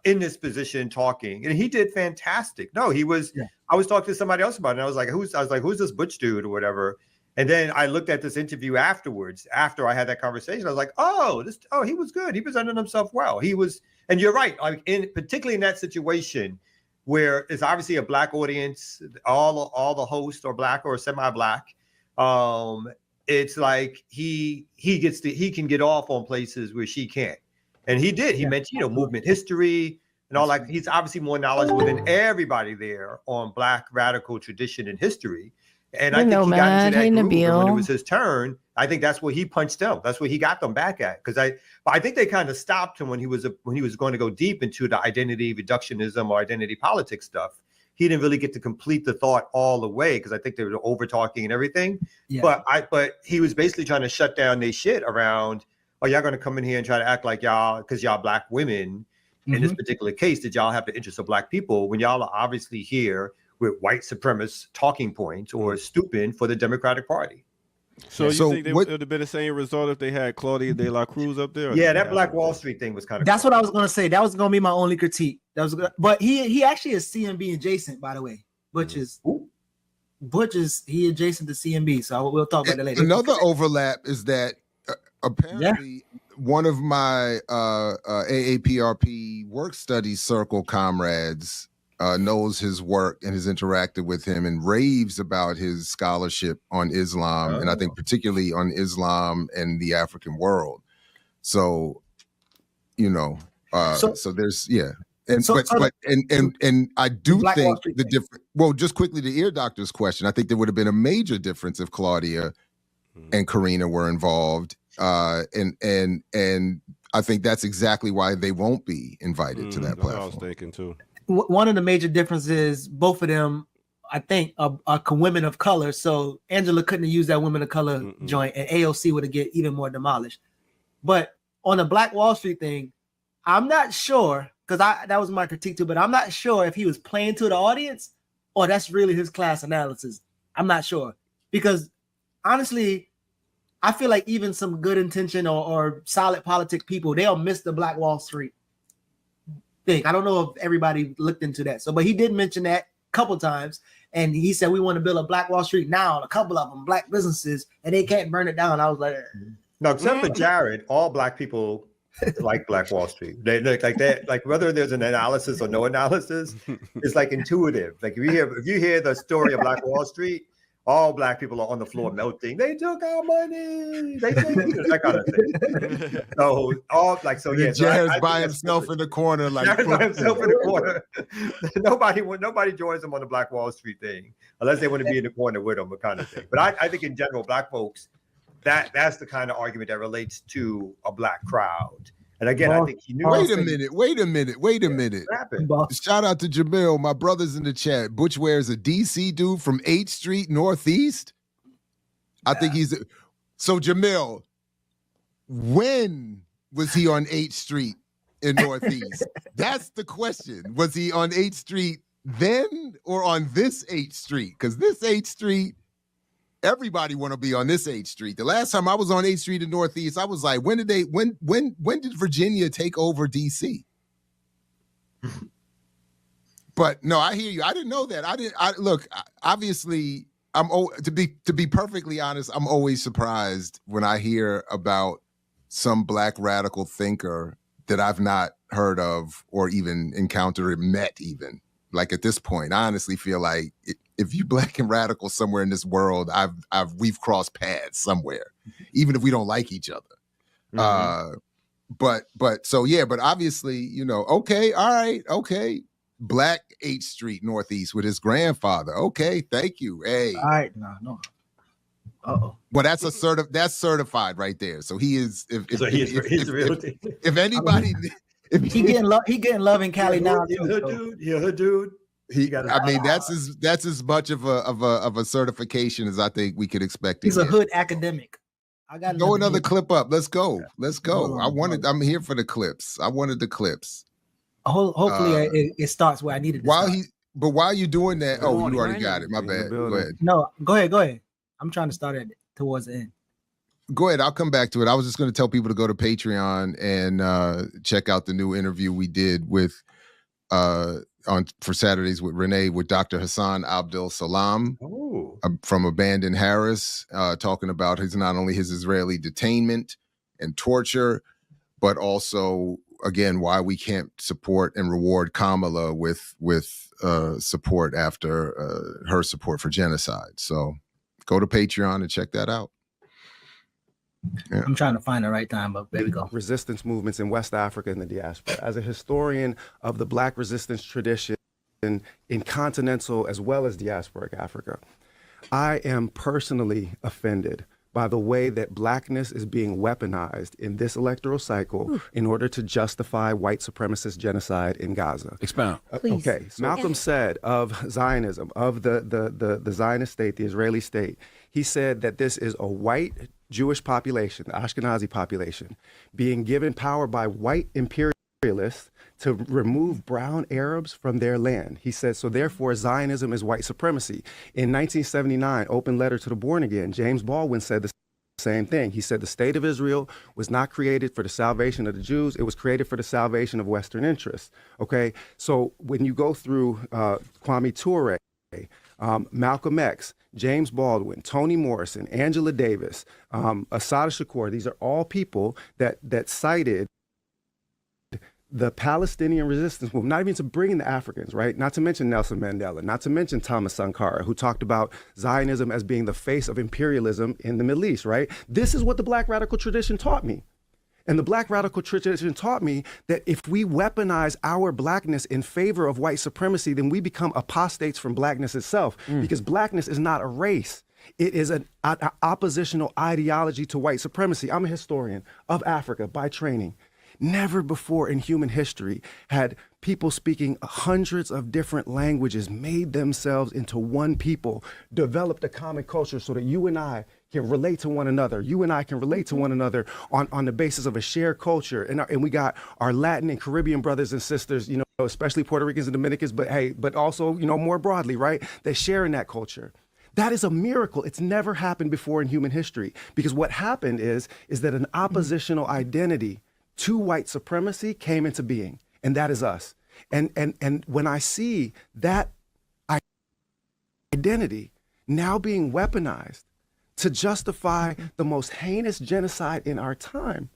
In this position talking, and he did fantastic. No, he was. Yeah. I was talking to somebody else about it, and I was like, who's this Butch dude or whatever? And then I looked at this interview afterwards, after I had that conversation. I was like, he was good. He presented himself well. He was, and you're right. Like particularly in that situation where it's obviously a black audience, all the hosts are black or semi-black. It's like he can get off on places where she can't. And he did. He mentioned, movement history and all that. He's obviously more knowledgeable than everybody there on Black radical tradition and history. And I think he got into that group. And when it was his turn, I think that's where he punched them. That's where he got them back at. Because I think they kind of stopped him when he was going to go deep into the identity reductionism or identity politics stuff. He didn't really get to complete the thought all the way because I think they were over talking and everything. Yeah. But he was basically trying to shut down their shit around. Oh, y'all going to come in here and try to act like y'all, because y'all black women, in this particular case, did y'all have the interest of black people when y'all are obviously here with white supremacist talking points or stupid for the Democratic Party? So you think it would have been the same result if they had Claudia De La Cruz up there? Yeah, that Black Wall Street thing was kind of. That's what I was going to say. That was going to be my only critique. But he actually is CMB adjacent, by the way. Butch is he adjacent to CMB. So we'll talk about that later. Another overlap is that. Apparently, one of my AAPRP work studies circle comrades knows his work and has interacted with him and raves about his scholarship on Islam, and I think particularly on Islam and the African world. So, so there's And and I do think the difference. Well, just quickly, the ear doctor's question. I think there would have been a major difference if Claudia and Karina were involved. And I think that's exactly why they won't be invited to that platform. I was thinking too. One of the major differences is both of them, I think, are women of color. So Angela couldn't have used that women of color joint, and AOC would have get even more demolished. But on the Black Wall Street thing, I'm not sure, because that was my critique too, but I'm not sure if he was playing to the audience or that's really his class analysis. I'm not sure. Because honestly, I feel like even some good intention or solid politic people, they'll miss the Black Wall Street thing. I don't know if everybody looked into that. But he did mention that a couple times. And he said, we want to build a Black Wall Street now, and a couple of them, Black businesses, and they can't burn it down. I was like, no, except for Jared, all Black people like Black Wall Street. They look like that, like whether there's an analysis or no analysis, it's like intuitive. Like if you hear the story of Black Wall Street, all Black people are on the floor melting. They took our money. They took that kind of thing. So all like so yeah. Jared's I by himself in the corner, like Jared's by himself in the corner. Nobody joins him on the Black Wall Street thing unless they want to be in the corner with him, kind of thing. But I think in general, Black folks, that's the kind of argument that relates to a Black crowd. And again, I think he knew. Wait a minute. Shout out to Jamil, my brother's in the chat. Butch wears a DC dude from 8th Street Northeast. I think he's. So Jamil, when was he on 8th Street in Northeast? That's the question. Was he on 8th Street then or on this 8th Street? Because this 8th Street, everybody want to be on this 8th Street. The last time I was on 8th Street in Northeast, I was like, when did Virginia take over DC? But no, I hear you. I didn't know that. Look, obviously, to be perfectly honest, I'm always surprised when I hear about some Black radical thinker that I've not heard of or even encountered or met even. Like at this point, I honestly feel like if you Black and radical somewhere in this world, we've crossed paths somewhere, even if we don't like each other. But obviously, okay, all right, okay. Black 8th Street Northeast with his grandfather. Okay, thank you. Hey. All right, no. Uh-oh. Well, that's certified right there. So he is. He's the real thing. If anybody, he getting love in Cali now. You're a dude. That's as much of a certification as I think we could expect. He's a hood academic. I got another clip up. Let's go. I'm here for the clips. I wanted the clips. Hopefully, it starts where I needed to. While you're doing that, you already got it. My bad. Go ahead. No, go ahead. I'm trying to start it towards the end. Go ahead. I'll come back to it. I was just going to tell people to go to Patreon and check out the new interview we did with for Saturdays with Renee with Dr. Hassan Abdul Salam from Abandoned Harris, talking about not only his Israeli detainment and torture, but also again why we can't support and reward Kamala with support after her support for genocide. So go to Patreon and check that out. Yeah. I'm trying to find the right time, but there we go. Resistance movements in West Africa and the diaspora. As a historian of the Black resistance tradition in continental as well as diasporic Africa, I am personally offended by the way that Blackness is being weaponized in this electoral cycle in order to justify white supremacist genocide in Gaza. Expound. Okay. So Malcolm said of Zionism, of the Zionist state, the Israeli state, he said that this is a white Jewish population, the Ashkenazi population, being given power by white imperialists to remove brown Arabs from their land. He said, so therefore Zionism is white supremacy. In 1979, Open Letter to the Born Again, James Baldwin said the same thing. He said the state of Israel was not created for the salvation of the Jews. It was created for the salvation of Western interests. Okay, so when you go through Kwame Ture, Malcolm X, James Baldwin, Toni Morrison, Angela Davis, Assata Shakur, these are all people that cited the Palestinian resistance movement, not even to bring in the Africans, right? Not to mention Nelson Mandela, not to mention Thomas Sankara, who talked about Zionism as being the face of imperialism in the Middle East, right? This is what the Black radical tradition taught me. And the Black radical tradition taught me that if we weaponize our Blackness in favor of white supremacy, then we become apostates from Blackness itself, because Blackness is not a race. It is an oppositional ideology to white supremacy. I'm a historian of Africa by training. Never before in human history had people speaking hundreds of different languages made themselves into one people, developed a common culture so that you and I can relate to one another. You and I can relate to one another on the basis of a shared culture. And we got our Latin and Caribbean brothers and sisters, especially Puerto Ricans and Dominicans, but also, more broadly, right? They share in that culture. That is a miracle. It's never happened before in human history, because what happened is that an oppositional identity to white supremacy came into being, and that is us. And when I see that identity now being weaponized to justify the most heinous genocide in our time.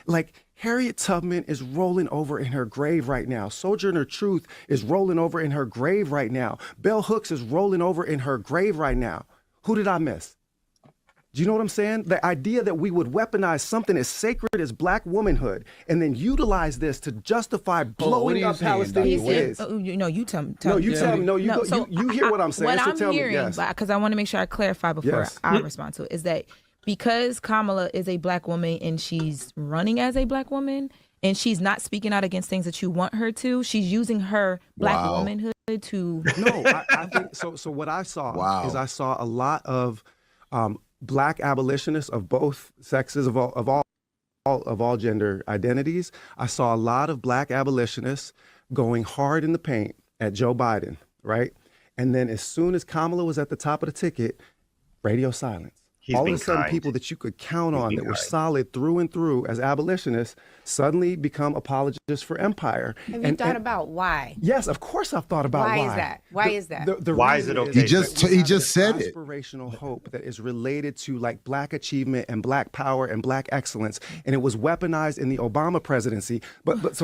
Like, Harriet Tubman is rolling over in her grave right now. Sojourner Truth is rolling over in her grave right now. Bell Hooks is rolling over in her grave right now. Who did I miss? Do you know what I'm saying? The idea that we would weaponize something as sacred as Black womanhood and then utilize this to justify blowing up Palestinian kids. You tell me. No, you tell me. No, you hear what I'm saying. What so I'm tell hearing, me, yes. because I want to make sure I clarify before I respond to it, is that because Kamala is a Black woman and she's running as a Black woman and she's not speaking out against things that you want her to, she's using her Black womanhood to... No, I think so. So what I saw is I saw a lot of Black abolitionists of both sexes, of all gender identities. I saw a lot of Black abolitionists going hard in the paint at Joe Biden, right? And then as soon as Kamala was at the top of the ticket, radio silence. All of a sudden, people that you could count on that were solid through and through as abolitionists suddenly become apologists for empire. Have you thought about why? Yes, of course I've thought about why. Why is that? Why is that? Why is it okay? He just said it. Aspirational hope that is related to like Black achievement and Black power and Black excellence, and it was weaponized in the Obama presidency. But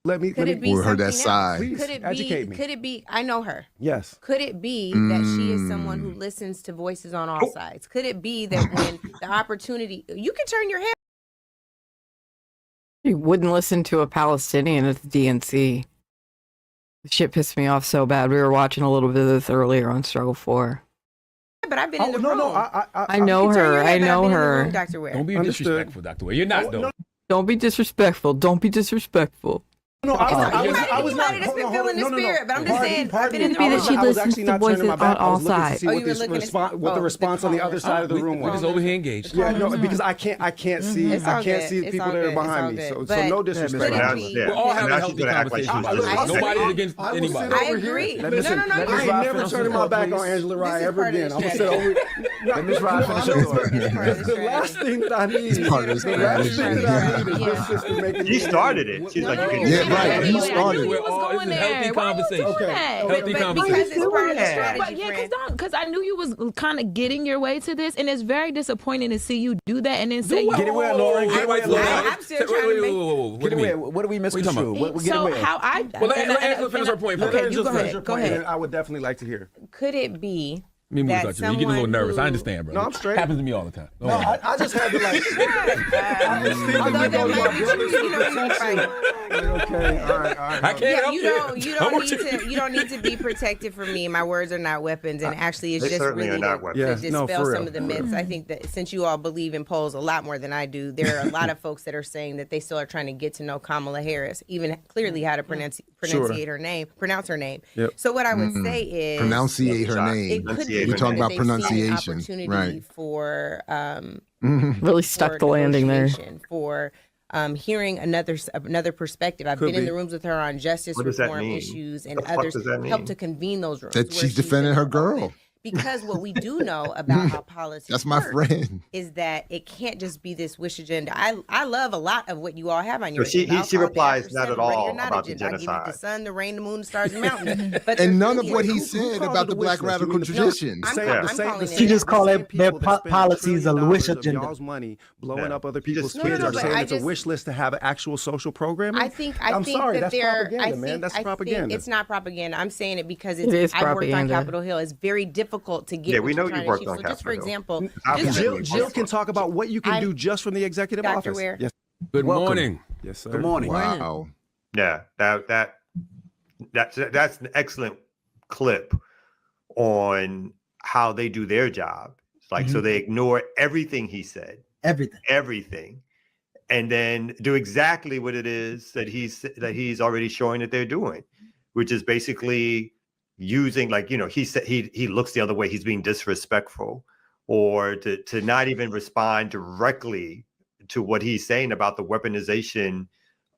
let me We heard that side. Please educate me. Could it be? I know her. Yes. Could it be that she is someone who listens to voices on all sides? Could it be that when the opportunity, you can turn your head. You wouldn't listen to a Palestinian at the DNC. The shit pissed me off so bad. We were watching a little bit of this earlier on Struggle 4. But I've been in the room. No, I know her. I know her. Dr. Ware. Don't be disrespectful, Dr. Ware. You're not, though. Don't be disrespectful. Don't be disrespectful. No, I was not feeling the spirit, but I'm just saying, I've been in the room. That she listens to voices on all sides. What the response on the other side of the room was. We're just over here engaged. Yeah, no, because I can't see the people that are behind me. So no disrespect. We're all having healthy conversations. Nobody's against anybody. I agree. No, I ain't never turning my back on Angela Rye ever again. I'm gonna say over. Let Ms. Rye finish her story. The last thing that I need is this system making. She started it. She's like, you can. Right, he started. We're all, it's a healthy conversation. Healthy conversation. Because it's part of the strategy, But yeah, because I knew you was kind of getting your way to this, and it's very disappointing to see you do that and then say, Get it where, Lauren. Get it right, I'm still trying to make... Get it where. What do we misconstrue? So how I... Well, let Angela finish her point. Okay, you go ahead. I would definitely like to hear. Could it be... Me move about you. You get a little nervous. I understand, bro. No, I'm straight. Happens to me all the time. No, I just had to like. Although that might be true, you know, right. Okay, all right. I can't help You don't need to be protected from me. My words are not weapons, and actually, it's just really to dispel some of the myths. I think that since you all believe in polls a lot more than I do, there are a lot of folks that are saying that they still are trying to get to know Kamala Harris, even clearly how to pronounce her name. Yep. So what I would say is pronunciate her name. It could be We're talking about that pronunciation, they see an opportunity right? For really stuck the landing there. For hearing another perspective. I've been in the rooms with her on justice reform issues and others, helped to convene those rooms. That she's defending her girl. Because what we do know about how politics that's my friend is that it can't just be this wish agenda. I love a lot of what you all have on your agenda. She replies not at all about the genocide. I give you the sun, the rain, the moon, the stars, and mountains. But and none of what he said about the Black radical traditions. She just called their policies a wish agenda. Y'all's money blowing up other people's kids are saying it's a wish list to have an actual social program. I'm sorry, that's propaganda, man. That's propaganda. It's not propaganda. I'm saying it because I worked on Capitol Hill. It's very difficult to get. Yeah, we know you worked on Capitol. Just for example, Jill can talk about what you can do just from the executive office. Ware. Yes. Good morning. Yes, sir. Good morning. Wow. Yeah, that's an excellent clip on how they do their job. It's like so they ignore everything he said. Everything. And then do exactly what it is that he's already showing that they're doing, which is basically using, like, he said he looks the other way, he's being disrespectful, or to not even respond directly to what he's saying about the weaponization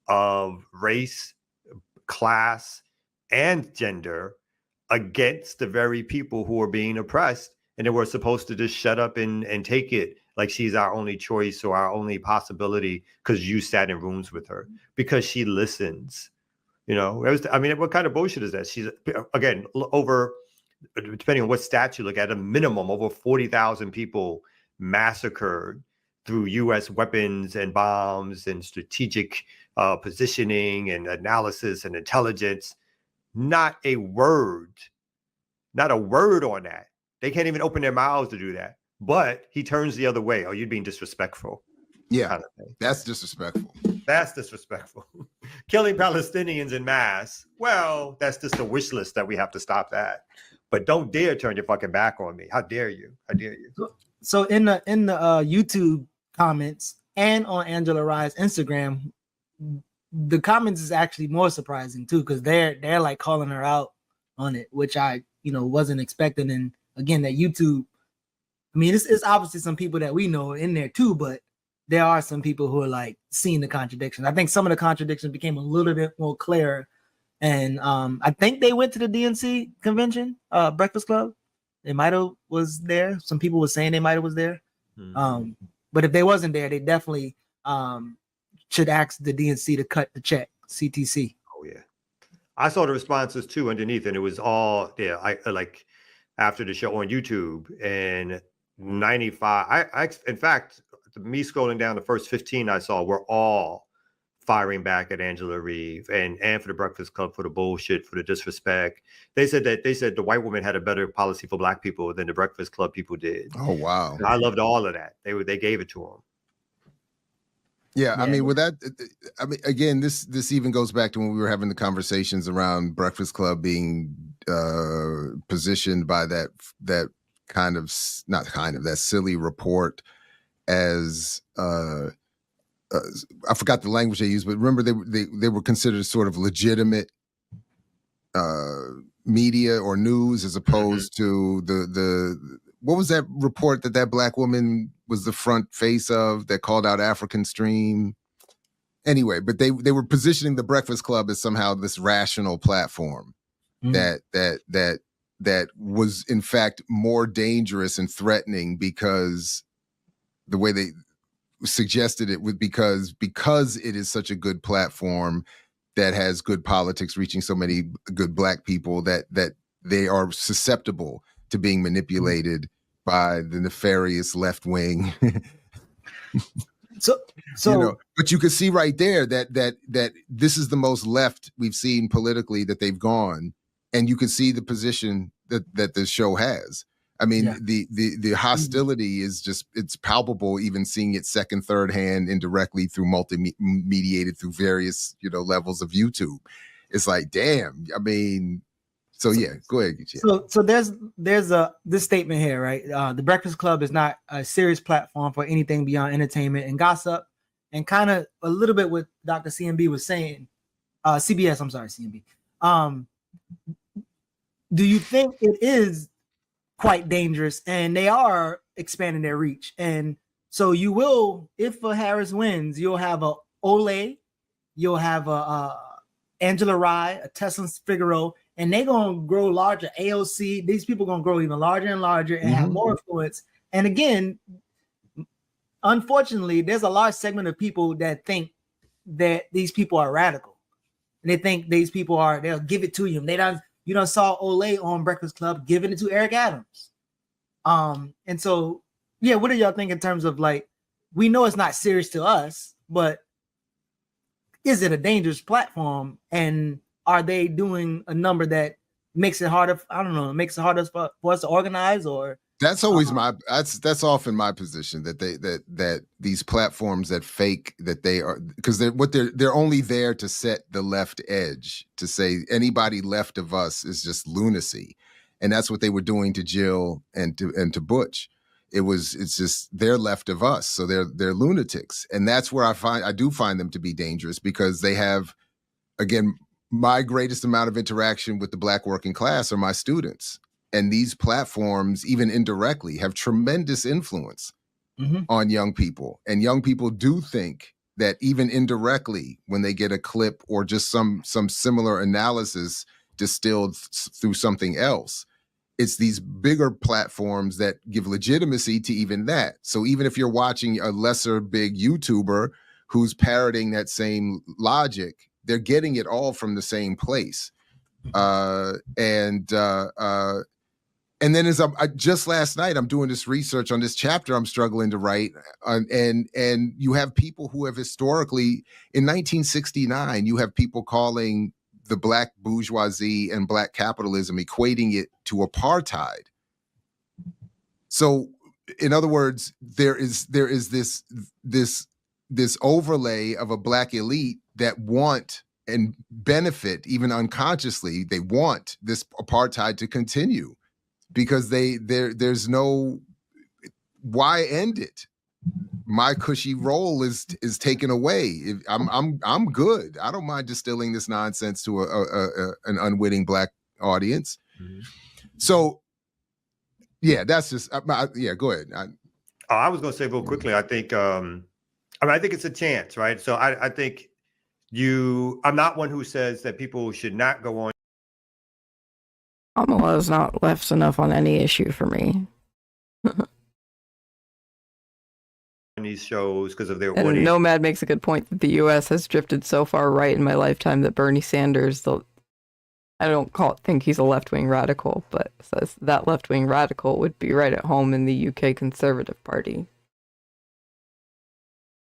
of race, class, and gender against the very people who are being oppressed, and then we're supposed to just shut up and take it like she's our only choice or our only possibility because you sat in rooms with her, because she listens. What kind of bullshit is that? She's, again, over depending on what stats you look at a minimum over 40,000 people massacred through U.S. weapons and bombs and strategic positioning and analysis and intelligence. Not a word on that. They can't even open their mouths to do that. But he turns the other way. Oh, you're being disrespectful. Yeah, kind of thing. That's disrespectful. That's disrespectful. Killing Palestinians en masse. Well, that's just a wish list that we have to stop that. But don't dare turn your fucking back on me. How dare you? How dare you? So in the YouTube comments and on Angela Rye's Instagram, the comments is actually more surprising too, because they're like calling her out on it, which I wasn't expecting. And again, that YouTube, I mean, it's obviously some people that we know in there too, but there are some people who are like seeing the contradictions. I think some of the contradictions became a little bit more clear. And I think they went to the DNC convention, Breakfast Club. They might have was there. Some people were saying they might have was there. But if they wasn't there, they definitely should ask the DNC to cut the check, CTC. Oh yeah. I saw the responses too underneath, and it was all I like after the show on YouTube, and 95. I in fact, me scrolling down the first 15 I saw were all firing back at Angela Reeve and for the Breakfast Club for the bullshit, for the disrespect. They said the white woman had a better policy for black people than the Breakfast Club people did. Oh wow! And I loved all of that. They gave it to them. Yeah, I mean, with that, I mean, again, this even goes back to when we were having the conversations around Breakfast Club being positioned by that that silly report as I forgot the language they used, but remember they were considered sort of legitimate media or news as opposed to the what was that report that black woman was the front face of that called out African Stream? Anyway, but they were positioning the Breakfast Club as somehow this rational platform that was in fact more dangerous and threatening because the way they suggested it was because it is such a good platform that has good politics reaching so many good black people that they are susceptible to being manipulated by the nefarious left wing. So but you can see right there that this is the most left we've seen politically that they've gone, and you can see the position that the show has. I mean, the hostility is just, it's palpable, even seeing it second, third hand indirectly through multi-mediated through various, levels of YouTube. It's like, damn, I mean, so yeah, go ahead. So there's this statement here, right? The Breakfast Club is not a serious platform for anything beyond entertainment and gossip, and kind of a little bit what Dr. CMB was saying, CBS, I'm sorry, CMB. Do you think it is quite dangerous, and they are expanding their reach? And so you will, if Harris wins, you'll have a Ole, you'll have a Angela Rye, a Tesla Figaro, and they're gonna grow larger. AOC, these people gonna grow even larger and larger and have more influence. And again, unfortunately, there's a large segment of people that think that these people are radical. And they think these people they'll give it to you. You don't saw Ole on Breakfast Club giving it to Eric Adams. And so, yeah, what do y'all think in terms of, like, we know it's not serious to us, but is it a dangerous platform? And are they doing a number that makes it harder? I don't know, makes it harder for us to organize? Or that's always that's often my position, that these platforms that fake that they are, because they're only there to set the left edge, to say anybody left of us is just lunacy. And that's what they were doing to Jill and to Butch. It's just they're left of us, so they're lunatics. And that's where I do find them to be dangerous, because they have, again, my greatest amount of interaction with the Black working class are my students. And these platforms, even indirectly, have tremendous influence on young people. And young people do think that even indirectly, when they get a clip or just some similar analysis distilled through something else, it's these bigger platforms that give legitimacy to even that. So even if you're watching a lesser big YouTuber who's parroting that same logic, they're getting it all from the same place. And then just last night, I'm doing this research on this chapter I'm struggling to write. And you have people who have historically, in 1969, you have people calling the black bourgeoisie and black capitalism, equating it to apartheid. So, in other words, there is this overlay of a black elite that want and benefit, even unconsciously, they want this apartheid to continue because there's no, why end it? My cushy role is taken away. I'm good. I don't mind distilling this nonsense to an unwitting black audience. So, yeah, that's just yeah. Go ahead. I was going to say real quickly. I think I think it's a chance, right? So I think I'm not one who says that people should not go on. Kamala is not left enough on any issue for me. These shows because of their And audience. Nomad makes a good point that the U.S. has drifted so far right in my lifetime that Bernie Sanders, I don't think he's a left-wing radical, but says that left-wing radical would be right at home in the UK Conservative Party.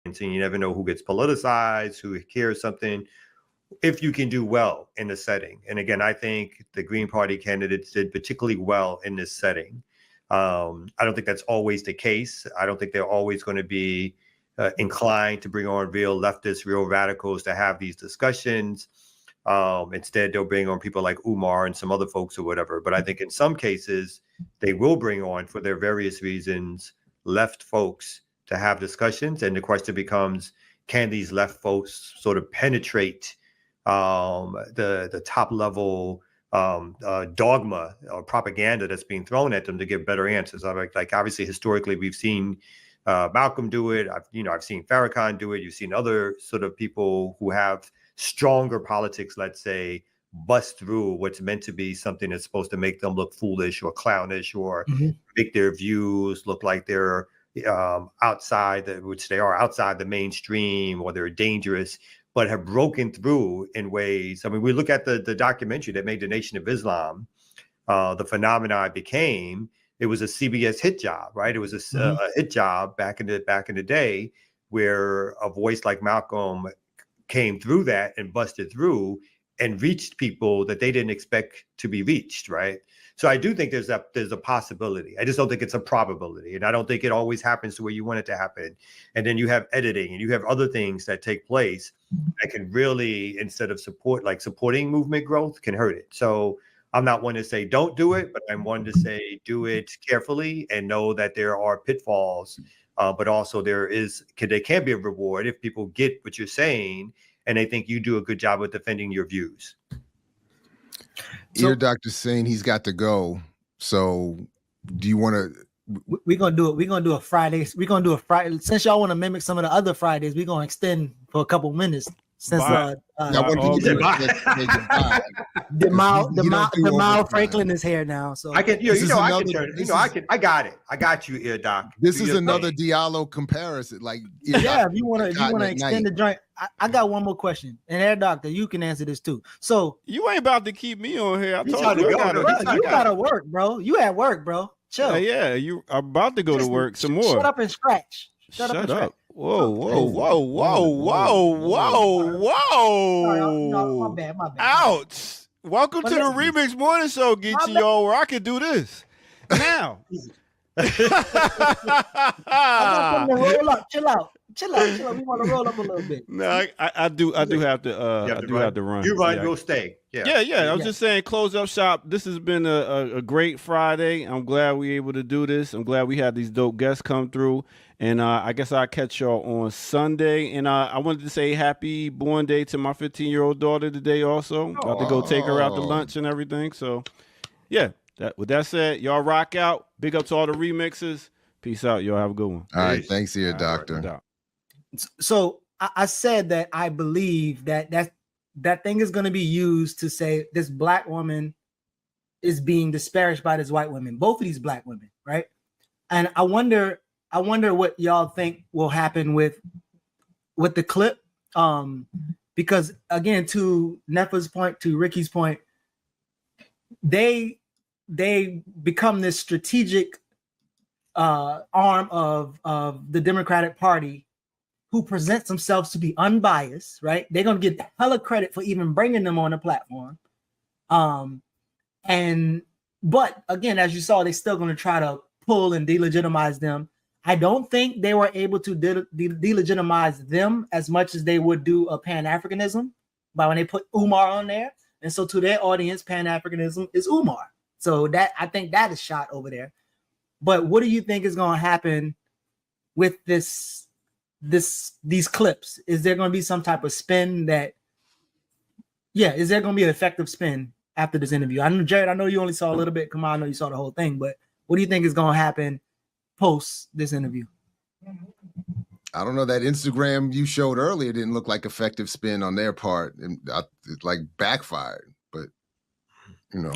And so you never know who gets politicized, who hears something, if you can do well in the setting. And again, I think the Green Party candidates did particularly well in this setting. I don't think that's always the case. I don't think they're always going to be inclined to bring on real leftists, real radicals to have these discussions. Instead, they'll bring on people like Umar and some other folks or whatever. But I think in some cases, they will bring on, for their various reasons, left folks to have discussions. And the question becomes, can these left folks sort of penetrate the top level dogma or propaganda that's being thrown at them to give better answers? Like obviously, historically, we've seen Malcolm do it. I've seen Farrakhan do it. You've seen other sort of people who have stronger politics, let's say, bust through what's meant to be something that's supposed to make them look foolish or clownish or make their views look like they're outside, which they are outside the mainstream, or they're dangerous, but have broken through in ways. I mean, we look at the documentary that made the Nation of Islam, the phenomenon it became. It was a CBS hit job, right? It was a hit job back in the day, where a voice like Malcolm came through that and busted through and reached people that they didn't expect to be reached, right? So I do think there's a possibility. I just don't think it's a probability. And I don't think it always happens the way you want it to happen. And then you have editing and you have other things that take place that can really, instead of supporting movement growth, can hurt it. So I'm not one to say don't do it, but I'm one to say do it carefully and know that there are pitfalls. But also there can be a reward if people get what you're saying and they think you do a good job of defending your views. Ear doctor's saying he's got to go. So do you want to? We're gonna do it. We're gonna do a Friday. We're gonna do a Friday. Since y'all want to mimic some of the other Fridays, we're gonna extend for a couple minutes. Since Demal Franklin is here now, so I got it. I got you, Ear Doc. This is another Diallo comparison. Like, if you want to extend the joint, I got one more question, and Air Doctor, you can answer this too. So you ain't about to keep me on here. You gotta work, bro. You at work, bro. Chill. Yeah, you are about to go to work some more. Shut up and scratch. Shut up. Whoa. My bad. Ouch. Welcome to the Remix Morning Show, Geechee, y'all, where I can do this. Now. I'm gonna roll up. Chill out. We want to roll up a little bit. No, I do have to run. You run, you'll stay. Yeah. I was just saying, close up shop. This has been a great Friday. I'm glad we were able to do this. I'm glad we had these dope guests come through. And I guess I'll catch y'all on Sunday. And I wanted to say happy born day to my 15-year-old daughter today also. About to go take her out to lunch and everything. So, yeah. With that said, y'all rock out. Big up to all the remixes. Peace out. Y'all have a good one. All right. Thanks, Ear Doctor. Right, so I said that I believe that thing is going to be used to say this black woman is being disparaged by this white woman. Both of these black women, right? And I wonder what y'all think will happen with the clip. Because again, to Nefa's point, to Ricky's point, they they become this strategic arm of the Democratic Party who presents themselves to be unbiased, right? They're going to get hella credit for even bringing them on the platform. But again, as you saw, they're still going to try to pull and delegitimize them. I don't think they were able to delegitimize them as much as they would do a Pan-Africanism by when they put Umar on there. And so to their audience, Pan-Africanism is Umar. So that, I think that is shot over there. But what do you think is going to happen with these clips? Is there going to be some type of spin is there going to be an effective spin after this interview? I know, Jared, I know you only saw a little bit. Come on, I know you saw the whole thing, but what do you think is going to happen post this interview? I don't know. That Instagram you showed earlier didn't look like effective spin on their part, and it like backfired. But you know,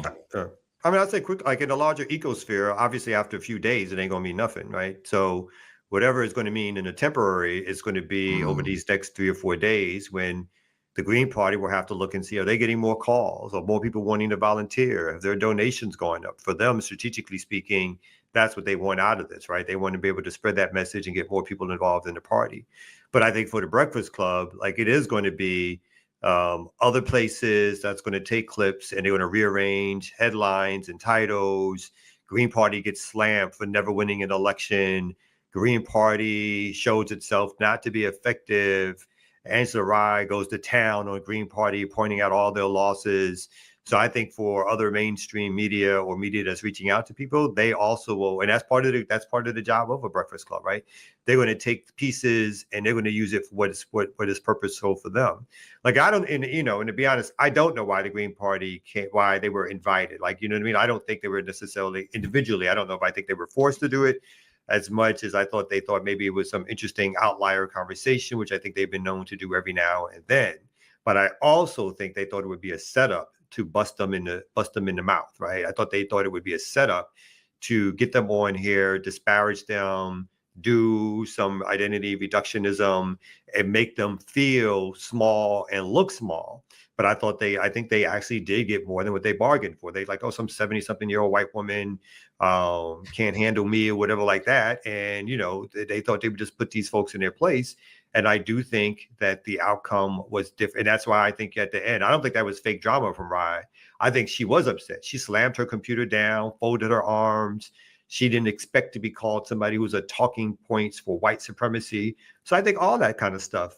I mean, I'd say quick, like in a larger ecosphere, obviously after a few days, it ain't gonna mean nothing, right? So whatever it's going to mean in the temporary, it's going to be over these next 3 or 4 days when the Green Party will have to look and see, are they getting more calls or more people wanting to volunteer? Have their donations going up? For them, strategically speaking, that's what they want out of this, right? They want to be able to spread that message and get more people involved in the party. But I think for the Breakfast Club, like it is going to be other places that's going to take clips and they're going to rearrange headlines and titles. Green Party gets slammed for never winning an election. Green Party shows itself not to be effective. Angela Rye goes to town on Green Party, pointing out all their losses. So I think for other mainstream media or media that's reaching out to people, they also will, and that's part of the job of a Breakfast Club, right? They're going to take pieces and they're going to use it for what is purposeful for them. Like and to be honest, I don't know why the Green Party why they were invited. Like, you know what I mean? I don't think they were necessarily individually. I don't know if I think they were forced to do it as much as they thought maybe it was some interesting outlier conversation, which I think they've been known to do every now and then. But I also think they thought it would be a setup to bust them in the mouth, right? I thought they thought it would be a setup to get them on here, disparage them, do some identity reductionism, and make them feel small and look small. But I think they actually did get more than what they bargained for. They like, some 70-something-year-old white woman can't handle me or whatever like that. And, they thought they would just put these folks in their place. And I do think that the outcome was different. And that's why I think at the end, I don't think that was fake drama from Rye. I think she was upset. She slammed her computer down, folded her arms. She didn't expect to be called somebody who's a talking points for white supremacy. So I think all that kind of stuff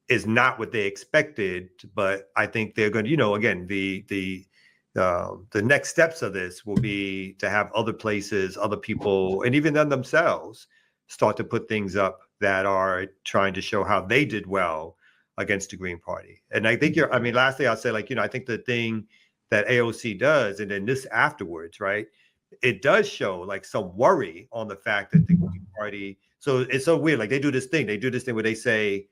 is not what they expected. But I think they're going to, again, the next steps of this will be to have other places, other people, and even them themselves start to put things up that are trying to show how they did well against the Green Party. And I think lastly, I'll say, I think the thing that AOC does, and then this afterwards, right, it does show like some worry on the fact that the Green Party, so it's so weird. Like they do this thing where they say,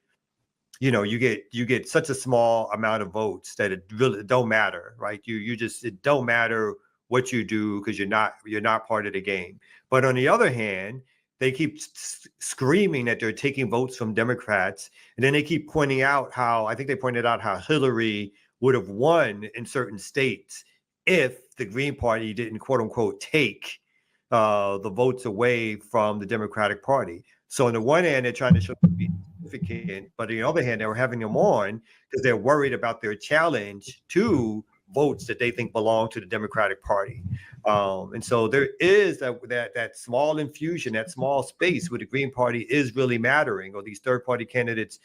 you get such a small amount of votes that it really don't matter, right? It don't matter what you do because you're not part of the game. But on the other hand, they keep screaming that they're taking votes from Democrats. And then they keep pointing out how Hillary would have won in certain states if the Green Party didn't, quote unquote, take the votes away from the Democratic Party. So on the one hand, they're trying to show them to be significant, but on the other hand, they were having them on because they're worried about their challenge to votes that they think belong to the Democratic Party. And so there is that small infusion, that small space where the Green Party is really mattering, or these third party candidates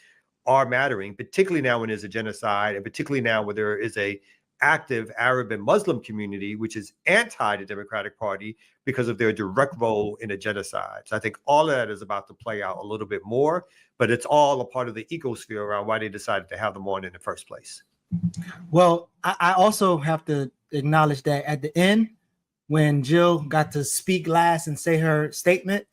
are mattering, particularly now when there's a genocide, and particularly now where there is a active Arab and Muslim community, which is anti the Democratic Party because of their direct role in a genocide. So I think all of that is about to play out a little bit more, but it's all a part of the ecosphere around why they decided to have them on in the first place. Well, I also have to acknowledge that at the end, when Jill got to speak last and say her statement,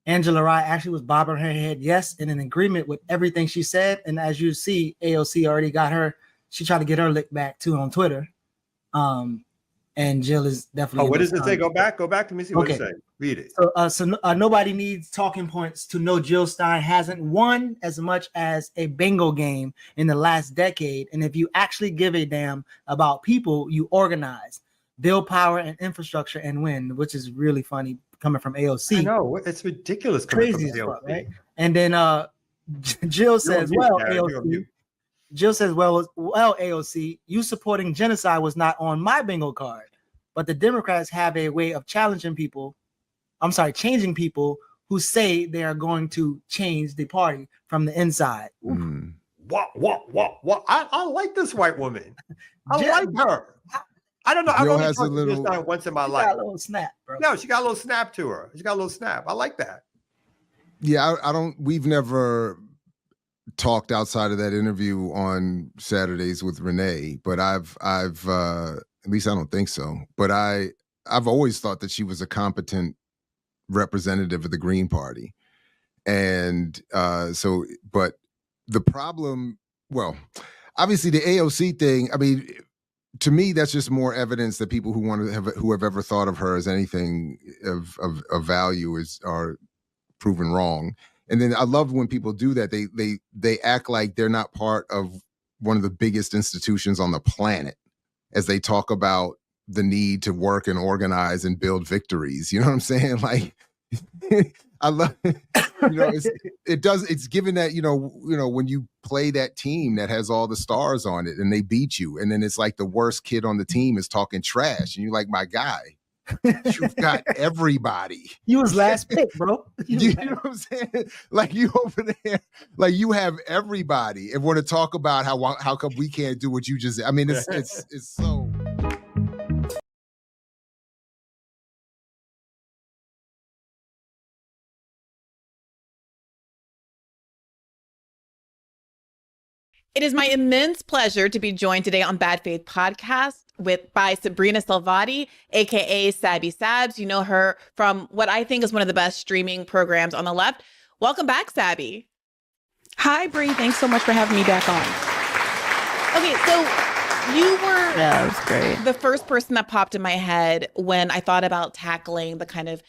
Angela Rye actually was bobbing her head yes and in agreement with everything she said. And as you see, AOC already got her. She tried to get her lick back too on Twitter. And Jill is definitely. Oh, what does it say? Go back. Let me see what it says. Read it. So nobody needs talking points to know Jill Stein hasn't won as much as a bingo game in the last decade. And if you actually give a damn about people, you organize. build power and infrastructure and win, which is really funny coming from AOC. I know, it's ridiculous coming Crazy from as AOC. fuck, right? And then Jill says, well, AOC, Jill says, well, AOC, you supporting genocide was not on my bingo card, but the Democrats have a way of changing people who say they are going to change the party from the inside. What? I like this white woman. I like her. I don't know. I've Jill only has a talked to little- Jill once in my She life. got a little snap, bro. No, she got a little snap to her. She got a little snap. I like that. Yeah, I don't. We've never talked outside of that interview on Saturdays with Renee, but I've at least I don't think so. But I've always thought that she was a competent representative of the Green Party, and but the problem, well, obviously the AOC thing. I mean, to me, that's just more evidence that people who have ever thought of her as anything of value are proven wrong. And then I love when people do that. They act like they're not part of one of the biggest institutions on the planet as they talk about the need to work and organize and build victories. You know what I'm saying? Like, I love, it's given that, when you play that team that has all the stars on it and they beat you, and then it's like the worst kid on the team is talking trash and you're like, my guy, you've got everybody. You was last pick, bro. You know what I'm saying? Like, you over there, like you have everybody and want to talk about how come we can't do what you just, I mean, it's so. It is my immense pleasure to be joined today on Bad Faith Podcast by Sabrina Salvati, aka Sabby Sabs. You know her from what I think is one of the best streaming programs on the left. Welcome back, Sabby. Hi, Bree. Thanks so much for having me back on. Okay, so you were that was great. The first person that popped in my head when I thought about tackling the kind of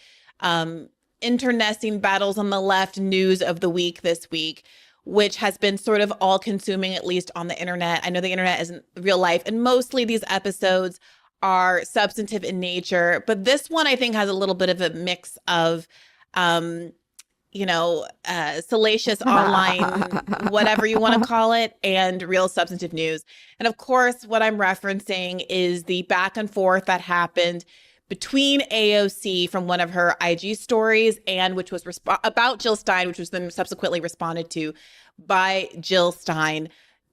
internecine battles on the left news of the week this week, which has been sort of all-consuming, at least on the internet. I know the internet isn't real life, and mostly these episodes are substantive in nature. But this one, I think, has a little bit of a mix of, salacious online, whatever you want to call it, and real substantive news. And of course, what I'm referencing is the back and forth that happened between AOC from one of her IG stories and which was about Jill Stein, which was then subsequently responded to by Jill Stein.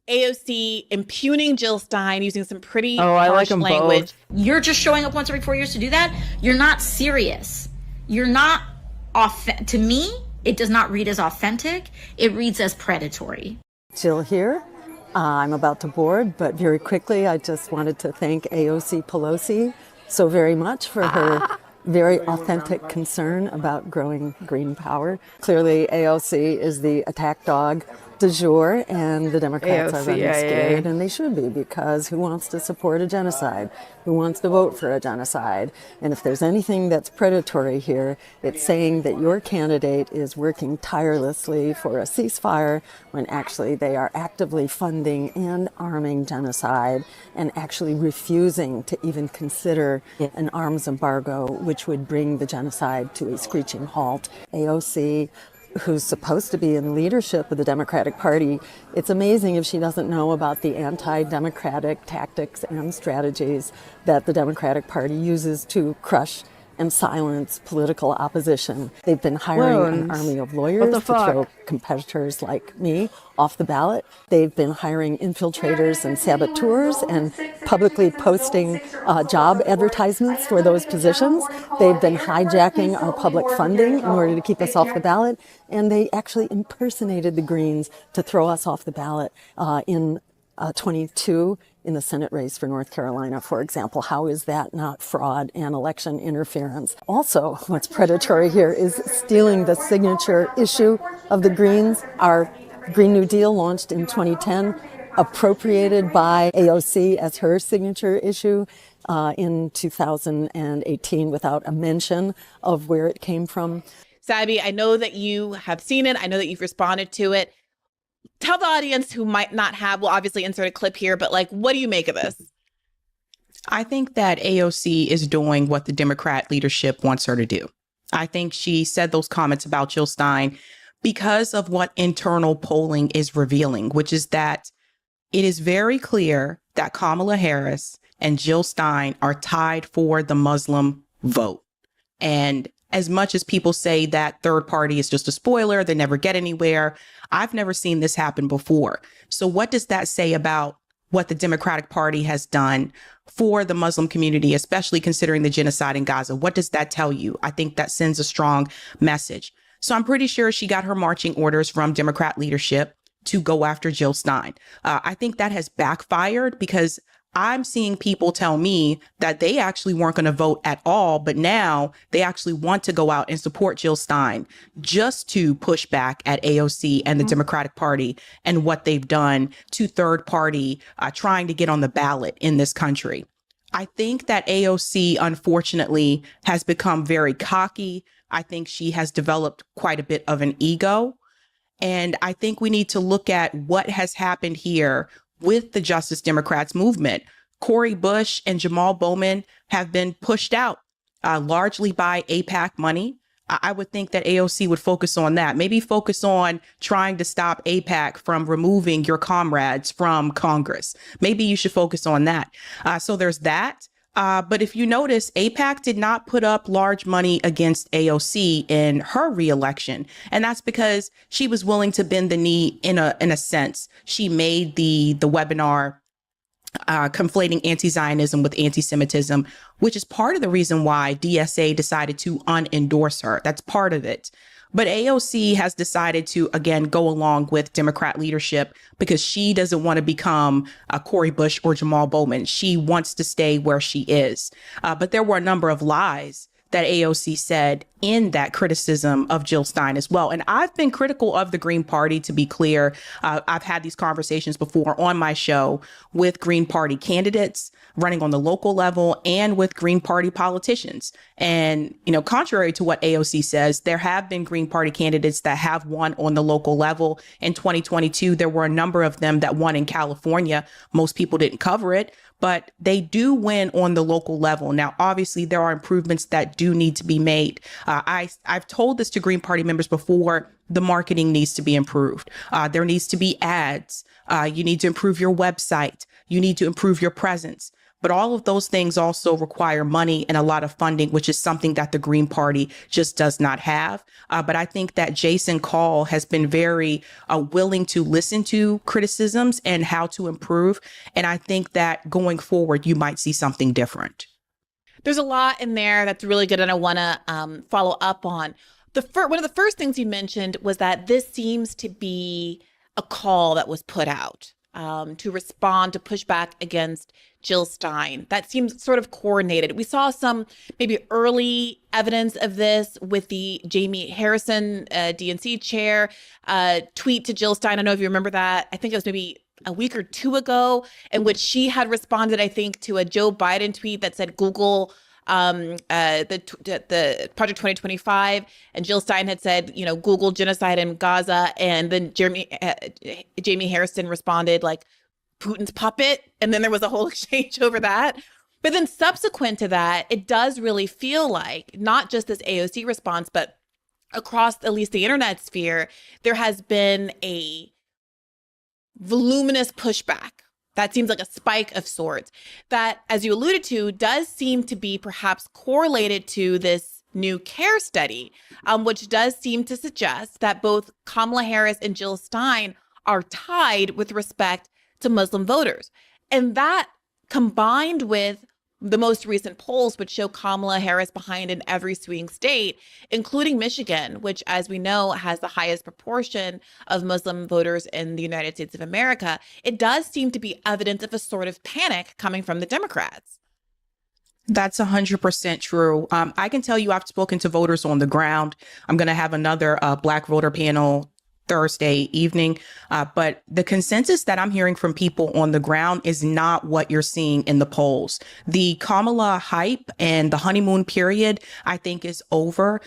AOC impugning Jill Stein using some pretty harsh language. You're just showing up once every 4 years to do that. You're not serious. You're not to me, it does not read as authentic. It reads as predatory. Jill here. I'm about to board, but very quickly, I just wanted to thank AOC Pelosi so very much for her very authentic concern about growing green power. Clearly, AOC is the attack dog du jour, and the Democrats are running scared, and they should be, because who wants to support a genocide? Who wants to vote for a genocide? And if there's anything that's predatory here, it's saying that your candidate is working tirelessly for a ceasefire when actually they are actively funding and arming genocide and actually refusing to even consider an arms embargo, which would bring the genocide to a screeching halt. AOC, who's supposed to be in leadership of the Democratic Party, it's amazing if she doesn't know about the anti-democratic tactics and strategies that the Democratic Party uses to crush and silence political opposition. They've been hiring an army of lawyers to throw competitors like me off the ballot. They've been hiring infiltrators and saboteurs and publicly posting job advertisements for those positions. They've been hijacking our public funding in order to keep us off the ballot. And they actually impersonated the Greens to throw us off the ballot in 22 in the Senate race for North Carolina, for example. How is that not fraud and election interference? Also, what's predatory here is stealing the signature issue of the Greens. Our Green New Deal launched in 2010, appropriated by AOC as her signature issue in 2018 without a mention of where it came from. Sabby, I know that you have seen it. I know that you've responded to it. Tell the audience who might not have, we'll obviously insert a clip here, but like, what do you make of this? I think that AOC is doing what the Democrat leadership wants her to do. I think she said those comments about Jill Stein because of what internal polling is revealing, which is that it is very clear that Kamala Harris and Jill Stein are tied for the Muslim vote. And as much as people say that third party is just a spoiler, they never get anywhere, I've never seen this happen before. So what does that say about what the Democratic Party has done for the Muslim community, especially considering the genocide in Gaza? What does that tell you? I think that sends a strong message. So I'm pretty sure she got her marching orders from Democrat leadership to go after Jill Stein. I think that has backfired because I'm seeing people tell me that they actually weren't going to vote at all, but now they actually want to go out and support Jill Stein just to push back at AOC and the Democratic Party and what they've done to third party trying to get on the ballot in this country. I think that AOC, unfortunately, has become very cocky. I think she has developed quite a bit of an ego. And I think we need to look at what has happened here with the Justice Democrats movement. Cori Bush and Jamal Bowman have been pushed out largely by AIPAC money. I would think that AOC would focus on that. Maybe focus on trying to stop AIPAC from removing your comrades from Congress. Maybe you should focus on that. So there's that. But if you notice, AIPAC did not put up large money against AOC in her reelection. And that's because she was willing to bend the knee in a sense. She made the webinar conflating anti-Zionism with anti-Semitism, which is part of the reason why DSA decided to unendorse her. That's part of it. But AOC has decided to, again, go along with Democrat leadership because she doesn't want to become Cori Bush or Jamal Bowman. She wants to stay where she is. But there were a number of lies that AOC said in that criticism of Jill Stein as well. And I've been critical of the Green Party, to be clear. I've had these conversations before on my show with Green Party candidates running on the local level and with Green Party politicians. And, you know, contrary to what AOC says, there have been Green Party candidates that have won on the local level. In 2022, there were a number of them that won in California. Most people didn't cover it, but they do win on the local level. Now, obviously, there are improvements that do need to be made. I've told this to Green Party members before. The marketing needs to be improved. There needs to be ads. You need to improve your website. You need to improve your presence. But all of those things also require money and a lot of funding, which is something that the Green Party just does not have. But I think that Jason Call has been very willing to listen to criticisms and how to improve. And I think that going forward, you might see something different. There's a lot in there that's really good, and I want to follow up on. One of the first things you mentioned was that this seems to be a call that was put out to respond to pushback against Jill Stein. That seems sort of coordinated. We saw some maybe early evidence of this with the Jamie Harrison, DNC chair, tweet to Jill Stein. I don't know if you remember that. I think it was maybe a week or two ago, in which she had responded, I think, to a Joe Biden tweet that said Google the Project 2025, and Jill Stein had said, you know, Google genocide in Gaza, and then Jamie Harrison responded like Putin's puppet, and then there was a whole exchange over that. But then subsequent to that, it does really feel like not just this AOC response, but across at least the internet sphere, there has been a voluminous pushback. That seems like a spike of sorts that, as you alluded to, does seem to be perhaps correlated to this new CARE study, which does seem to suggest that both Kamala Harris and Jill Stein are tied with respect to Muslim voters. And that, combined with the most recent polls, which show Kamala Harris behind in every swing state, including Michigan, which, as we know, has the highest proportion of Muslim voters in the United States of America, it does seem to be evidence of a sort of panic coming from the Democrats. That's 100% true. I can tell you I've spoken to voters on the ground. I'm going to have another Black voter panel Thursday evening. But the consensus that I'm hearing from people on the ground is not what you're seeing in the polls. The Kamala hype and the honeymoon period, I think, is over.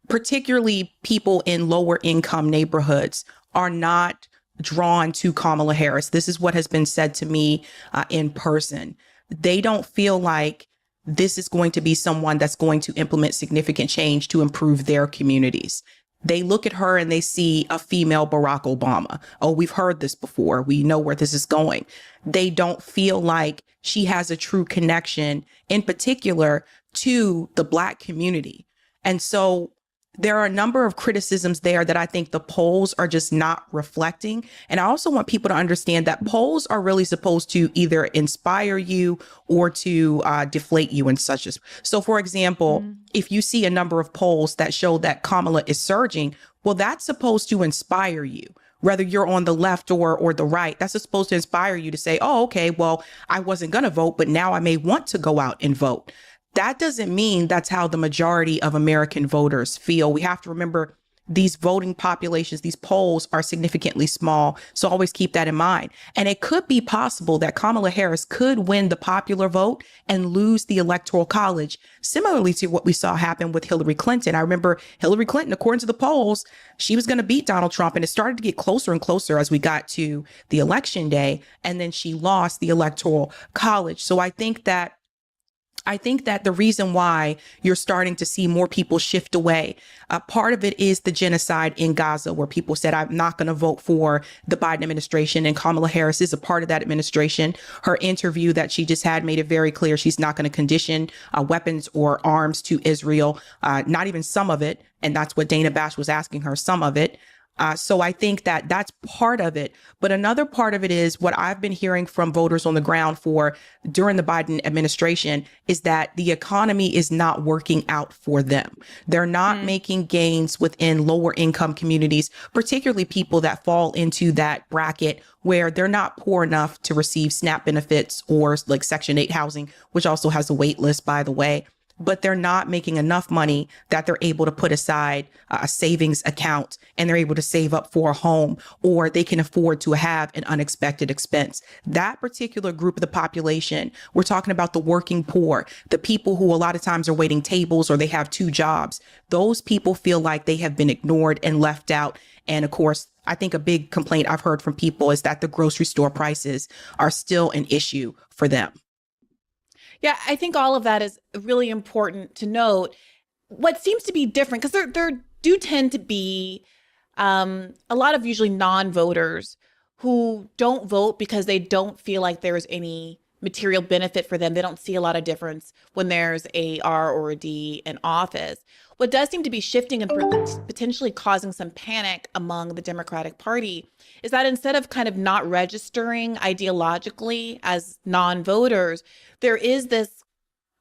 Particularly people in lower income neighborhoods are not drawn to Kamala Harris. This is what has been said to me in person. they don't feel like this is going to be someone that's going to implement significant change to improve their communities. They look at her and they see a female Barack Obama. Oh, we've heard this before. We know where this is going. They don't feel like she has a true connection, in particular, to the Black community. And so there are a number of criticisms there that I think the polls are just not reflecting. And I also want people to understand that polls are really supposed to either inspire you or to deflate you and such as. So, for example, if you see a number of polls that show that Kamala is surging, well, that's supposed to inspire you. Whether you're on the left or the right, that's supposed to inspire you to say, oh, okay, well, I wasn't going to vote, but now I may want to go out and vote. That doesn't mean that's how the majority of American voters feel. We have to remember these voting populations, these polls are significantly small. So always keep that in mind. And it could be possible that Kamala Harris could win the popular vote and lose the Electoral College, similarly to what we saw happen with Hillary Clinton. I remember Hillary Clinton, according to the polls, she was going to beat Donald Trump, and it started to get closer and closer as we got to the election day. And then she lost the Electoral College. So I think that the reason why you're starting to see more people shift away, part of it is the genocide in Gaza, where people said, I'm not going to vote for the Biden administration. And Kamala Harris is a part of that administration. Her interview that she just had made it very clear she's not going to condition weapons or arms to Israel, not even some of it. And that's what Dana Bash was asking her, some of it. So I think that that's part of it. But another part of it is what I've been hearing from voters on the ground during the Biden administration is that the economy is not working out for them. They're not making gains within lower income communities, particularly people that fall into that bracket where they're not poor enough to receive SNAP benefits or like Section 8 housing, which also has a wait list, by the way. But they're not making enough money that they're able to put aside a savings account and they're able to save up for a home, or they can afford to have an unexpected expense. That particular group of the population, we're talking about the working poor, the people who a lot of times are waiting tables or they have two jobs. Those people feel like they have been ignored and left out. And of course, I think a big complaint I've heard from people is that the grocery store prices are still an issue for them. Yeah, I think all of that is really important to note. What seems to be different, because there do tend to be a lot of usually non-voters who don't vote because they don't feel like there's any material benefit for them. They don't see a lot of difference when there's a R or a D in office. What does seem to be shifting and potentially causing some panic among the Democratic Party is that instead of kind of not registering ideologically as non-voters, there is this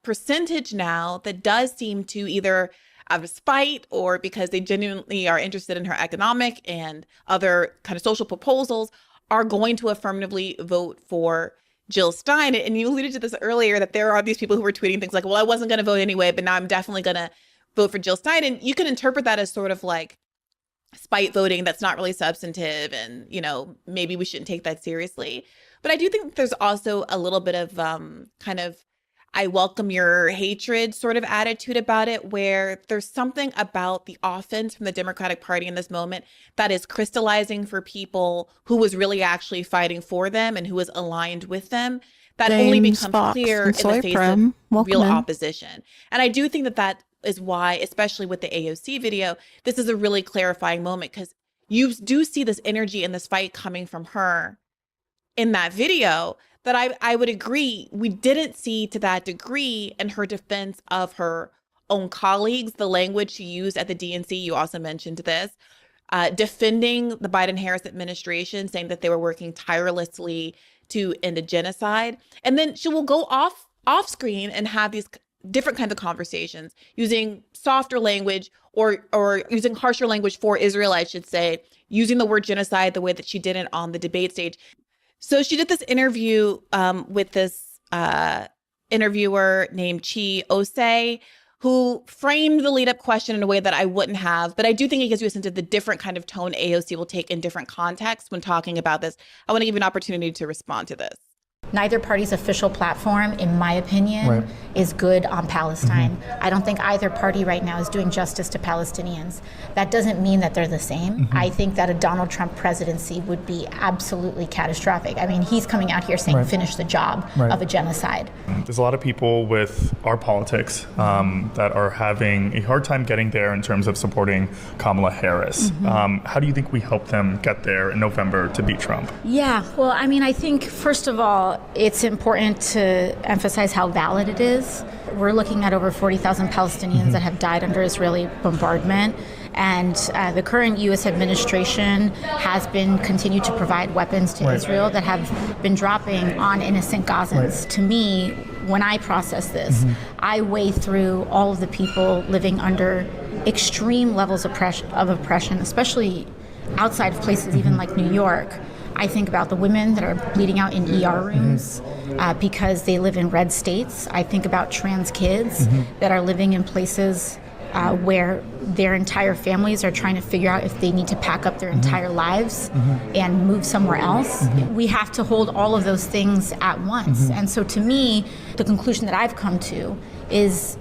percentage now that does seem to either out of spite or because they genuinely are interested in her economic and other kind of social proposals are going to affirmatively vote for Jill Stein. And you alluded to this earlier, that there are these people who were tweeting things like, well, I wasn't going to vote anyway, but now I'm definitely going to vote for Jill Stein. And you can interpret that as sort of like spite voting that's not really substantive. And, you know, maybe we shouldn't take that seriously. But I do think there's also a little bit of kind of I welcome your hatred sort of attitude about it, where there's something about the offense from the Democratic Party in this moment that is crystallizing for people who was really actually fighting for them and who was aligned with them. That only becomes clear in the face of real opposition. And I do think that that is why, especially with the AOC video, this is a really clarifying moment, because you do see this energy and this fight coming from her in that video that I would agree we didn't see to that degree in her defense of her own colleagues. The language she used at the DNC, you also mentioned this, defending the Biden-Harris administration, saying that they were working tirelessly to end a genocide. And then she will go off screen and have these different kinds of conversations using softer language or using harsher language for Israel, I should say, using the word genocide the way that she did it on the debate stage. So she did this interview with this interviewer named Chi Osei, who framed the lead-up question in a way that I wouldn't have. But I do think it gives you a sense of the different kind of tone AOC will take in different contexts when talking about this. I want to give you an opportunity to respond to this. Neither party's official platform, in my opinion, is good on Palestine. I don't think either party right now is doing justice to Palestinians. That doesn't mean that they're the same. I think that a Donald Trump presidency would be absolutely catastrophic. I mean, he's coming out here saying finish the job of a genocide. There's a lot of people with our politics that are having a hard time getting there in terms of supporting Kamala Harris. How do you think we help them get there in November to beat Trump? Yeah, well, I mean, I think, first of all, it's important to emphasize how valid it is. We're looking at over 40,000 Palestinians that have died under Israeli bombardment. And the current U.S. administration has been continued to provide weapons to Israel that have been dropping on innocent Gazans. To me, when I process this, I weigh through all of the people living under extreme levels of oppression, especially outside of places even like New York. I think about the women that are bleeding out in ER rooms because they live in red states. I think about trans kids that are living in places where their entire families are trying to figure out if they need to pack up their entire lives and move somewhere else. We have to hold all of those things at once. And so to me, the conclusion that I've come to is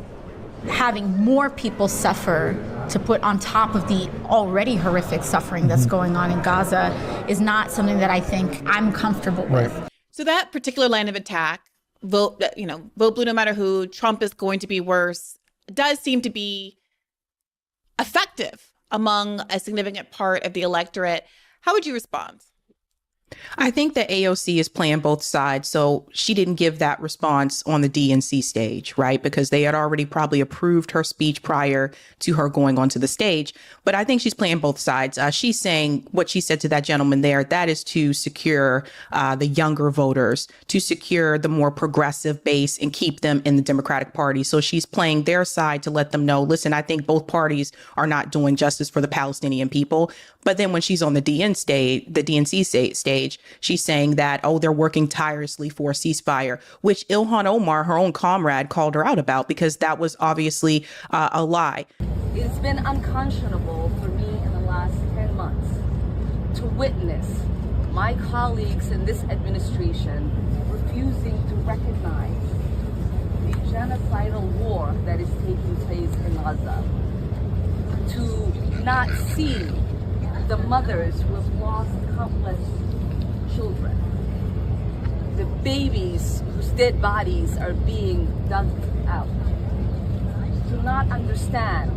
having more people suffer to put on top of the already horrific suffering that's going on in Gaza is not something that I think I'm comfortable with. So that particular line of attack, vote blue no matter who, Trump is going to be worse, does seem to be effective among a significant part of the electorate. How would you respond? I think that AOC is playing both sides. So she didn't give that response on the DNC stage, right? Because they had already probably approved her speech prior to her going onto the stage. But I think she's playing both sides. She's saying what she said to that gentleman there, that is to secure the younger voters, to secure the more progressive base and keep them in the Democratic Party. So she's playing their side to let them know, listen, I think both parties are not doing justice for the Palestinian people. But then when she's on the DNC stage, she's saying that, oh, they're working tirelessly for a ceasefire, which Ilhan Omar, her own comrade, called her out about because that was obviously a lie. It's been unconscionable for me in the last 10 months to witness my colleagues in this administration refusing to recognize the genocidal war that is taking place in Gaza, to not see the mothers who have lost countless children, the babies whose dead bodies are being dug out, to not understand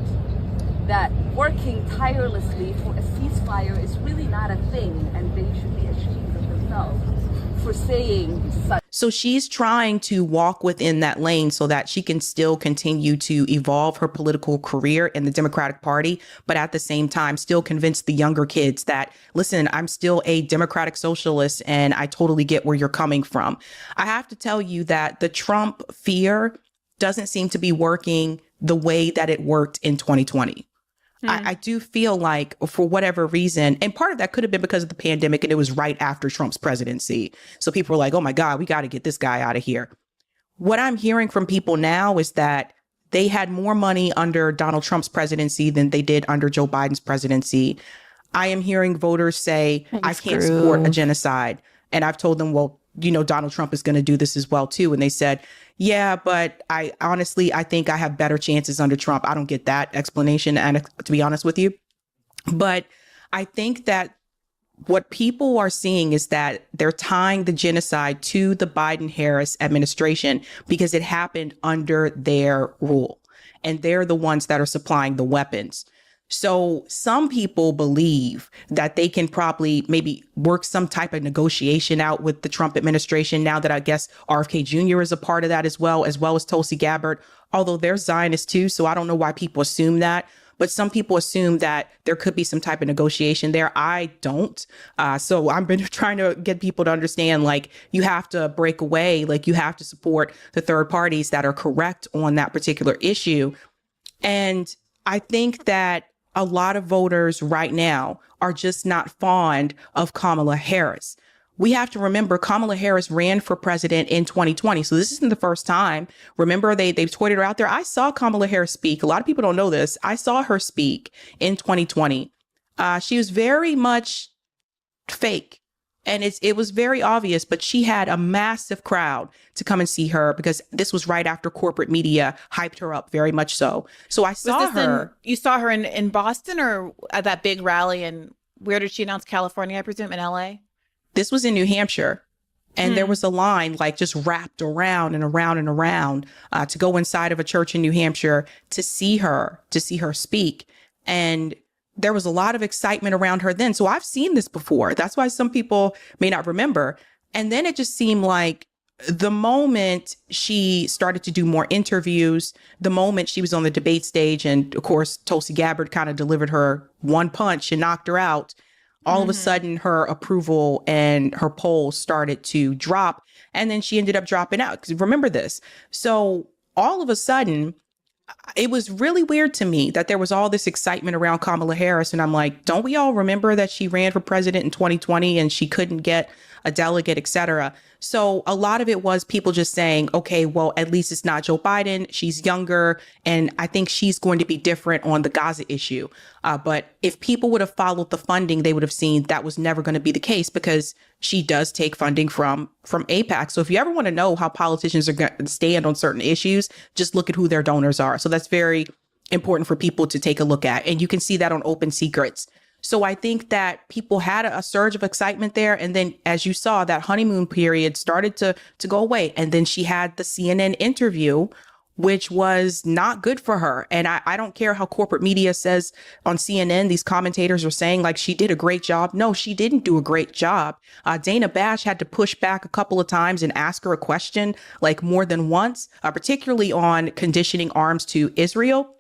that working tirelessly for a ceasefire is really not a thing, and they should be ashamed of themselves for saying such. So she's trying to walk within that lane so that she can still continue to evolve her political career in the Democratic Party, but at the same time still convince the younger kids that, listen, I'm still a democratic socialist and I totally get where you're coming from. I have to tell you that the Trump fear doesn't seem to be working the way that it worked in 2020. I do feel like for whatever reason, and part of that could have been because of the pandemic and it was right after Trump's presidency. So people were like, oh my God, we got to get this guy out of here. What I'm hearing from people now is that they had more money under Donald Trump's presidency than they did under Joe Biden's presidency. I am hearing voters say, I can't support a genocide. And I've told them, well, you know, Donald Trump is going to do this as well, too. And they said, yeah, but I think I have better chances under Trump. I don't get that explanation, and to be honest with you. But I think that what people are seeing is that they're tying the genocide to the Biden-Harris administration because it happened under their rule. And they're the ones that are supplying the weapons. So some people believe that they can probably maybe work some type of negotiation out with the Trump administration now that I guess RFK Jr. is a part of that as well as Tulsi Gabbard, although they're Zionists too. So I don't know why people assume that. But some people assume that there could be some type of negotiation there. I don't. So I've been trying to get people to understand, like, you have to break away, like you have to support the third parties that are correct on that particular issue. And I think that a lot of voters right now are just not fond of Kamala Harris. We have to remember Kamala Harris ran for president in 2020. So this isn't the first time. Remember, they've tweeted her out there. I saw Kamala Harris speak. A lot of people don't know this. I saw her speak in 2020. She was very much fake. And it was very obvious, but she had a massive crowd to come and see her because this was right after corporate media hyped her up very much so. So I saw her. You saw her in Boston or at that big rally? And where did she announce? California, I presume, in LA? This was in New Hampshire. And there was a line like just wrapped around and around and around to go inside of a church in New Hampshire to see her speak. And there was a lot of excitement around her then. So I've seen this before. That's why some people may not remember. And then it just seemed like the moment she started to do more interviews, the moment she was on the debate stage, and of course, Tulsi Gabbard kind of delivered her one punch and knocked her out. All of a sudden, her approval and her polls started to drop. And then she ended up dropping out. Because remember this. So all of a sudden, it was really weird to me that there was all this excitement around Kamala Harris. And I'm like, don't we all remember that she ran for president in 2020 and she couldn't get a delegate, et cetera? So a lot of it was people just saying, okay, well, at least it's not Joe Biden. She's younger. And I think she's going to be different on the Gaza issue. But if people would have followed the funding, they would have seen that was never going to be the case because she does take funding from AIPAC. So if you ever want to know how politicians are going to stand on certain issues, just look at who their donors are. So that's very important for people to take a look at. And you can see that on Open Secrets. So I think that people had a surge of excitement there. And then, as you saw, that honeymoon period started to go away. And then she had the CNN interview, which was not good for her. And I don't care how corporate media says on CNN, these commentators are saying like she did a great job. No, she didn't do a great job. Dana Bash had to push back a couple of times and ask her a question like more than once, particularly on conditioning arms to Israel.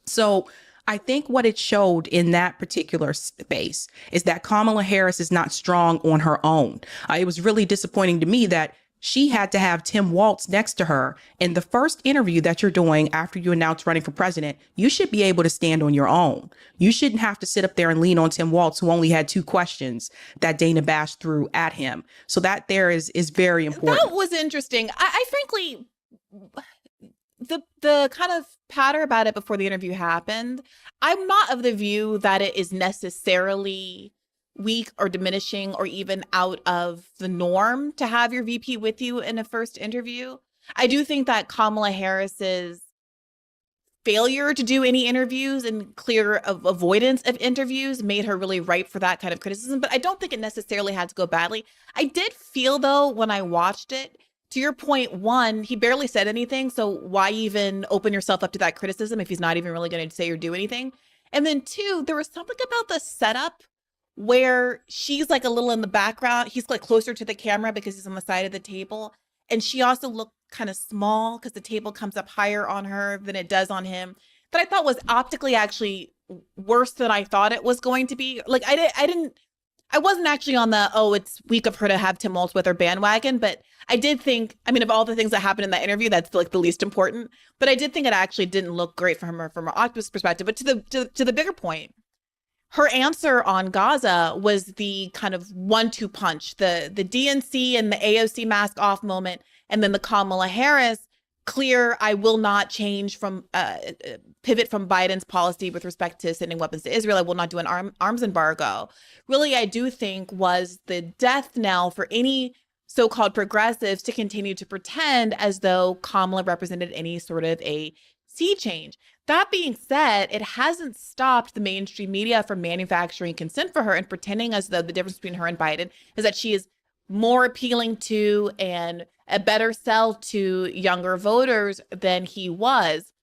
So I think what it showed in that particular space is that Kamala Harris is not strong on her own. It was really disappointing to me that she had to have Tim Walz next to her. In the first interview that you're doing after you announce running for president, you should be able to stand on your own. You shouldn't have to sit up there and lean on Tim Walz, who only had 2 questions that Dana Bash threw at him. So that there is very important. That was interesting. I frankly, the kind of patter about it before the interview happened, I'm not of the view that it is necessarily weak or diminishing or even out of the norm to have your VP with you in a first interview. I do think that Kamala Harris's failure to do any interviews and clear avoidance of interviews made her really ripe for that kind of criticism, but I don't think it necessarily had to go badly. I did feel, though, when I watched it, to your point, one, he barely said anything, so why even open yourself up to that criticism if he's not even really going to say or do anything? And then 2, there was something about the setup where she's like a little in the background. He's like closer to the camera because he's on the side of the table. And she also looked kind of small because the table comes up higher on her than it does on him. That I thought was optically actually worse than I thought it was going to be. Like I wasn't actually on the, oh, it's weak of her to have Tim Walz with her bandwagon, but I did think, I mean, of all the things that happened in that interview, that's like the least important. But I did think it actually didn't look great from her optimist perspective. But to the bigger point, her answer on Gaza was the kind of 1-2 punch, the DNC and the AOC mask off moment, and then the Kamala Harris clear, I will not change from pivot from Biden's policy with respect to sending weapons to Israel. I will not do an arms embargo. Really, I do think was the death knell for any so-called progressives to continue to pretend as though Kamala represented any sort of a sea change. That being said, it hasn't stopped the mainstream media from manufacturing consent for her and pretending as though the difference between her and Biden is that she is more appealing to and a better sell to younger voters than he was,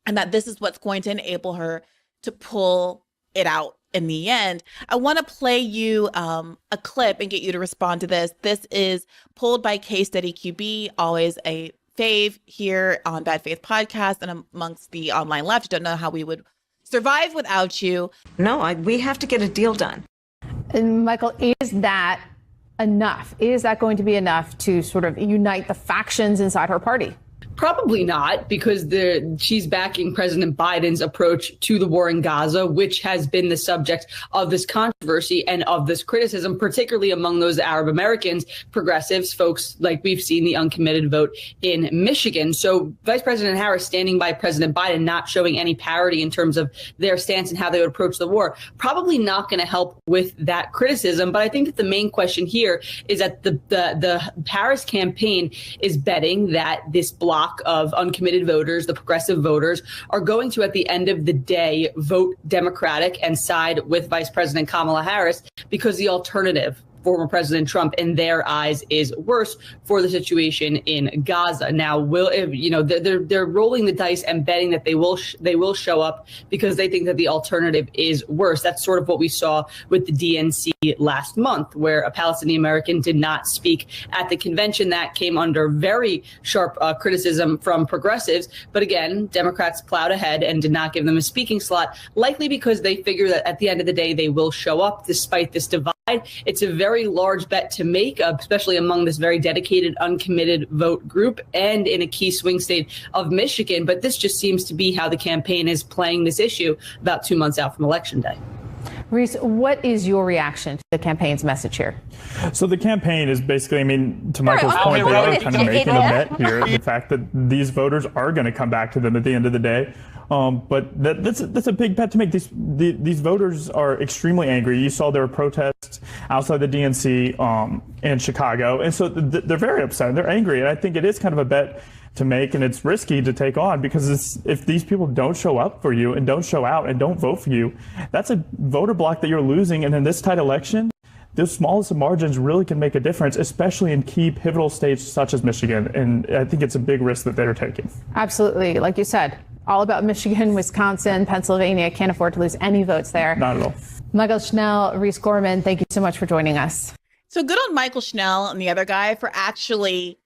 and that this is what's going to enable her to pull it out in the end. I want to play you a clip and get you to respond to this. This is pulled by Case Study QB, always a fave here on Bad Faith Podcast and amongst the online left. Don't know how we would survive without you. No, we have to get a deal done. And Michael, is that enough? Is that going to be enough to sort of unite the factions inside her party? Probably not, because she's backing President Biden's approach to the war in Gaza, which has been the subject of this controversy and of this criticism, particularly among those Arab Americans, progressives, folks like we've seen the uncommitted vote in Michigan. So Vice President Harris standing by President Biden, not showing any parity in terms of their stance and how they would approach the war, probably not going to help with that criticism. But I think that the main question here is that the Harris campaign is betting that this bloc of uncommitted voters, the progressive voters, are going to, at the end of the day, vote Democratic and side with Vice President Kamala Harris, because the alternative, former President Trump, in their eyes, is worse for the situation in Gaza. Now, they're rolling the dice and betting that they will show up because they think that the alternative is worse. That's sort of what we saw with the DNC last month, where a Palestinian American did not speak at the convention. That came under very sharp criticism from progressives. But again, Democrats plowed ahead and did not give them a speaking slot, likely because they figure that at the end of the day, they will show up despite this divide. It's a very large bet to make, especially among this very dedicated, uncommitted vote group and in a key swing state of Michigan. But this just seems to be how the campaign is playing this issue about 2 months out from Election Day. Reese, what is your reaction to the campaign's message here? So the campaign is basically, I mean, to Michael's point, they are kind of making a bet here. The fact that these voters are going to come back to them at the end of the day. But that's a big bet to make. These voters are extremely angry. You saw there were protests outside the DNC in Chicago. And so they're very upset. They're angry. And I think it is kind of a bet to make, and it's risky to take on, because if these people don't show up for you and don't show out and don't vote for you, that's a voter block that you're losing. And in this tight election, the smallest of margins really can make a difference, especially in key pivotal states such as Michigan. And I think it's a big risk that they're taking. Absolutely. Like you said, all about Michigan, Wisconsin, Pennsylvania. Can't afford to lose any votes there. Not at all. Michael Schnell, Reese Gorman, thank you so much for joining us. So good on Michael Schnell and the other guy for actually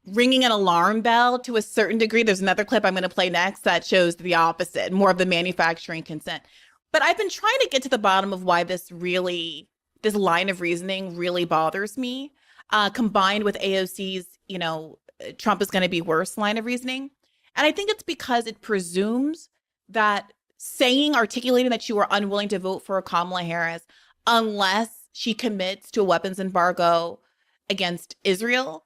ringing an alarm bell to a certain degree. There's another clip I'm going to play next that shows the opposite, more of the manufacturing consent. But I've been trying to get to the bottom of why this line of reasoning really bothers me, combined with AOC's, Trump is going to be worse line of reasoning. And I think it's because it presumes that articulating that you are unwilling to vote for Kamala Harris unless she commits to a weapons embargo against Israel,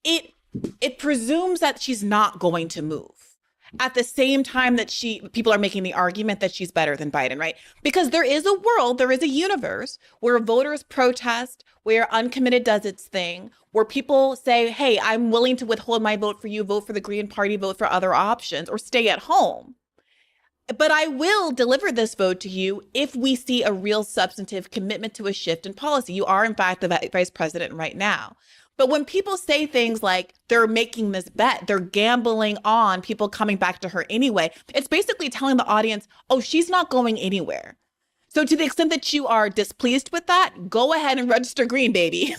it presumes that she's not going to move. At the same time that people are making the argument that she's better than Biden, right? Because there is a universe where voters protest, where uncommitted does its thing, where people say, hey, I'm willing to withhold my vote for you, vote for the Green Party, vote for other options, or stay at home. But I will deliver this vote to you if we see a real substantive commitment to a shift in policy. You are, in fact, the vice president right now. But when people say things like they're making this bet, they're gambling on people coming back to her anyway, it's basically telling the audience, oh, she's not going anywhere. So to the extent that you are displeased with that, go ahead and register green, baby,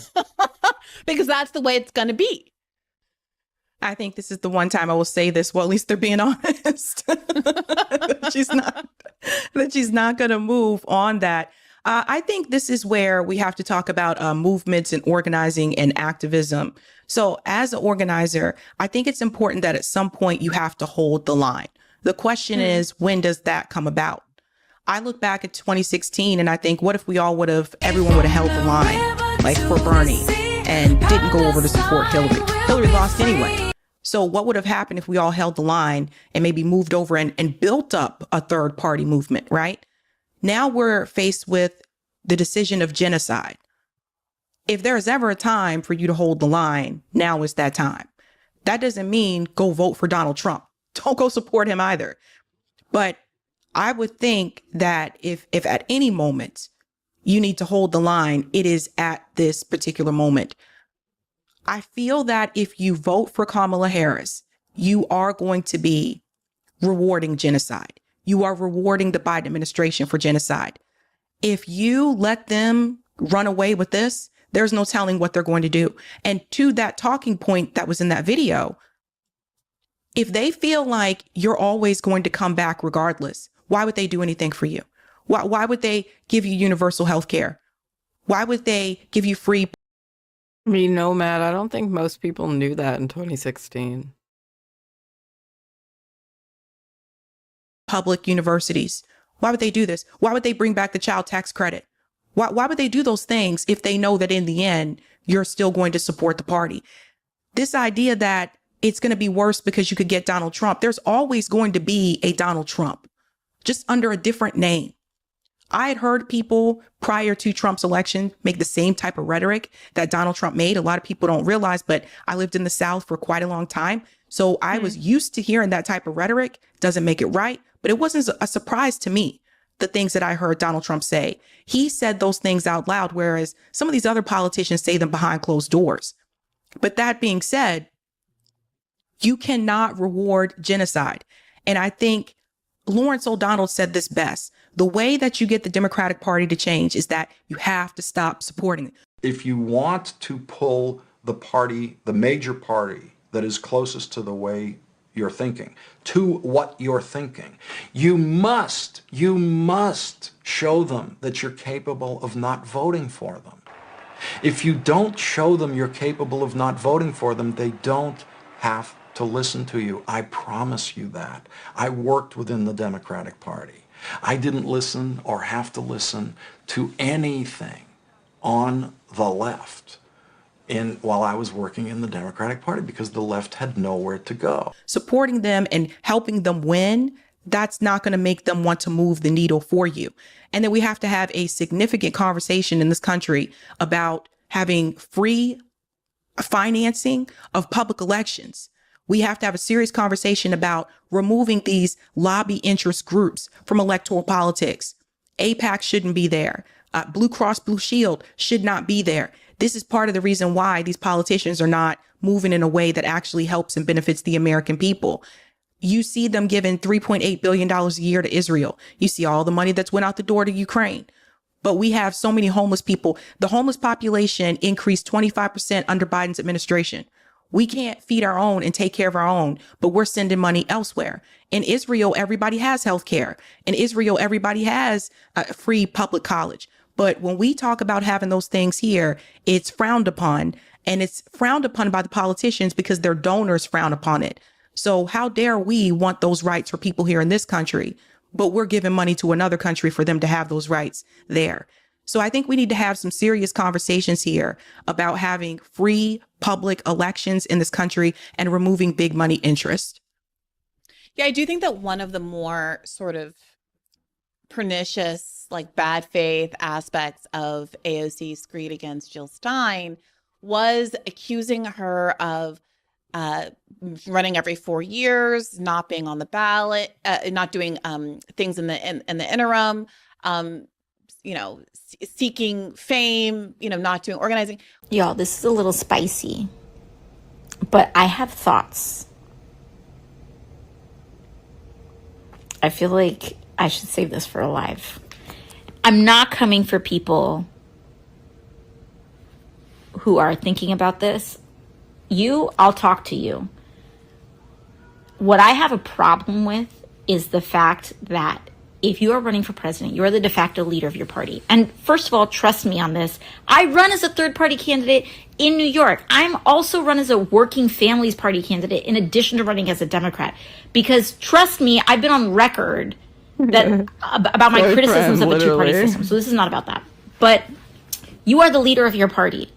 because that's the way it's going to be. I think this is the one time I will say this. Well, at least they're being honest. that she's not going to move on that. I think this is where we have to talk about movements and organizing and activism. So as an organizer, I think it's important that at some point you have to hold the line. The question is, when does that come about? I look back at 2016 and I think, what if everyone would have held the line, like for Bernie, and didn't go over to support Hillary? Hillary lost anyway. So what would have happened if we all held the line and maybe moved over and built up a third party movement, right? Now we're faced with the decision of genocide. If there's ever a time for you to hold the line, now is that time. That doesn't mean go vote for Donald Trump. Don't go support him either. But I would think that if at any moment you need to hold the line, it is at this particular moment. I feel that if you vote for Kamala Harris, you are going to be rewarding genocide. You are rewarding the Biden administration for genocide. If you let them run away with this, there's no telling what they're going to do. And to that talking point that was in that video, if they feel like you're always going to come back regardless, why would they do anything for you? Why would they give you universal health care? Why would they give you free I mean, no, Matt, I don't think most people knew that in 2016. Public universities. Why would they do this? Why would they bring back the child tax credit? Why would they do those things if they know that in the end, you're still going to support the party? This idea that it's going to be worse because you could get Donald Trump. There's always going to be a Donald Trump, just under a different name. I had heard people prior to Trump's election make the same type of rhetoric that Donald Trump made. A lot of people don't realize, but I lived in the South for quite a long time. So I was used to hearing that type of rhetoric. Doesn't make it right, but it wasn't a surprise to me, the things that I heard Donald Trump say. He said those things out loud, whereas some of these other politicians say them behind closed doors. But that being said, you cannot reward genocide. And I think Lawrence O'Donnell said this best. The way that you get the Democratic Party to change is that you have to stop supporting it. If you want to pull the party, the major party that is closest to the way you're thinking, to what you're thinking, you must show them that you're capable of not voting for them. If you don't show them you're capable of not voting for them, they don't have to listen to you. I promise you that. I worked within the Democratic Party. I didn't listen or have to listen to anything on the left while I was working in the Democratic Party because the left had nowhere to go. Supporting them and helping them win, that's not going to make them want to move the needle for you. And then we have to have a significant conversation in this country about having free financing of public elections. We have to have a serious conversation about removing these lobby interest groups from electoral politics. AIPAC shouldn't be there. Blue Cross Blue Shield should not be there. This is part of the reason why these politicians are not moving in a way that actually helps and benefits the American people. You see them giving $3.8 billion a year to Israel. You see all the money that's went out the door to Ukraine. But we have so many homeless people. The homeless population increased 25% under Biden's administration. We can't feed our own and take care of our own, but we're sending money elsewhere. In Israel, everybody has health care. In Israel, everybody has free public college. But when we talk about having those things here, it's frowned upon, and it's frowned upon by the politicians because their donors frown upon it. So how dare we want those rights for people here in this country, but we're giving money to another country for them to have those rights there. So I think we need to have some serious conversations here about having free public elections in this country and removing big money interest. Yeah, I do think that one of the more sort of pernicious, like bad faith aspects of AOC's screed against Jill Stein was accusing her of running every 4 years, not being on the ballot, not doing things in the interim, seeking fame, not doing organizing. Y'all, this is a little spicy, but I have thoughts. I feel like I should save this for a live. I'm not coming for people who are thinking about this. I'll talk to you. What I have a problem with is the fact that if you are running for president, you are the de facto leader of your party. And first of all, trust me on this. I run as a third-party candidate in New York. I'm also run as a Working Families Party candidate in addition to running as a Democrat. Because trust me, I've been on record that about my criticisms of the two-party system. So this is not about that. But you are the leader of your party.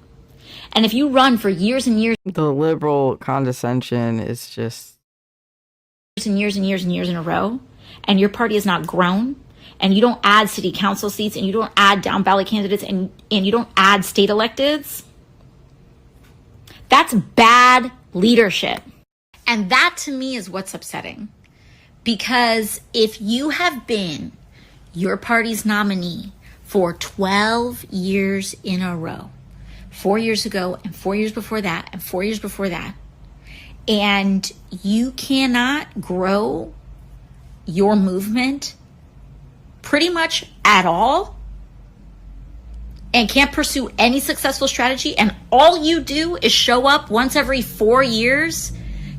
And if you run for years and years... The liberal condescension is just... years and years in a row, and your party has not grown, and you don't add city council seats, and you don't add down ballot candidates, and you don't add state electeds, that's bad leadership. And that to me is what's upsetting. Because if you have been your party's nominee for 12 years in a row, 4 years ago and 4 years before that and 4 years before that, and you cannot grow your movement pretty much at all and can't pursue any successful strategy, and all you do is show up once every 4 years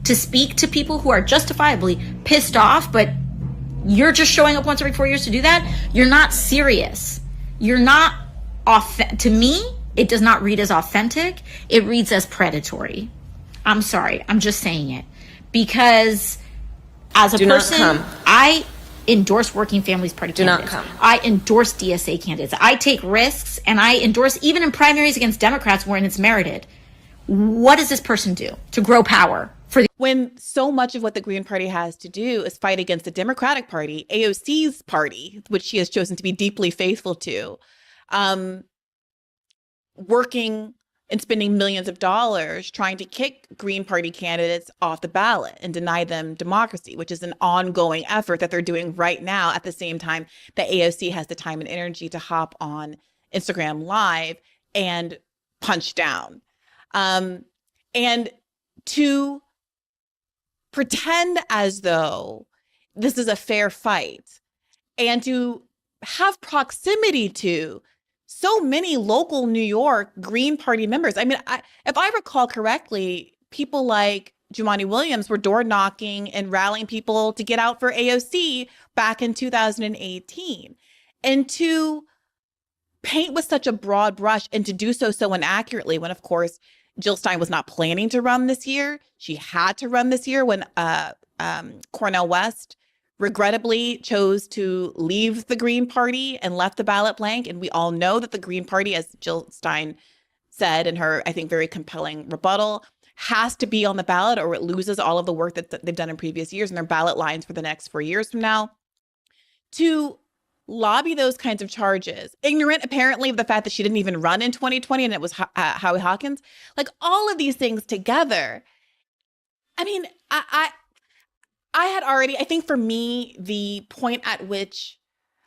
to speak to people who are justifiably pissed off, but you're just showing up once every 4 years to do that, you're not serious. You're not to me, it does not read as authentic. It reads as predatory. I'm sorry. I'm just saying it. Because as a person, I endorse Working Families Party candidates. I endorse DSA candidates. I take risks, and I endorse even in primaries against Democrats when it's merited. What does this person do to grow power? When so much of what the Green Party has to do is fight against the Democratic Party, AOC's party, which she has chosen to be deeply faithful to, working and spending millions of dollars trying to kick Green Party candidates off the ballot and deny them democracy, which is an ongoing effort that they're doing right now at the same time that AOC has the time and energy to hop on Instagram Live and punch down. And to pretend as though this is a fair fight and to have proximity to so many local New York Green Party members. I mean, if I recall correctly, people like Jumaane Williams were door knocking and rallying people to get out for AOC back in 2018. And to paint with such a broad brush and to do so inaccurately when, of course, Jill Stein was not planning to run this year. She had to run this year when Cornel West regrettably chose to leave the Green Party and left the ballot blank. And we all know that the Green Party, as Jill Stein said in her, I think, very compelling rebuttal, has to be on the ballot or it loses all of the work that they've done in previous years and their ballot lines for the next 4 years from now. To lobby those kinds of charges, ignorant apparently of the fact that she didn't even run in 2020 and it was Howie Hawkins, like all of these things together. I mean, I had already, I think for me, the point at which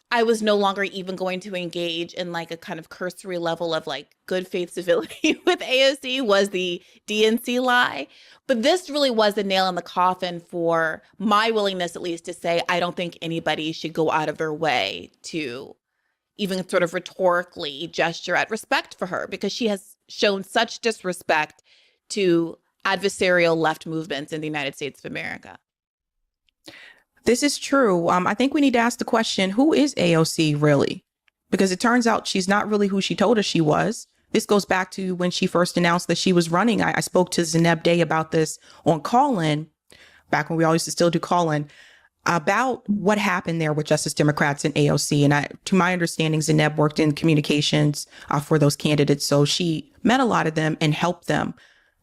I was no longer even going to engage in like a kind of cursory level of like good faith civility with AOC was the DNC lie. But this really was the nail in the coffin for my willingness, at least, to say, I don't think anybody should go out of their way to even sort of rhetorically gesture at respect for her because she has shown such disrespect to adversarial left movements in the United States of America. This is true. I think we need to ask the question, who is AOC really? Because it turns out she's not really who she told us she was. This goes back to when she first announced that she was running. I spoke to Zeneb Day about this on Call-In, back when we all used to still do Call-In, about what happened there with Justice Democrats and AOC. And to my understanding, Zeneb worked in communications for those candidates. So she met a lot of them and helped them.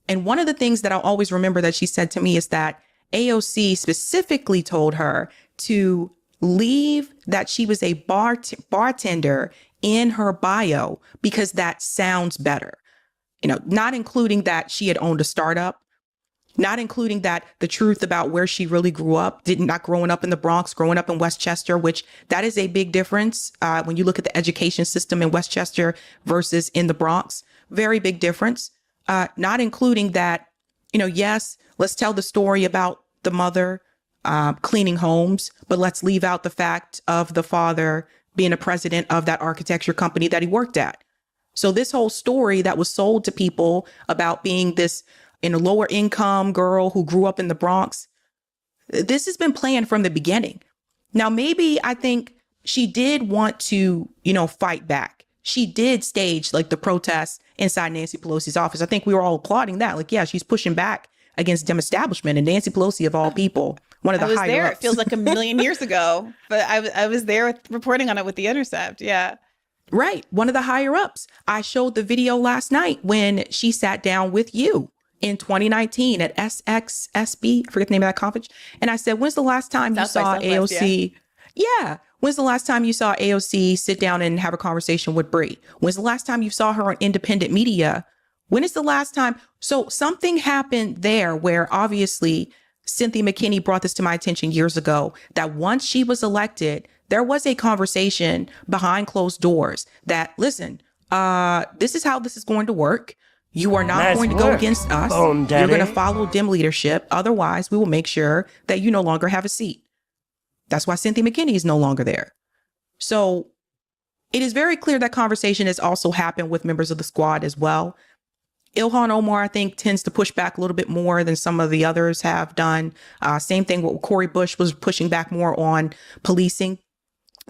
And one of the things that I'll always remember that she said to me is that AOC specifically told her to leave that she was a bartender in her bio because that sounds better. You know, not including that she had owned a startup, not including that the truth about where she really grew up, not growing up in the Bronx, growing up in Westchester, which that is a big difference when you look at the education system in Westchester versus in the Bronx. Very big difference. Not including that, you know, yes, let's tell the story about the mother cleaning homes, but let's leave out the fact of the father being a president of that architecture company that he worked at. So this whole story that was sold to people about being this in a lower income girl who grew up in the Bronx, this has been planned from the beginning. Now, maybe I think she did want to, you know, fight back. She did stage like the protests inside Nancy Pelosi's office. I think we were all applauding that. Like, yeah, she's pushing back against Dem establishment, and Nancy Pelosi of all people, one of the higher ups. I was there. It feels like a million years ago, but I was there reporting on it with The Intercept. Yeah. Right. One of the higher ups. I showed the video last night when she sat down with you in 2019 at SXSB. I forget the name of that conference. And I said, when's the last time you saw AOC? Yeah. When's the last time you saw AOC sit down and have a conversation with Bree? When's the last time you saw her on independent media? When is the last time? So something happened there where obviously Cynthia McKinney brought this to my attention years ago, that once she was elected, there was a conversation behind closed doors that, listen, this is how this is going to work. You are not going to go against us. You're going to follow Dem leadership. Otherwise, we will make sure that you no longer have a seat. That's why Cynthia McKinney is no longer there. So it is very clear that conversation has also happened with members of the squad as well. Ilhan Omar, I think, tends to push back a little bit more than some of the others have done. Same thing with Cori Bush was pushing back more on policing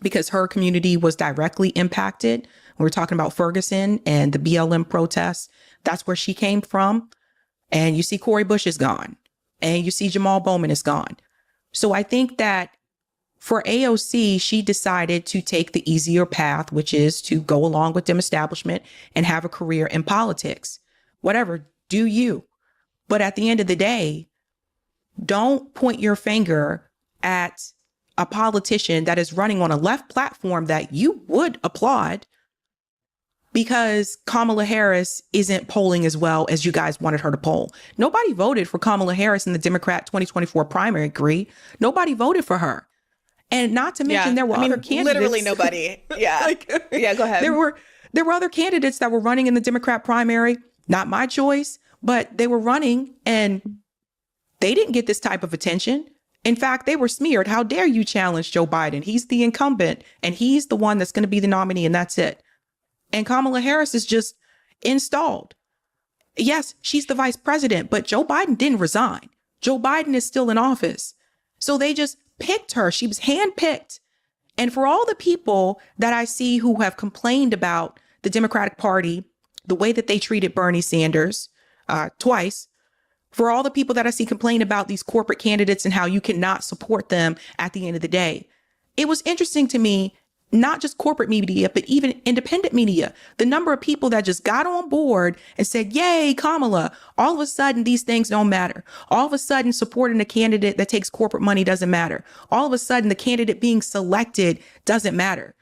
because her community was directly impacted When we're talking about Ferguson and the BLM protests, that's where she came from. And you see Cori Bush is gone. And you see Jamal Bowman is gone. So I think that for AOC, she decided to take the easier path, which is to go along with Dem establishment and have a career in politics. Whatever, do you. But at the end of the day, don't point your finger at a politician that is running on a left platform that you would applaud because Kamala Harris isn't polling as well as you guys wanted her to poll. Nobody voted for Kamala Harris in the Democrat 2024 primary, agree? Nobody voted for her. And not to mention there were other candidates. Literally nobody. Yeah. Yeah, go ahead. There were other candidates that were running in the Democrat primary, not my choice, but they were running and they didn't get this type of attention. In fact, they were smeared. How dare you challenge Joe Biden? He's the incumbent and he's the one that's going to be the nominee and that's it. And Kamala Harris is just installed. Yes, she's the vice president, but Joe Biden didn't resign. Joe Biden is still in office. So they just picked her. She was handpicked. And for all the people that I see who have complained about the Democratic Party, the way that they treated Bernie Sanders twice, for all the people that I see complain about these corporate candidates and how you cannot support them at the end of the day, it was interesting to me, not just corporate media, but even independent media, the number of people that just got on board and said, yay, Kamala. All of a sudden, these things don't matter. All of a sudden, supporting a candidate that takes corporate money doesn't matter. All of a sudden, the candidate being selected doesn't matter.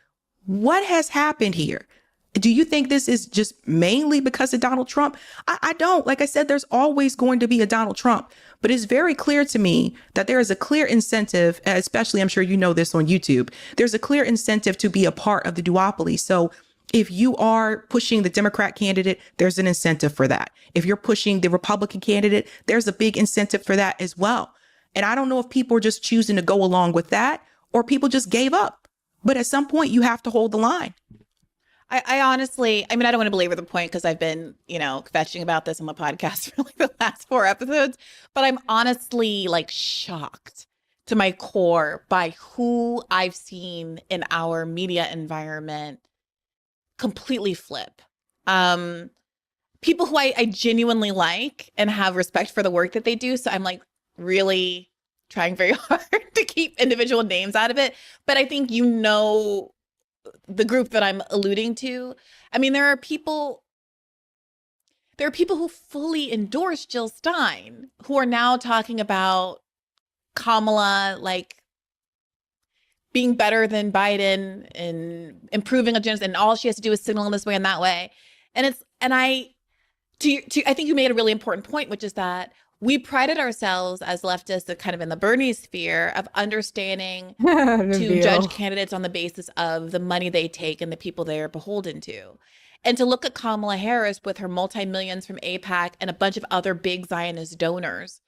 What has happened here? Do you think this is just mainly because of Donald Trump? I don't. Like I said, there's always going to be a Donald Trump, but it's very clear to me that there is a clear incentive, especially I'm sure you know this on YouTube, there's a clear incentive to be a part of the duopoly. So if you are pushing the Democrat candidate, there's an incentive for that. If you're pushing the Republican candidate, there's a big incentive for that as well. And I don't know if people are just choosing to go along with that or people just gave up. But at some point, you have to hold the line. I honestly, I mean, I don't want to belabor the point because I've been, kvetching about this on the podcast for like the last 4 episodes, but I'm honestly like shocked to my core by who I've seen in our media environment completely flip. People who I genuinely like and have respect for the work that they do. So I'm like really trying very hard to keep individual names out of it. But I think the group that I'm alluding to. I mean, there are people who fully endorse Jill Stein who are now talking about Kamala like being better than Biden and improving agendas, and all she has to do is signal in this way and that way. I think you made a really important point, which is that we prided ourselves as leftists kind of in the Bernie sphere of understanding to judge candidates on the basis of the money they take and the people they are beholden to. And to look at Kamala Harris with her multi-millions from AIPAC and a bunch of other big Zionist donors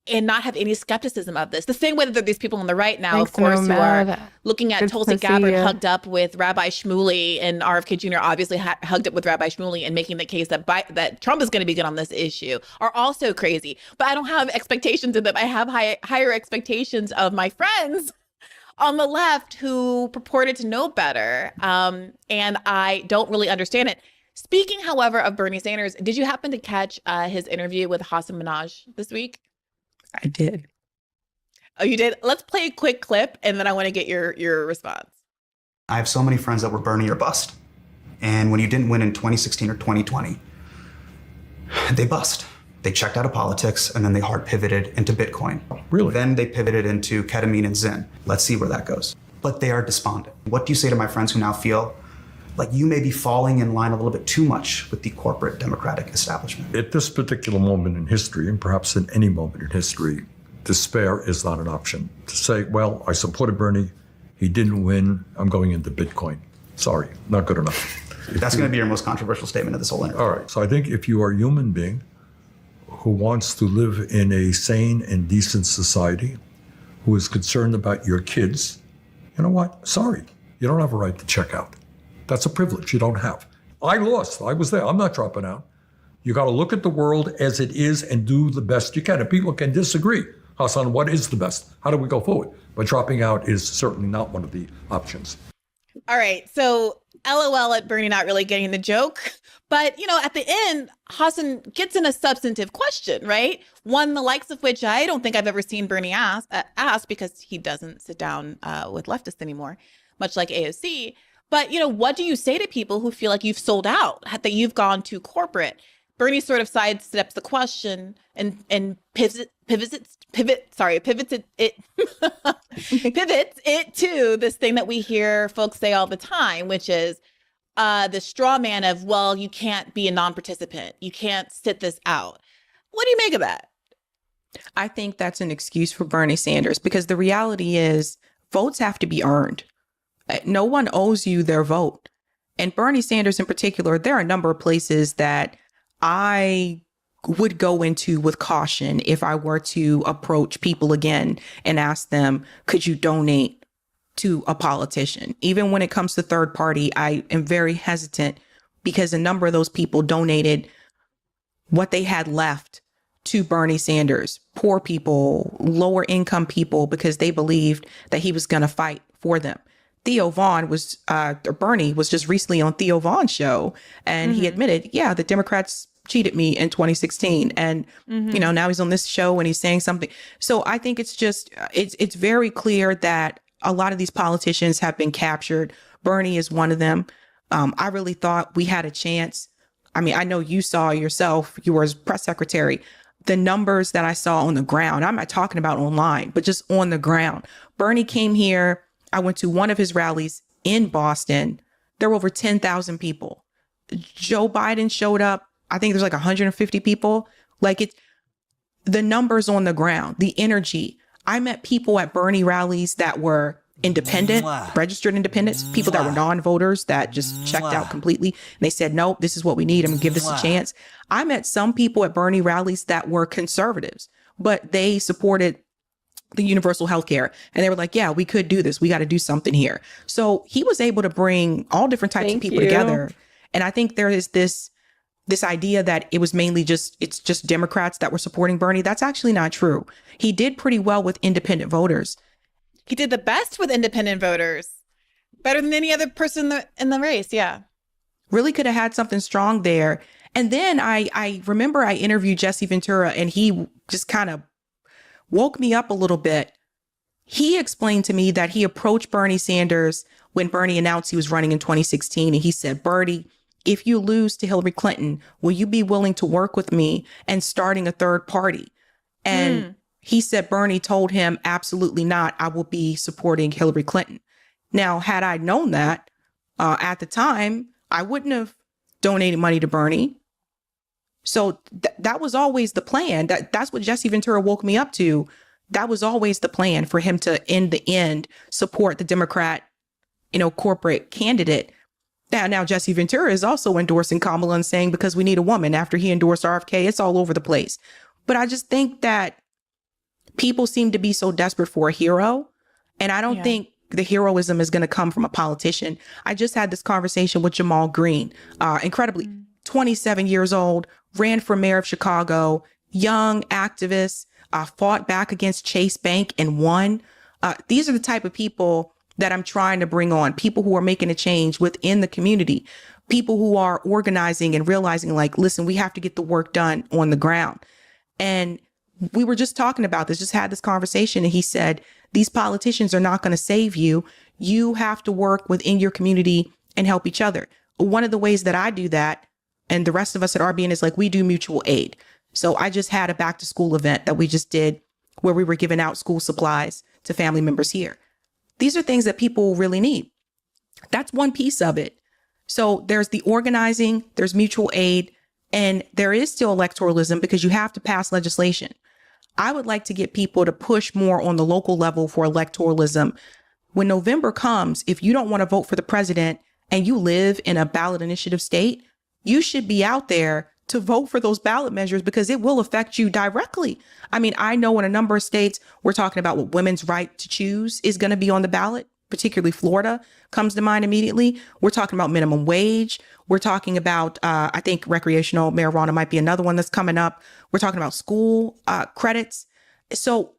and not have any skepticism of this. The same way that there are these people on the right now, of course, who are looking at Tulsi Gabbard hugged up with Rabbi Shmuley, and RFK Jr. obviously hugged up with Rabbi Shmuley and making the case that Trump is going to be good on this issue, are also crazy. But I don't have expectations of them. I have higher expectations of my friends on the left who purported to know better, and I don't really understand it. Speaking, however, of Bernie Sanders, did you happen to catch his interview with Hassan Minhaj this week? I did. Oh, you did? Let's play a quick clip, and then I want to get your response. I have so many friends that were Bernie or bust. And when you didn't win in 2016 or 2020, they bust. They checked out of politics, and then they hard pivoted into Bitcoin. Really? Then they pivoted into ketamine and Zen. Let's see where that goes. But they are despondent. What do you say to my friends who now feel like you may be falling in line a little bit too much with the corporate Democratic establishment? At this particular moment in history, and perhaps in any moment in history, despair is not an option. To say, well, I supported Bernie, he didn't win, I'm going into Bitcoin. Sorry, not good enough. That's going to be your most controversial statement of this whole interview. All right, so I think if you are a human being who wants to live in a sane and decent society, who is concerned about your kids, you know what? Sorry, you don't have a right to check out. That's a privilege you don't have. I lost. I was there. I'm not dropping out. You got to look at the world as it is and do the best you can. And people can disagree. Hassan, what is the best? How do we go forward? But dropping out is certainly not one of the options. All right. So LOL at Bernie not really getting the joke. But, at the end, Hassan gets in a substantive question, right? One the likes of which I don't think I've ever seen Bernie ask because he doesn't sit down with leftists anymore, much like AOC. But, what do you say to people who feel like you've sold out, that you've gone too corporate? Bernie sort of sidesteps the question and pivots it to this thing that we hear folks say all the time, which is the straw man of, well, you can't be a non-participant. You can't sit this out. What do you make of that? I think that's an excuse for Bernie Sanders, because the reality is votes have to be earned. No one owes you their vote. And Bernie Sanders in particular, there are a number of places that I would go into with caution if I were to approach people again and ask them, could you donate to a politician? Even when it comes to third party, I am very hesitant because a number of those people donated what they had left to Bernie Sanders, poor people, lower income people, because they believed that he was going to fight for them. Bernie was just recently on Theo Vaughn's show, and he admitted, yeah, the Democrats cheated me in 2016. And, now he's on this show and he's saying something. So I think it's just, it's very clear that a lot of these politicians have been captured. Bernie is one of them. I really thought we had a chance. I mean, I know you saw yourself, you were as press secretary, the numbers that I saw on the ground. I'm not talking about online, but just on the ground. Bernie came here. I went to one of his rallies in Boston. There were over 10,000 people. Joe Biden showed up. I think there's like 150 people. The numbers on the ground, the energy. I met people at Bernie rallies that were independent, registered independents, people that were non-voters that just checked out completely. And they said, nope, this is what we need. I'm gonna give this a chance. I met some people at Bernie rallies that were conservatives, but they supported the universal health care. And they were like, yeah, we could do this. We got to do something here. So he was able to bring all different types of people together. And I think there is this idea that it was mainly it's just Democrats that were supporting Bernie. That's actually not true. He did pretty well with independent voters. He did the best with independent voters. Better than any other person in the race. Yeah. Really could have had something strong there. And then I remember I interviewed Jesse Ventura, and he just kind of woke me up a little bit. He explained to me that he approached Bernie Sanders when Bernie announced he was running in 2016. And he said, Bernie, if you lose to Hillary Clinton, will you be willing to work with me and starting a third party? And he said Bernie told him, absolutely not. I will be supporting Hillary Clinton. Now, had I known that at the time, I wouldn't have donated money to Bernie. So that was always the plan. That's what Jesse Ventura woke me up to. That was always the plan, for him to, in the end, support the Democrat, corporate candidate. Now Jesse Ventura is also endorsing Kamala and saying, because we need a woman. After he endorsed RFK, it's all over the place. But I just think that people seem to be so desperate for a hero. And I don't think the heroism is going to come from a politician. I just had this conversation with Jamal Green, incredibly 27 years old, ran for mayor of Chicago, young activist, fought back against Chase Bank and won. These are the type of people that I'm trying to bring on, people who are making a change within the community, people who are organizing and realizing, listen, we have to get the work done on the ground. And we were just talking about this, just had this conversation, and he said, these politicians are not going to save you. You have to work within your community and help each other. One of the ways that I do that, and the rest of us at RBN, is we do mutual aid. So I just had a back to school event that we just did where we were giving out school supplies to family members here. These are things that people really need. That's one piece of it. So there's the organizing, there's mutual aid, and there is still electoralism because you have to pass legislation. I would like to get people to push more on the local level for electoralism. When November comes, if you don't want to vote for the president and you live in a ballot initiative state, you should be out there to vote for those ballot measures because it will affect you directly. I mean, I know in a number of states, we're talking about what women's right to choose is going to be on the ballot, particularly Florida comes to mind immediately. We're talking about minimum wage. We're talking about, I think recreational marijuana might be another one that's coming up. We're talking about school credits. So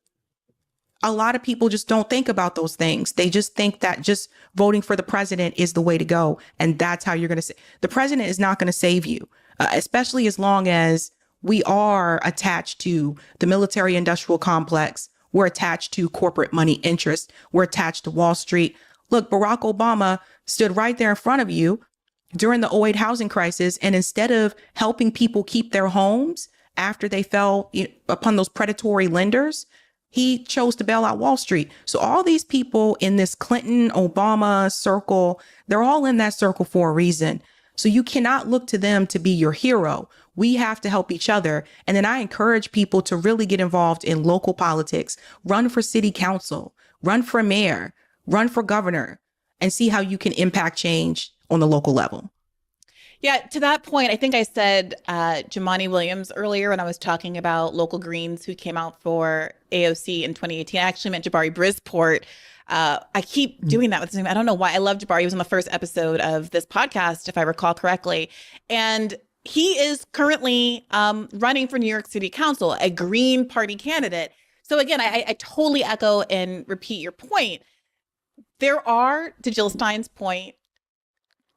A lot of people just don't think about those things. They just think that just voting for the president is the way to go. And that's how you're going to say the president is not going to save you, especially as long as we are attached to the military industrial complex. We're attached to corporate money interests. We're attached to Wall Street. Look, Barack Obama stood right there in front of you during the 2008 housing crisis. And instead of helping people keep their homes after they fell upon those predatory lenders, he chose to bail out Wall Street. So all these people in this Clinton, Obama circle, they're all in that circle for a reason. So you cannot look to them to be your hero. We have to help each other. And then I encourage people to really get involved in local politics, run for city council, run for mayor, run for governor, and see how you can impact change on the local level. Yeah, to that point, I think I said Jumaane Williams earlier when I was talking about local Greens who came out for AOC in 2018. I actually meant Jabari Brisport. I keep doing that with his name. I don't know why. I love Jabari. He was on the first episode of this podcast, if I recall correctly. And he is currently running for New York City Council, a Green Party candidate. So again, I totally echo and repeat your point. There are, to Jill Stein's point,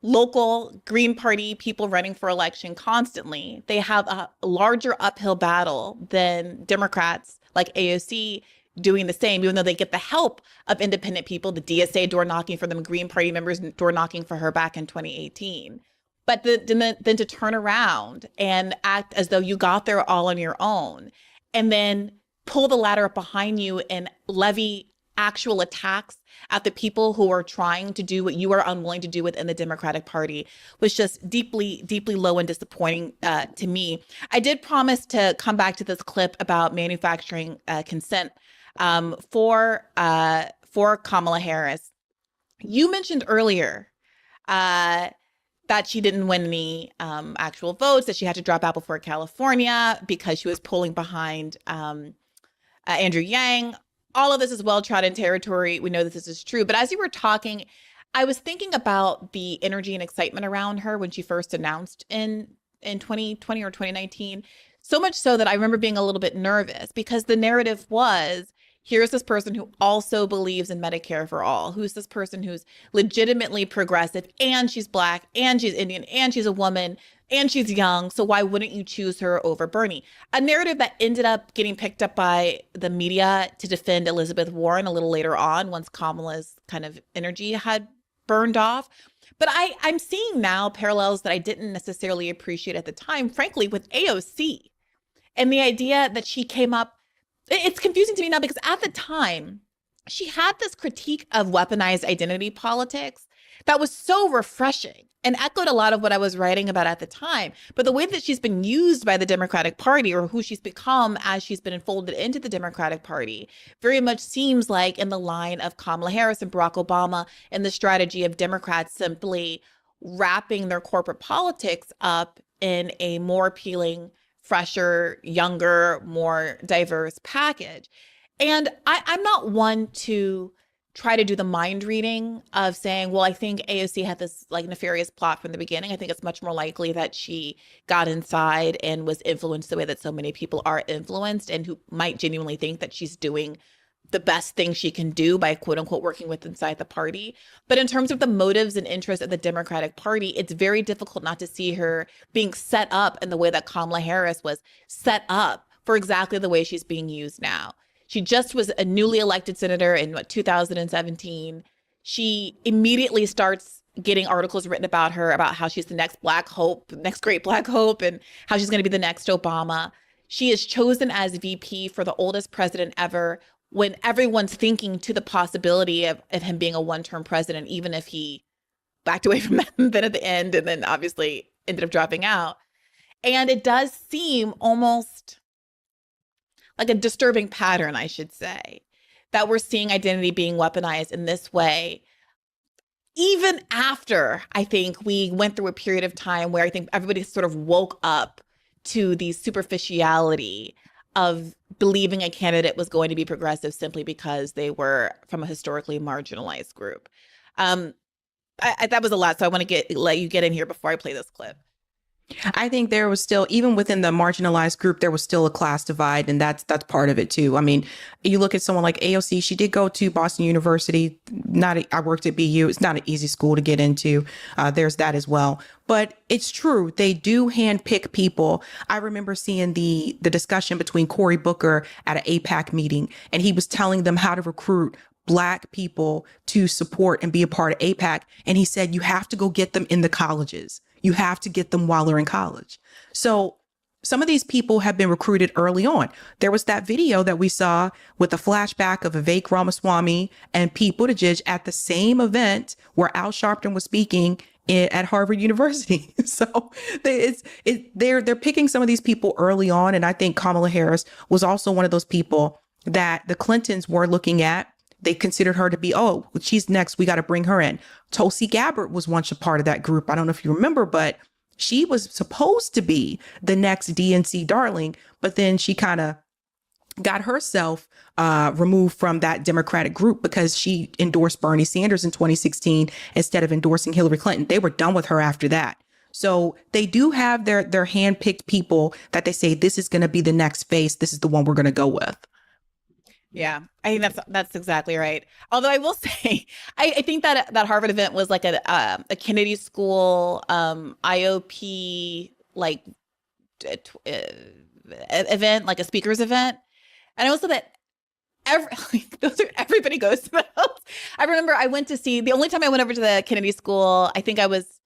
local Green Party people running for election constantly. They have a larger uphill battle than Democrats like AOC doing the same, even though they get the help of independent people, the DSA door knocking for them, Green Party members door knocking for her back in 2018. But then to turn around and act as though you got there all on your own, and then pull the ladder up behind you and levy actual attacks at the people who are trying to do what you are unwilling to do within the Democratic Party was just deeply, deeply low and disappointing to me. I did promise to come back to this clip about manufacturing consent for Kamala Harris. You mentioned earlier that she didn't win any actual votes, that she had to drop out before California because she was polling behind Andrew Yang. All of this is well-trodden territory. We know that this is true. But as you were talking, I was thinking about the energy and excitement around her when she first announced in 2020 or 2019. So much so that I remember being a little bit nervous because the narrative was, here's this person who also believes in Medicare for all. Who's this person who's legitimately progressive, and she's Black, and she's Indian, and she's a woman, and she's young. So why wouldn't you choose her over Bernie? A narrative that ended up getting picked up by the media to defend Elizabeth Warren a little later on once Kamala's kind of energy had burned off. But I'm seeing now parallels that I didn't necessarily appreciate at the time, frankly, with AOC. And the idea that she came up, it's confusing to me now because at the time, she had this critique of weaponized identity politics that was so refreshing and echoed a lot of what I was writing about at the time. But the way that she's been used by the Democratic Party, or who she's become as she's been enfolded into the Democratic Party, very much seems like in the line of Kamala Harris and Barack Obama and the strategy of Democrats simply wrapping their corporate politics up in a more appealing, fresher, younger, more diverse package. And I'm not one to try to do the mind reading of saying, well, I think AOC had this like nefarious plot from the beginning. I think it's much more likely that she got inside and was influenced the way that so many people are influenced and who might genuinely think that she's doing the best thing she can do by quote unquote working with inside the party. But in terms of the motives and interests of the Democratic Party, it's very difficult not to see her being set up in the way that Kamala Harris was set up for exactly the way she's being used now. She just was a newly elected senator in 2017. She immediately starts getting articles written about her, about how she's the next Black hope, next great Black hope, and how she's going to be the next Obama. She is chosen as VP for the oldest president ever, when everyone's thinking to the possibility of him being a one-term president, even if he backed away from that then at the end and then obviously ended up dropping out. And it does seem almost like a disturbing pattern, I should say, that we're seeing identity being weaponized in this way, even after I think we went through a period of time where I think everybody sort of woke up to the superficiality of believing a candidate was going to be progressive simply because they were from a historically marginalized group. That was a lot, so I want to let you get in here before I play this clip. I think there was still, even within the marginalized group, there was still a class divide, and that's part of it too. I mean, you look at someone like AOC, she did go to Boston University. I worked at BU. It's not an easy school to get into. There's that as well. But it's true. They do handpick people. I remember seeing the discussion between Cory Booker at an APAC meeting, and he was telling them how to recruit Black people to support and be a part of APAC. And he said, you have to go get them in the colleges. You have to get them while they're in college. So some of these people have been recruited early on. There was that video that we saw with a flashback of Vivek Ramaswamy and Pete Buttigieg at the same event where Al Sharpton was speaking at Harvard University. So they're picking some of these people early on. And I think Kamala Harris was also one of those people that the Clintons were looking at. They considered her to be, oh, she's next. We got to bring her in. Tulsi Gabbard was once a part of that group. I don't know if you remember, but she was supposed to be the next DNC darling. But then she kind of got herself removed from that Democratic group because she endorsed Bernie Sanders in 2016 instead of endorsing Hillary Clinton. They were done with her after that. So they do have their handpicked people that they say, this is going to be the next face. This is the one we're going to go with. Yeah, I think that's exactly right. Although I will say, I think that Harvard event was like a Kennedy School IOP event, like a speakers event, and also that everybody goes to those. I remember I went to see, the only time I went over to the Kennedy School, I think I was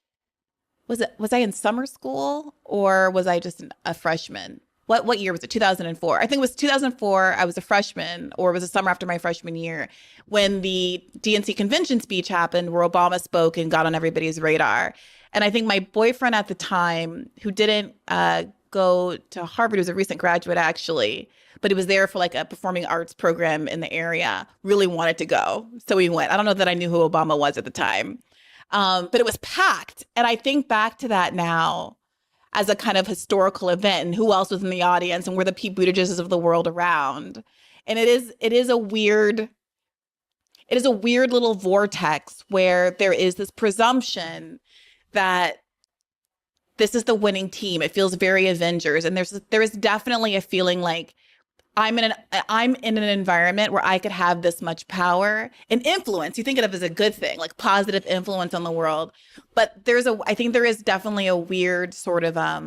I in summer school or was I just a freshman? What year was it? 2004. I think it was 2004. I was a freshman, or it was the summer after my freshman year, when the DNC convention speech happened where Obama spoke and got on everybody's radar. And I think my boyfriend at the time, who didn't go to Harvard, he was a recent graduate actually, but he was there for like a performing arts program in the area, really wanted to go. So we went. I don't know that I knew who Obama was at the time, but it was packed. And I think back to that now as a kind of historical event, and who else was in the audience, and were the Pete Buttigiegs of the world around. And it is a weird little vortex where there is this presumption that this is the winning team. It feels very Avengers, and there is definitely a feeling like I'm in an environment where I could have this much power and influence. You think of it as a good thing, like positive influence on the world. But I think there is definitely a weird sort of I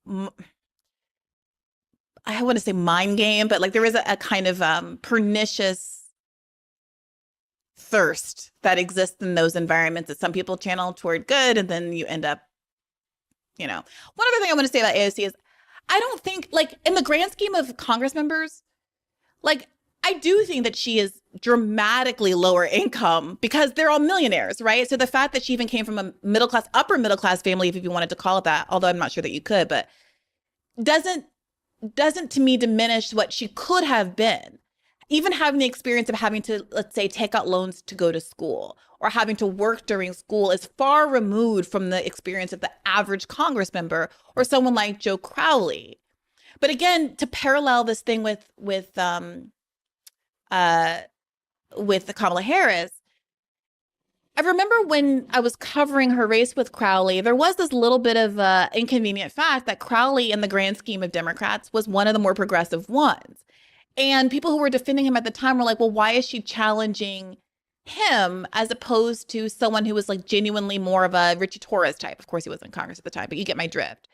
want to say mind game, but like there is a kind of pernicious thirst that exists in those environments that some people channel toward good, and then you end up, one other thing I want to say about AOC is I don't think, like, in the grand scheme of Congress members, like, I do think that she is dramatically lower income because they're all millionaires, right? So the fact that she even came from a upper middle class family, if you wanted to call it that, although I'm not sure that you could, but doesn't to me diminish what she could have been. Even having the experience of having to, let's say, take out loans to go to school or having to work during school is far removed from the experience of the average Congress member or someone like Joe Crowley. But again, to parallel this thing with the Kamala Harris, I remember when I was covering her race with Crowley, there was this little bit of inconvenient fact that Crowley, in the grand scheme of Democrats, was one of the more progressive ones. And people who were defending him at the time were like, well, why is she challenging him as opposed to someone who was like genuinely more of a Richie Torres type? Of course, he wasn't in Congress at the time, but you get my drift.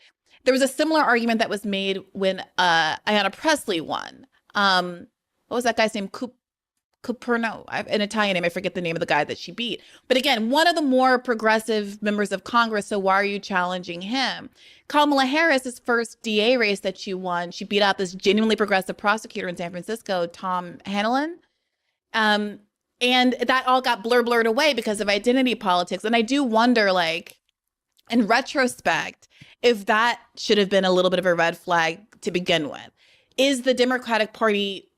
There was a similar argument that was made when Ayanna Pressley won. What was that guy's name? Cuperno, an Italian name. I forget the name of the guy that she beat. But again, one of the more progressive members of Congress. So why are you challenging him? Kamala Harris's first DA race that she won, she beat out this genuinely progressive prosecutor in San Francisco, Tom Hanlon. And that all got blurred away because of identity politics. And I do wonder, like, in retrospect, if that should have been a little bit of a red flag to begin with. Is the Democratic Party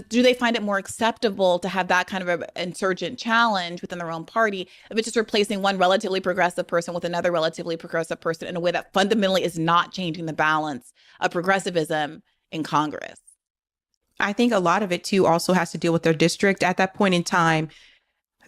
do they find it more acceptable to have that kind of an insurgent challenge within their own party if it's just replacing one relatively progressive person with another relatively progressive person in a way that fundamentally is not changing the balance of progressivism in Congress? I think a lot of it too also has to deal with their district. At that point in time,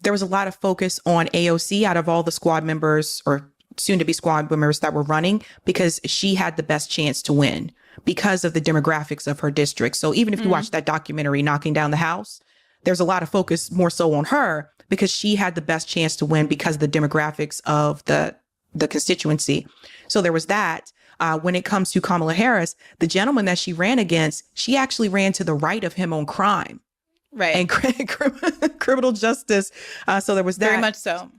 there was a lot of focus on AOC out of all the squad members or soon to be squad members that were running, because she had the best chance to win because of the demographics of her district. So even if you watch that documentary, Knocking Down the House, there's a lot of focus more so on her because she had the best chance to win because of the demographics of the constituency. So there was that. When it comes to Kamala Harris, the gentleman that she ran against, she actually ran to the right of him on crime. Right. And criminal justice. So there was that. Very much so.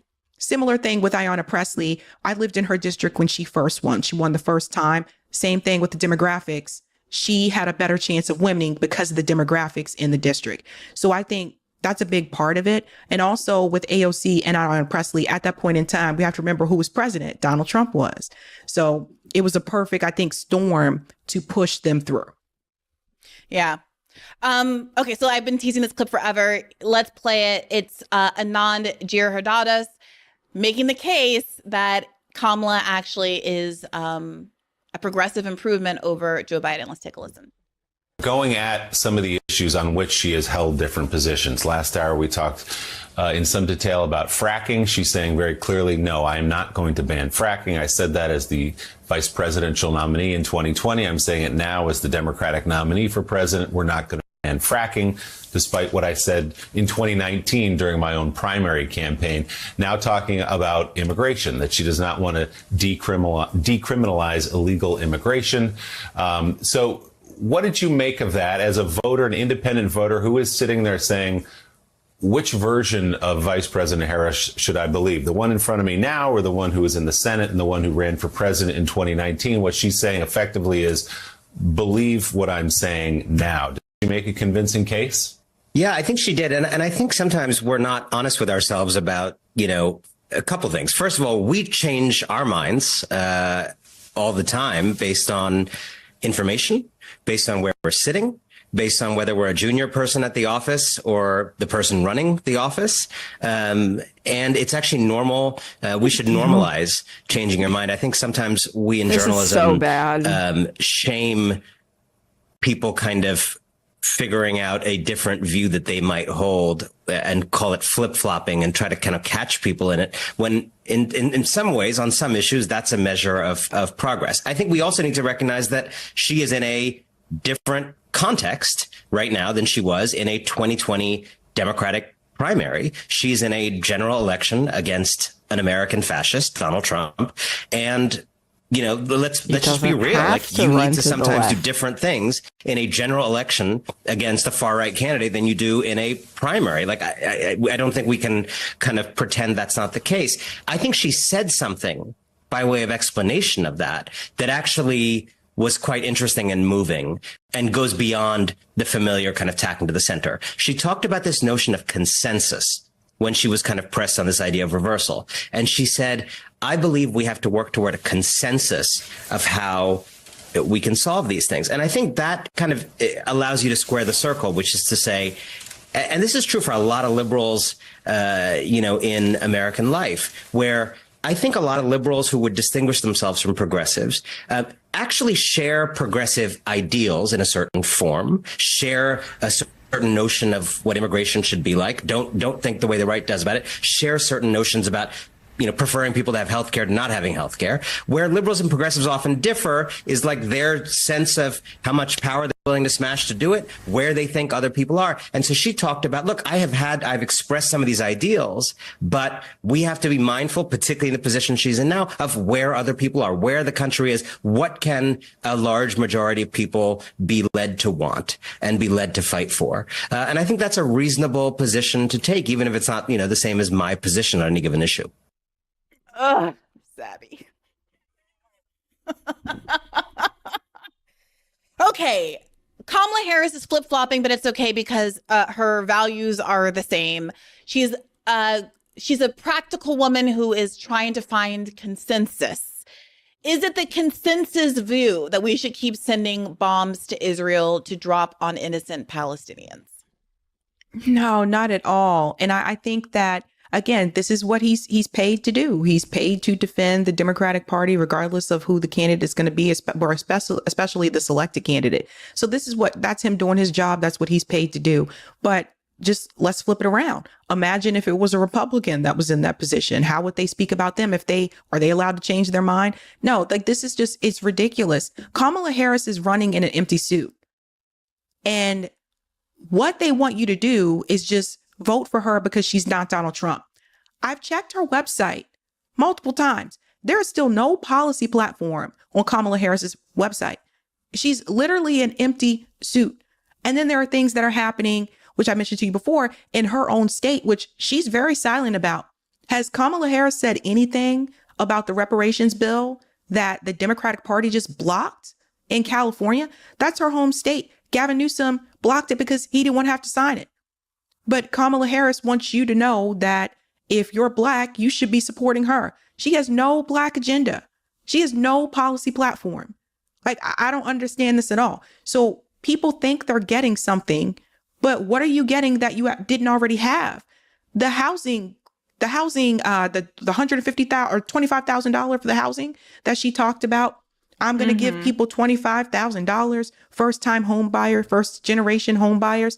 Similar thing with Ayanna Pressley. I lived in her district when she first won. She won the first time. Same thing with the demographics. She had a better chance of winning because of the demographics in the district. So I think that's a big part of it. And also with AOC and Ayanna Pressley, at that point in time, we have to remember who was president. Donald Trump was. So it was a perfect, I think, storm to push them through. Yeah. Okay, so I've been teasing this clip forever. Let's play it. It's Anand Giridharadas making the case that Kamala actually is a progressive improvement over Joe Biden. Let's take a listen. Going at some of the issues on which she has held different positions. Last hour, we talked in some detail about fracking. She's saying very clearly, no, I am not going to ban fracking. I said that as the vice presidential nominee in 2020. I'm saying it now as the Democratic nominee for president. We're not going to ban fracking, despite what I said in 2019 during my own primary campaign. Now talking about immigration, that she does not want to decriminalize illegal immigration. So what did you make of that as a voter, an independent voter who is sitting there saying, which version of Vice President Harris should I believe? The one in front of me now or the one who was in the Senate and the one who ran for president in 2019? What she's saying effectively is, believe what I'm saying now. Did she make a convincing case? Yeah, I think she did. And I think sometimes we're not honest with ourselves about, a couple things. First of all, we change our minds all the time based on information, based on where we're sitting, based on whether we're a junior person at the office or the person running the office. And it's actually normal. We should normalize changing your mind. I think sometimes we in journalism shame people kind of figuring out a different view that they might hold and call it flip-flopping and try to kind of catch people in it, when in some ways, on some issues, that's a measure of progress. I think we also need to recognize that she is in a different context right now than she was in a 2020 Democratic primary. She's in a general election against an American fascist, Donald Trump, and let's just be real. Like, you need to sometimes do different things in a general election against a far right candidate than you do in a primary. Like, I don't think we can kind of pretend that's not the case. I think she said something by way of explanation of that actually was quite interesting and moving and goes beyond the familiar kind of tacking to the center. She talked about this notion of consensus when she was kind of pressed on this idea of reversal. And she said, I believe we have to work toward a consensus of how we can solve these things. And I think that kind of allows you to square the circle, which is to say, and this is true for a lot of liberals, in American life, where I think a lot of liberals who would distinguish themselves from progressives actually share progressive ideals in a certain form, share a certain notion of what immigration should be like. Don't think the way the right does about it. Share certain notions about preferring people to have health care to not having health care. Where liberals and progressives often differ is like their sense of how much power they're willing to smash to do it, where they think other people are. And so she talked about, look, I've expressed some of these ideals, but we have to be mindful, particularly in the position she's in now, of where other people are, where the country is, what can a large majority of people be led to want and be led to fight for. And I think that's a reasonable position to take, even if it's not, the same as my position on any given issue. Ugh, savvy. Okay. Kamala Harris is flip-flopping, but it's okay because her values are the same. She's a practical woman who is trying to find consensus. Is it the consensus view that we should keep sending bombs to Israel to drop on innocent Palestinians? No, not at all. And I think that, again, this is what he's paid to do. He's paid to defend the Democratic Party, regardless of who the candidate is going to be, or especially the selected candidate. So that's him doing his job. That's what he's paid to do. But just let's flip it around. Imagine if it was a Republican that was in that position. How would they speak about them? Are they allowed to change their mind? No, like this is just, it's ridiculous. Kamala Harris is running in an empty suit. And what they want you to do is just vote for her because she's not Donald Trump. I've checked her website multiple times. There is still no policy platform on Kamala Harris's website. She's literally an empty suit. And then there are things that are happening, which I mentioned to you before, in her own state, which she's very silent about. Has Kamala Harris said anything about the reparations bill that the Democratic Party just blocked in California? That's her home state. Gavin Newsom blocked it because he didn't want to have to sign it. But Kamala Harris wants you to know that if you're Black, you should be supporting her. She has no Black agenda. She has no policy platform. Like, I don't understand this at all. So people think they're getting something, but what are you getting that you didn't already have? The housing, the $150,000 or $25,000 for the housing that she talked about. I'm going to give people $25,000, first time home buyer, first generation home buyers.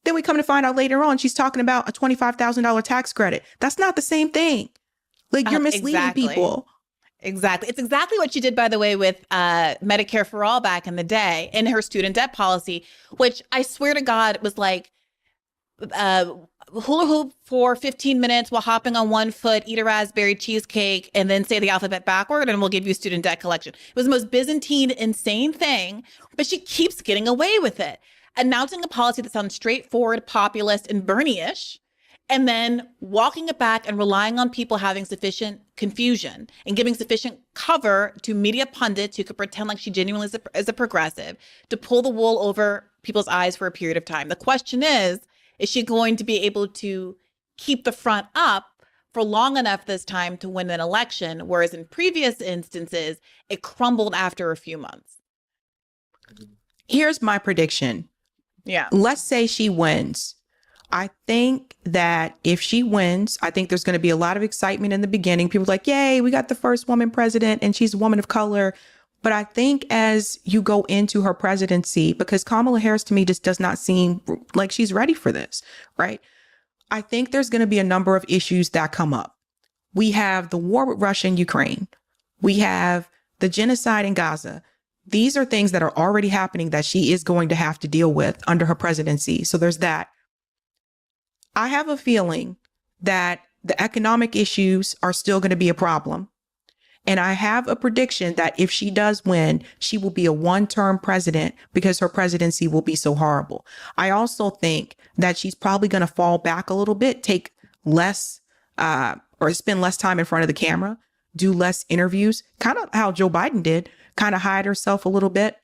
Then we come to find out later on, she's talking about a $25,000 tax credit. That's not the same thing. Like, you're misleading people. Exactly. It's exactly what she did, by the way, with Medicare for All back in the day in her student debt policy, which I swear to God was like hula hoop for 15 minutes while hopping on one foot, eat a raspberry cheesecake, and then say the alphabet backward, and we'll give you student debt collection. It was the most Byzantine, insane thing, but she keeps getting away with it. Announcing a policy that sounds straightforward, populist, and Bernie-ish, and then walking it back and relying on people having sufficient confusion and giving sufficient cover to media pundits who could pretend like she genuinely is a progressive to pull the wool over people's eyes for a period of time. The question is she going to be able to keep the front up for long enough this time to win an election, whereas in previous instances, it crumbled after a few months? Here's my prediction. Yeah. Let's say she wins. I think that if she wins, I think there's going to be a lot of excitement in the beginning. People are like, yay, we got the first woman president and she's a woman of color. But I think as you go into her presidency, because Kamala Harris to me just does not seem like she's ready for this, right? I think there's going to be a number of issues that come up. We have the war with Russia and Ukraine. We have the genocide in Gaza. These are things that are already happening that she is going to have to deal with under her presidency. So there's that. I have a feeling that the economic issues are still going to be a problem. And I have a prediction that if she does win, she will be a one-term president because her presidency will be so horrible. I also think that she's probably going to fall back a little bit, take less or spend less time in front of the camera, do less interviews, kind of how Joe Biden did, kind of hide herself a little bit,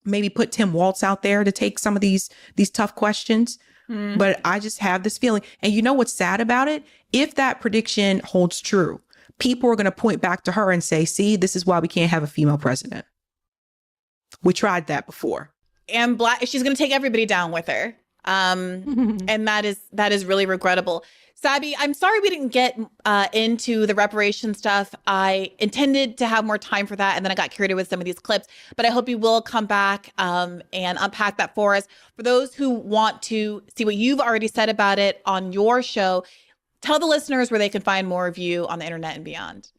maybe put Tim Walz out there to take some of these tough questions. But I just have this feeling. And you know what's sad about it? If that prediction holds true, people are going to point back to her and say, see, this is why we can't have a female president. We tried that before. And she's going to take everybody down with her. And that is really regrettable. Sabi, I'm sorry we didn't get into the reparation stuff. I intended to have more time for that, and then I got carried away with some of these clips. But I hope you will come back and unpack that for us. For those who want to see what you've already said about it on your show, tell the listeners where they can find more of you on the internet and beyond.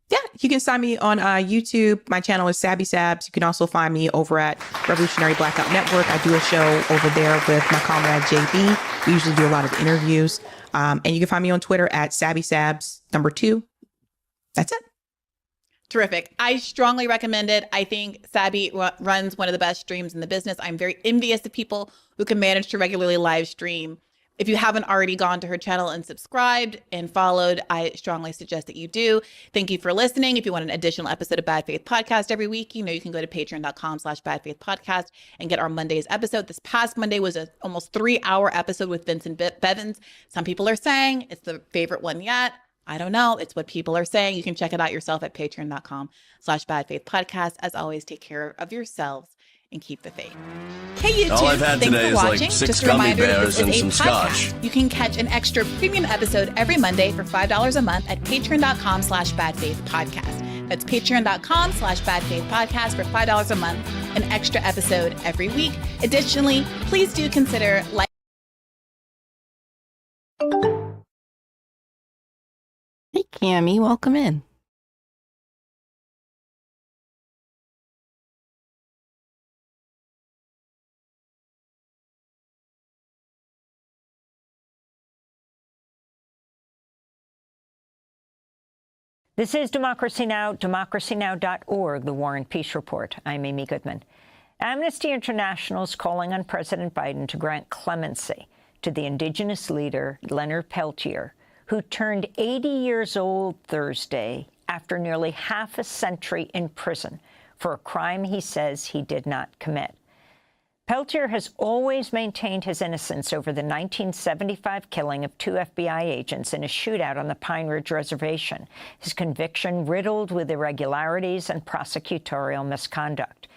Yeah, you can find me on YouTube. My channel is Sabby Sabs. You can also find me over at Revolutionary Blackout Network. I do a show over there with my comrade JB. We usually do a lot of interviews. And you can find me on Twitter at Sabby Sabs 2. That's it. Terrific. I strongly recommend it. I think Sabby runs one of the best streams in the business. I'm very envious of people who can manage to regularly live stream. If you haven't already gone to her channel and subscribed and followed, I strongly suggest that you do. Thank you for listening. If you want an additional episode of Bad Faith Podcast every week, you can go to patreon.com/badfaithpodcast and get our Monday's episode. This past Monday was an almost 3-hour episode with Vincent Bevins. Some people are saying it's the favorite one yet. I don't know. It's what people are saying. You can check it out yourself at patreon.com/badfaithpodcast. As always, take care of yourselves and keep the faith. Hey, YouTube. All I've had Thanks today for is watching. like 6 Just a gummy reminder that bears this and is a some podcast. scotch. You can catch an extra premium episode every Monday for $5 a month at patreon.com/badfaithpodcast. That's patreon.com/badfaithpodcast for $5 a month, an extra episode every week. Additionally, please do consider Cami. Welcome in. This is Democracy Now!, democracynow.org, The War and Peace Report. I'm Amy Goodman. Amnesty International is calling on President Biden to grant clemency to the indigenous leader, Leonard Peltier, who turned 80 years old Thursday after nearly half a century in prison for a crime he says he did not commit. Peltier has always maintained his innocence over the 1975 killing of 2 FBI agents in a shootout on the Pine Ridge Reservation, his conviction riddled with irregularities and prosecutorial misconduct.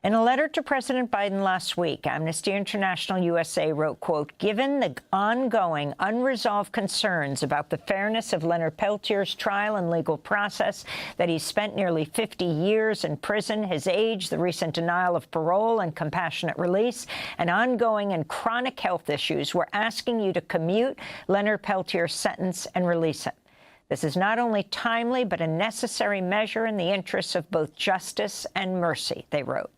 In a letter to President Biden last week, Amnesty International USA wrote, quote, given the ongoing unresolved concerns about the fairness of Leonard Peltier's trial and legal process, that he spent nearly 50 years in prison, his age, the recent denial of parole and compassionate release, and ongoing and chronic health issues, we're asking you to commute Leonard Peltier's sentence and release him. This is not only timely, but a necessary measure in the interests of both justice and mercy, they wrote.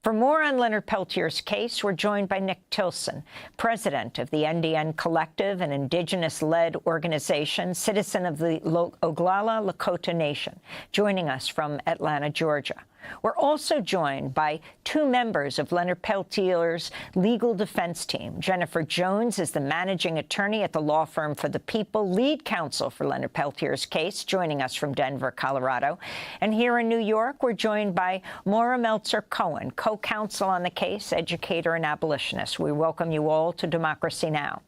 For more on Leonard Peltier's case, we're joined by Nick Tilson, president of the NDN Collective, an indigenous-led organization, citizen of the Oglala Lakota Nation, joining us from Atlanta, Georgia. We're also joined by 2 members of Leonard Peltier's legal defense team. Jennifer Jones is the managing attorney at the law firm For the People, lead counsel for Leonard Peltier's case, joining us from Denver, Colorado. And here in New York, we're joined by Maura Meltzer-Cohen, co-counsel on the case, educator and abolitionist. We welcome you all to Democracy Now!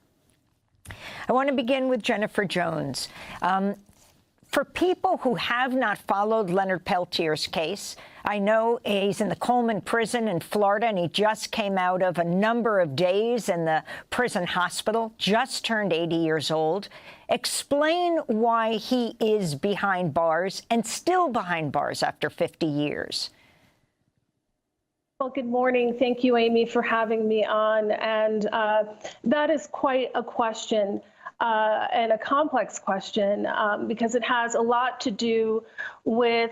I want to begin with Jennifer Jones. For people who have not followed Leonard Peltier's case, I know he's in the Coleman prison in Florida, and he just came out of a number of days in the prison hospital, just turned 80 years old. Explain why he is behind bars and still behind bars after 50 years. Well, good morning. Thank you, Amy, for having me on. And that is quite a question. And a complex question because it has a lot to do with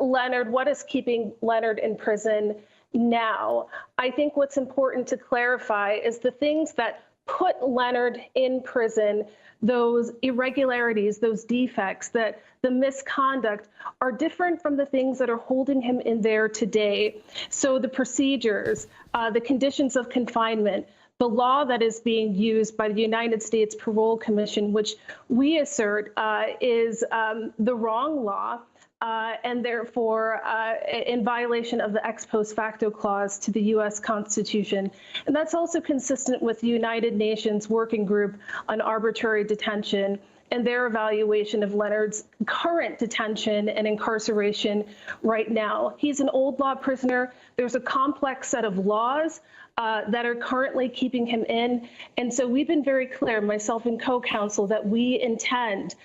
Leonard, what is keeping Leonard in prison now. I think what's important to clarify is the things that put Leonard in prison, those irregularities, those defects, that the misconduct are different from the things that are holding him in there today. So the procedures, the conditions of confinement, the law that is being used by the United States Parole Commission, which we assert is the wrong law and therefore in violation of the ex post facto clause to the U.S. Constitution. And that's also consistent with the United Nations Working Group on Arbitrary Detention and their evaluation of Leonard's current detention and incarceration right now. He's an old law prisoner. There's a complex set of laws that are currently keeping him in. And so we've been very clear, myself and co-counsel, that we intend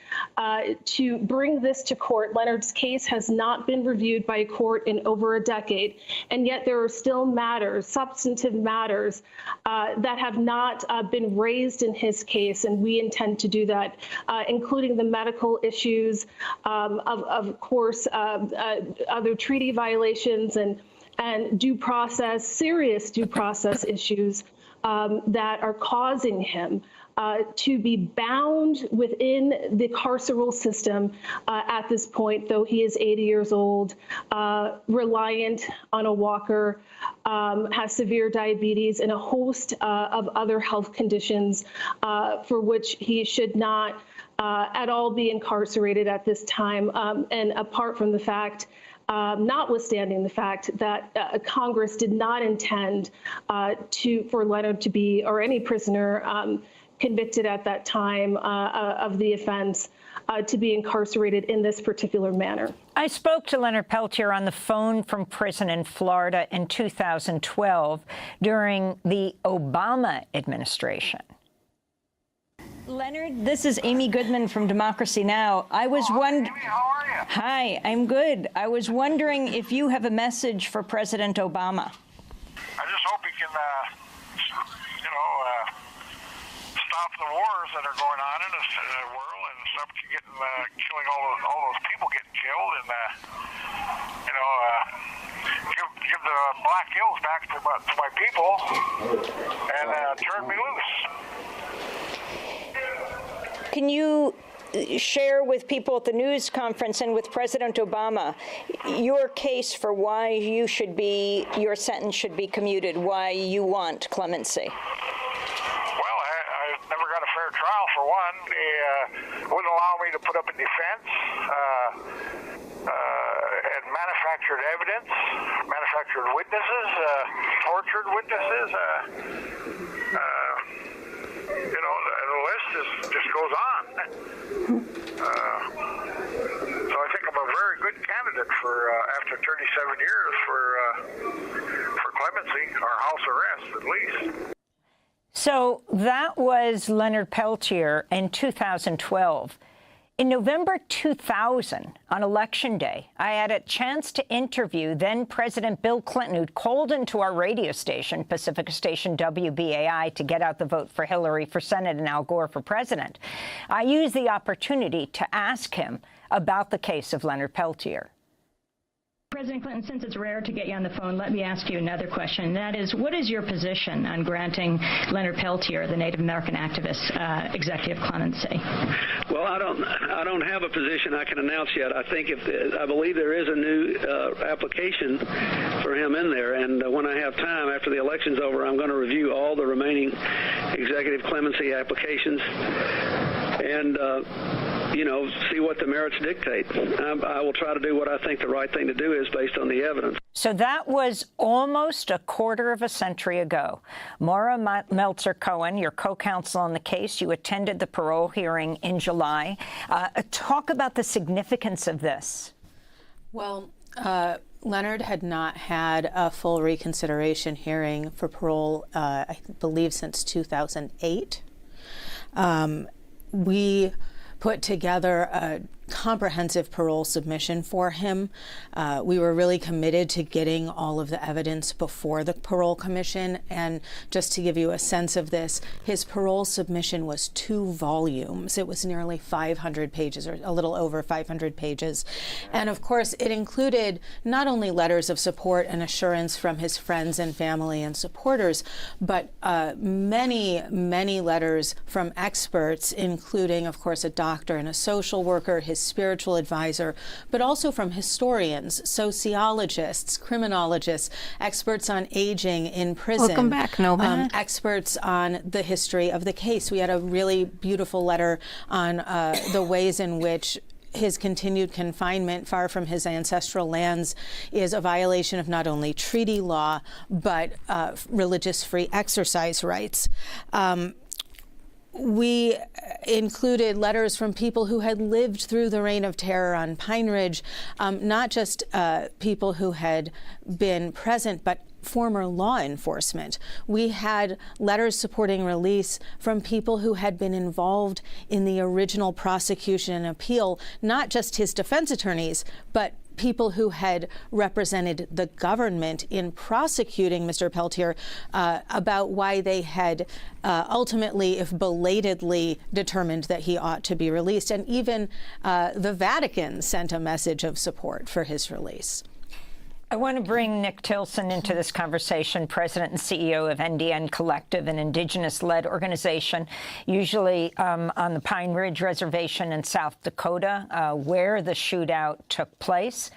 to bring this to court. Leonard's case has not been reviewed by a court in over a decade, and yet there are still matters, substantive matters, that have not been raised in his case, and we intend to do that, including the medical issues, of course, other treaty violations and due process, serious due process issues that are causing him to be bound within the carceral system at this point, though he is 80 years old, reliant on a walker, has severe diabetes and a host of other health conditions for which he should not at all be incarcerated at this time. And apart from the fact, notwithstanding the fact that Congress did not intend for Leonard to be, or any prisoner convicted at that time of the offense, to be incarcerated in this particular manner. I spoke to Leonard Peltier on the phone from prison in Florida in 2012 during the Obama administration. Leonard, this is Amy Goodman from Democracy Now! I was wondering. How are you? Hi, I'm good. I was wondering if you have a message for President Obama. I just hope he can, stop the wars that are going on in the world and up to getting killing all those people getting killed, and give the Black Hills back to my people, and turn me loose. Can you share with people at the news conference and with President Obama your case for why your sentence should be commuted, why you want clemency? Well, I never got a fair trial, for one. They wouldn't allow me to put up a defense, and manufactured evidence, manufactured witnesses, tortured witnesses. The list just goes on. So I think I'm a very good candidate for after 37 years for clemency or house arrest, at least. So that was Leonard Peltier in 2012. In November 2000, on Election Day, I had a chance to interview then President Bill Clinton, who'd called into our radio station, Pacifica station WBAI, to get out the vote for Hillary for Senate and Al Gore for president. I used the opportunity to ask him about the case of Leonard Peltier. President Clinton, since it's rare to get you on the phone, let me ask you another question. That is, what is your position on granting Leonard Peltier, the Native American activist, executive clemency? Well, I don't have a position I can announce yet. I believe there is a new application for him in there, and when I have time after the election's over, I'm going to review all the remaining executive clemency applications and see what the merits dictate. I will try to do what I think the right thing to do is based on the evidence. So that was almost a quarter of a century ago. Maura Meltzer-Cohen, your co-counsel on the case, you attended the parole hearing in July. Talk about the significance of this. Well, Leonard had not had a full reconsideration hearing for parole, I believe, since 2008. We put together a comprehensive parole submission for him. We were really committed to getting all of the evidence before the parole commission. And just to give you a sense of this, his parole submission was 2 volumes. It was nearly 500 pages, or a little over 500 pages. And of course, it included not only letters of support and assurance from his friends and family and supporters, but many, many letters from experts, including, of course, a doctor and a social worker, his spiritual advisor, but also from historians, sociologists, criminologists, experts on aging in prison. Welcome back, Nomad. Experts on the history of the case. We had a really beautiful letter on the ways in which his continued confinement far from his ancestral lands is a violation of not only treaty law, but religious free exercise rights. We included letters from people who had lived through the reign of terror on Pine Ridge, not just people who had been present, but former law enforcement. We had letters supporting release from people who had been involved in the original prosecution and appeal, not just his defense attorneys, but people who had represented the government in prosecuting Mr. Peltier about why they had ultimately, if belatedly, determined that he ought to be released. And even the Vatican sent a message of support for his release. I want to bring Nick Tilson into this conversation, president and CEO of NDN Collective, an indigenous-led organization, usually on the Pine Ridge Reservation in South Dakota, where the shootout took place.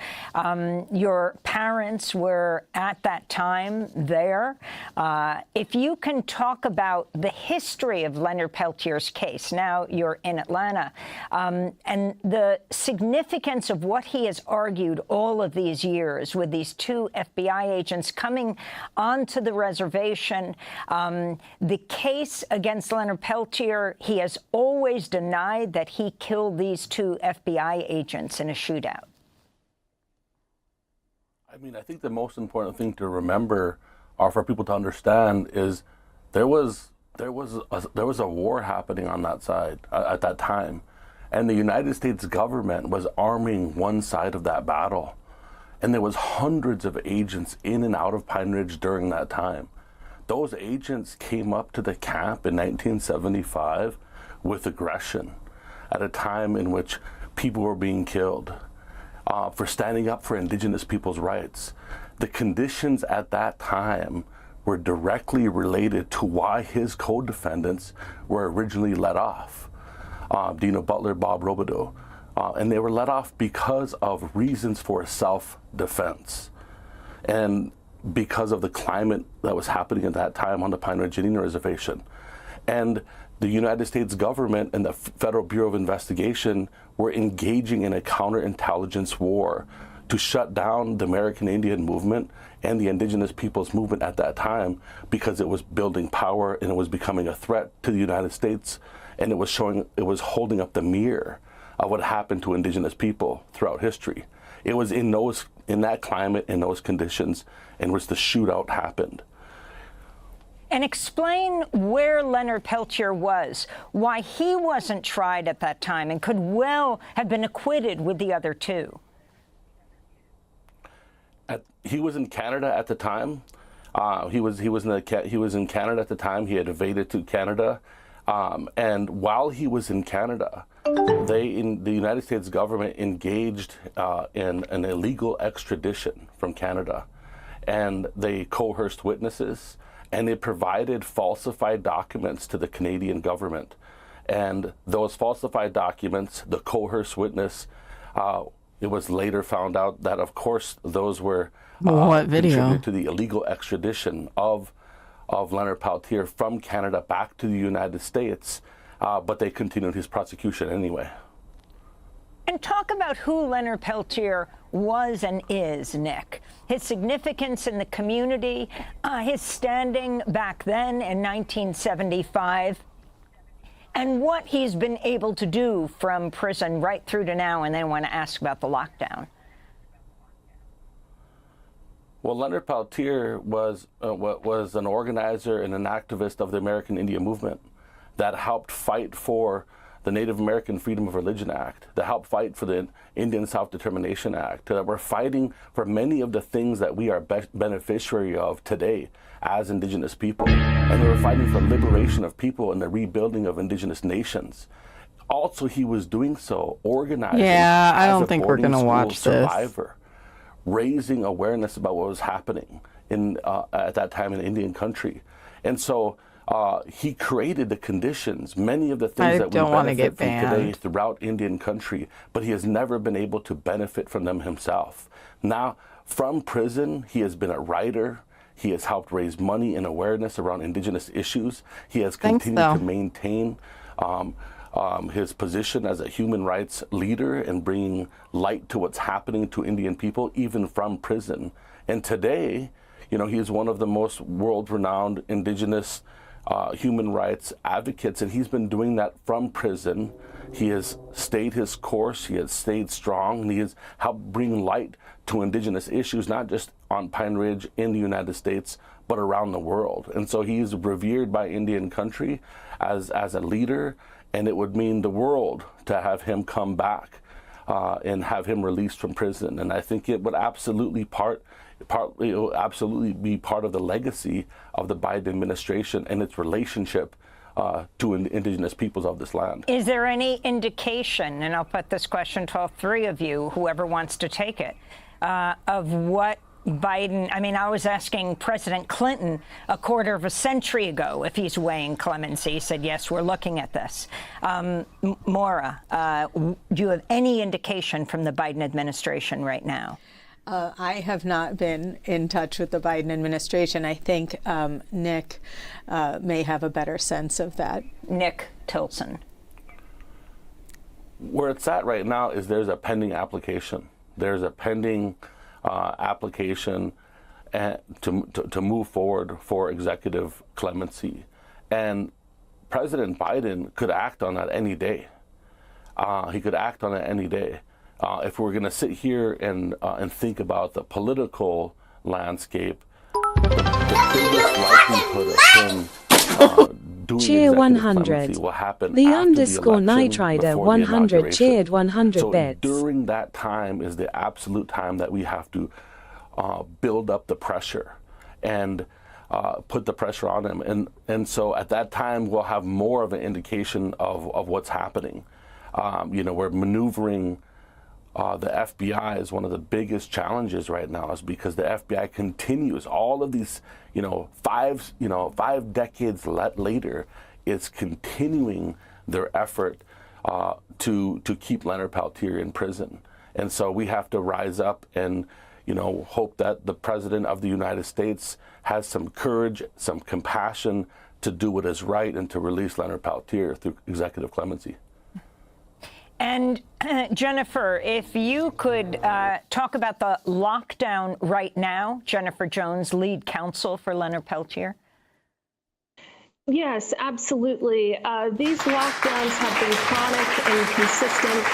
Your parents were at that time there. If you can talk about the history of Leonard Peltier's case, now you're in Atlanta, and the significance of what he has argued all of these years with these 2 FBI agents coming onto the reservation. The case against Leonard Peltier, he has always denied that he killed these 2 FBI agents in a shootout. I mean, I think the most important thing to remember, or for people to understand, is there was a war happening on that side at that time, and the United States government was arming one side of that battle. And there was hundreds of agents in and out of Pine Ridge during that time. Those agents came up to the camp in 1975 with aggression. at a time in which people were being killed, for standing up for indigenous people's rights. The conditions at that time were directly related to why his co-defendants were originally let off, Dina Butler, Bob Robideau. And they were let off because of reasons for self-defense and because of the climate that was happening at that time on the Pine Ridge Indian Reservation. And the United States government and the Federal Bureau of Investigation were engaging in a counterintelligence war to shut down the American Indian movement and the indigenous peoples movement at that time, because it was building power and it was becoming a threat to the United States, and it was holding up the mirror of what happened to indigenous people throughout history. It was in that climate, in those conditions, in which the shootout happened. And explain where Leonard Peltier was, why he wasn't tried at that time and could well have been acquitted with the other two. He was in Canada at the time. He was in Canada at the time. He had evaded to Canada, and while he was in Canada, the United States government engaged in an illegal extradition from Canada, and they coerced witnesses. And they provided falsified documents to the Canadian government. And those falsified documents, the coerced witness, it was later found out that, of course, those were contributed to the illegal extradition of Leonard Peltier from Canada back to the United States, but they continued his prosecution anyway. And talk about who Leonard Peltier was and is, Nick. His significance in the community, his standing back then in 1975, and what he's been able to do from prison right through to now, and then I want to ask about the lockdown. Well, Leonard Peltier was an organizer and an activist of the American Indian movement that helped fight for the Native American Freedom of Religion Act, that helped fight for the Indian Self-Determination Act, that we're fighting for many of the things that we are beneficiary of today as indigenous people. And they were fighting for liberation of people and the rebuilding of indigenous nations. Also, he was doing so organizing I don't as a think we're boarding going to school watch survivor, raising awareness about what was happening at that time in Indian country. And so he created the conditions, many of the things that we benefit from today throughout Indian country, but he has never been able to benefit from them himself. Now, from prison, he has been a writer. He has helped raise money and awareness around indigenous issues. He has continued to maintain his position as a human rights leader and bringing light to what's happening to Indian people, even from prison. And today, he is one of the most world-renowned indigenous human rights advocates, and he's been doing that from prison. He has stayed his course, he has stayed strong, and he has helped bring light to indigenous issues, not just on Pine Ridge in the United States, but around the world. And so he's revered by Indian country as a leader, and it would mean the world to have him come back and have him released from prison. And I think it would absolutely be part of the legacy of the Biden administration and its relationship to indigenous peoples of this land. Is there any indication, and I'll put this question to all three of you, whoever wants to take it, of what Biden, I was asking President Clinton a quarter of a century ago if he's weighing clemency. He said, yes, we're looking at this. Maura, do you have any indication from the Biden administration right now? I have not been in touch with the Biden administration. I think Nick may have a better sense of that. Nick Tilson. Where it's at right now is there's a pending application. There's a pending application to move forward for executive clemency. And President Biden could act on that any day. He could act on it any day. If we're going to sit here and think about the political landscape, the biggest likelihood of him doing Cheer 100. Will happen The after underscore the Night election, Rider before the 100 inauguration. cheered 100 So bits. during that time is the absolute time that we have to build up the pressure and put the pressure on him. And so at that time, we'll have more of an indication of what's happening. We're maneuvering the FBI is one of the biggest challenges right now, is because the FBI continues all of these, 5 decades later, it's continuing their effort to keep Leonard Peltier in prison. And so we have to rise up and, hope that the President of the United States has some courage, some compassion to do what is right and to release Leonard Peltier through executive clemency. And Jennifer, if you could talk about the lockdown right now, Jennifer Jones, lead counsel for Leonard Peltier. Yes, absolutely. These lockdowns have been chronic and consistent,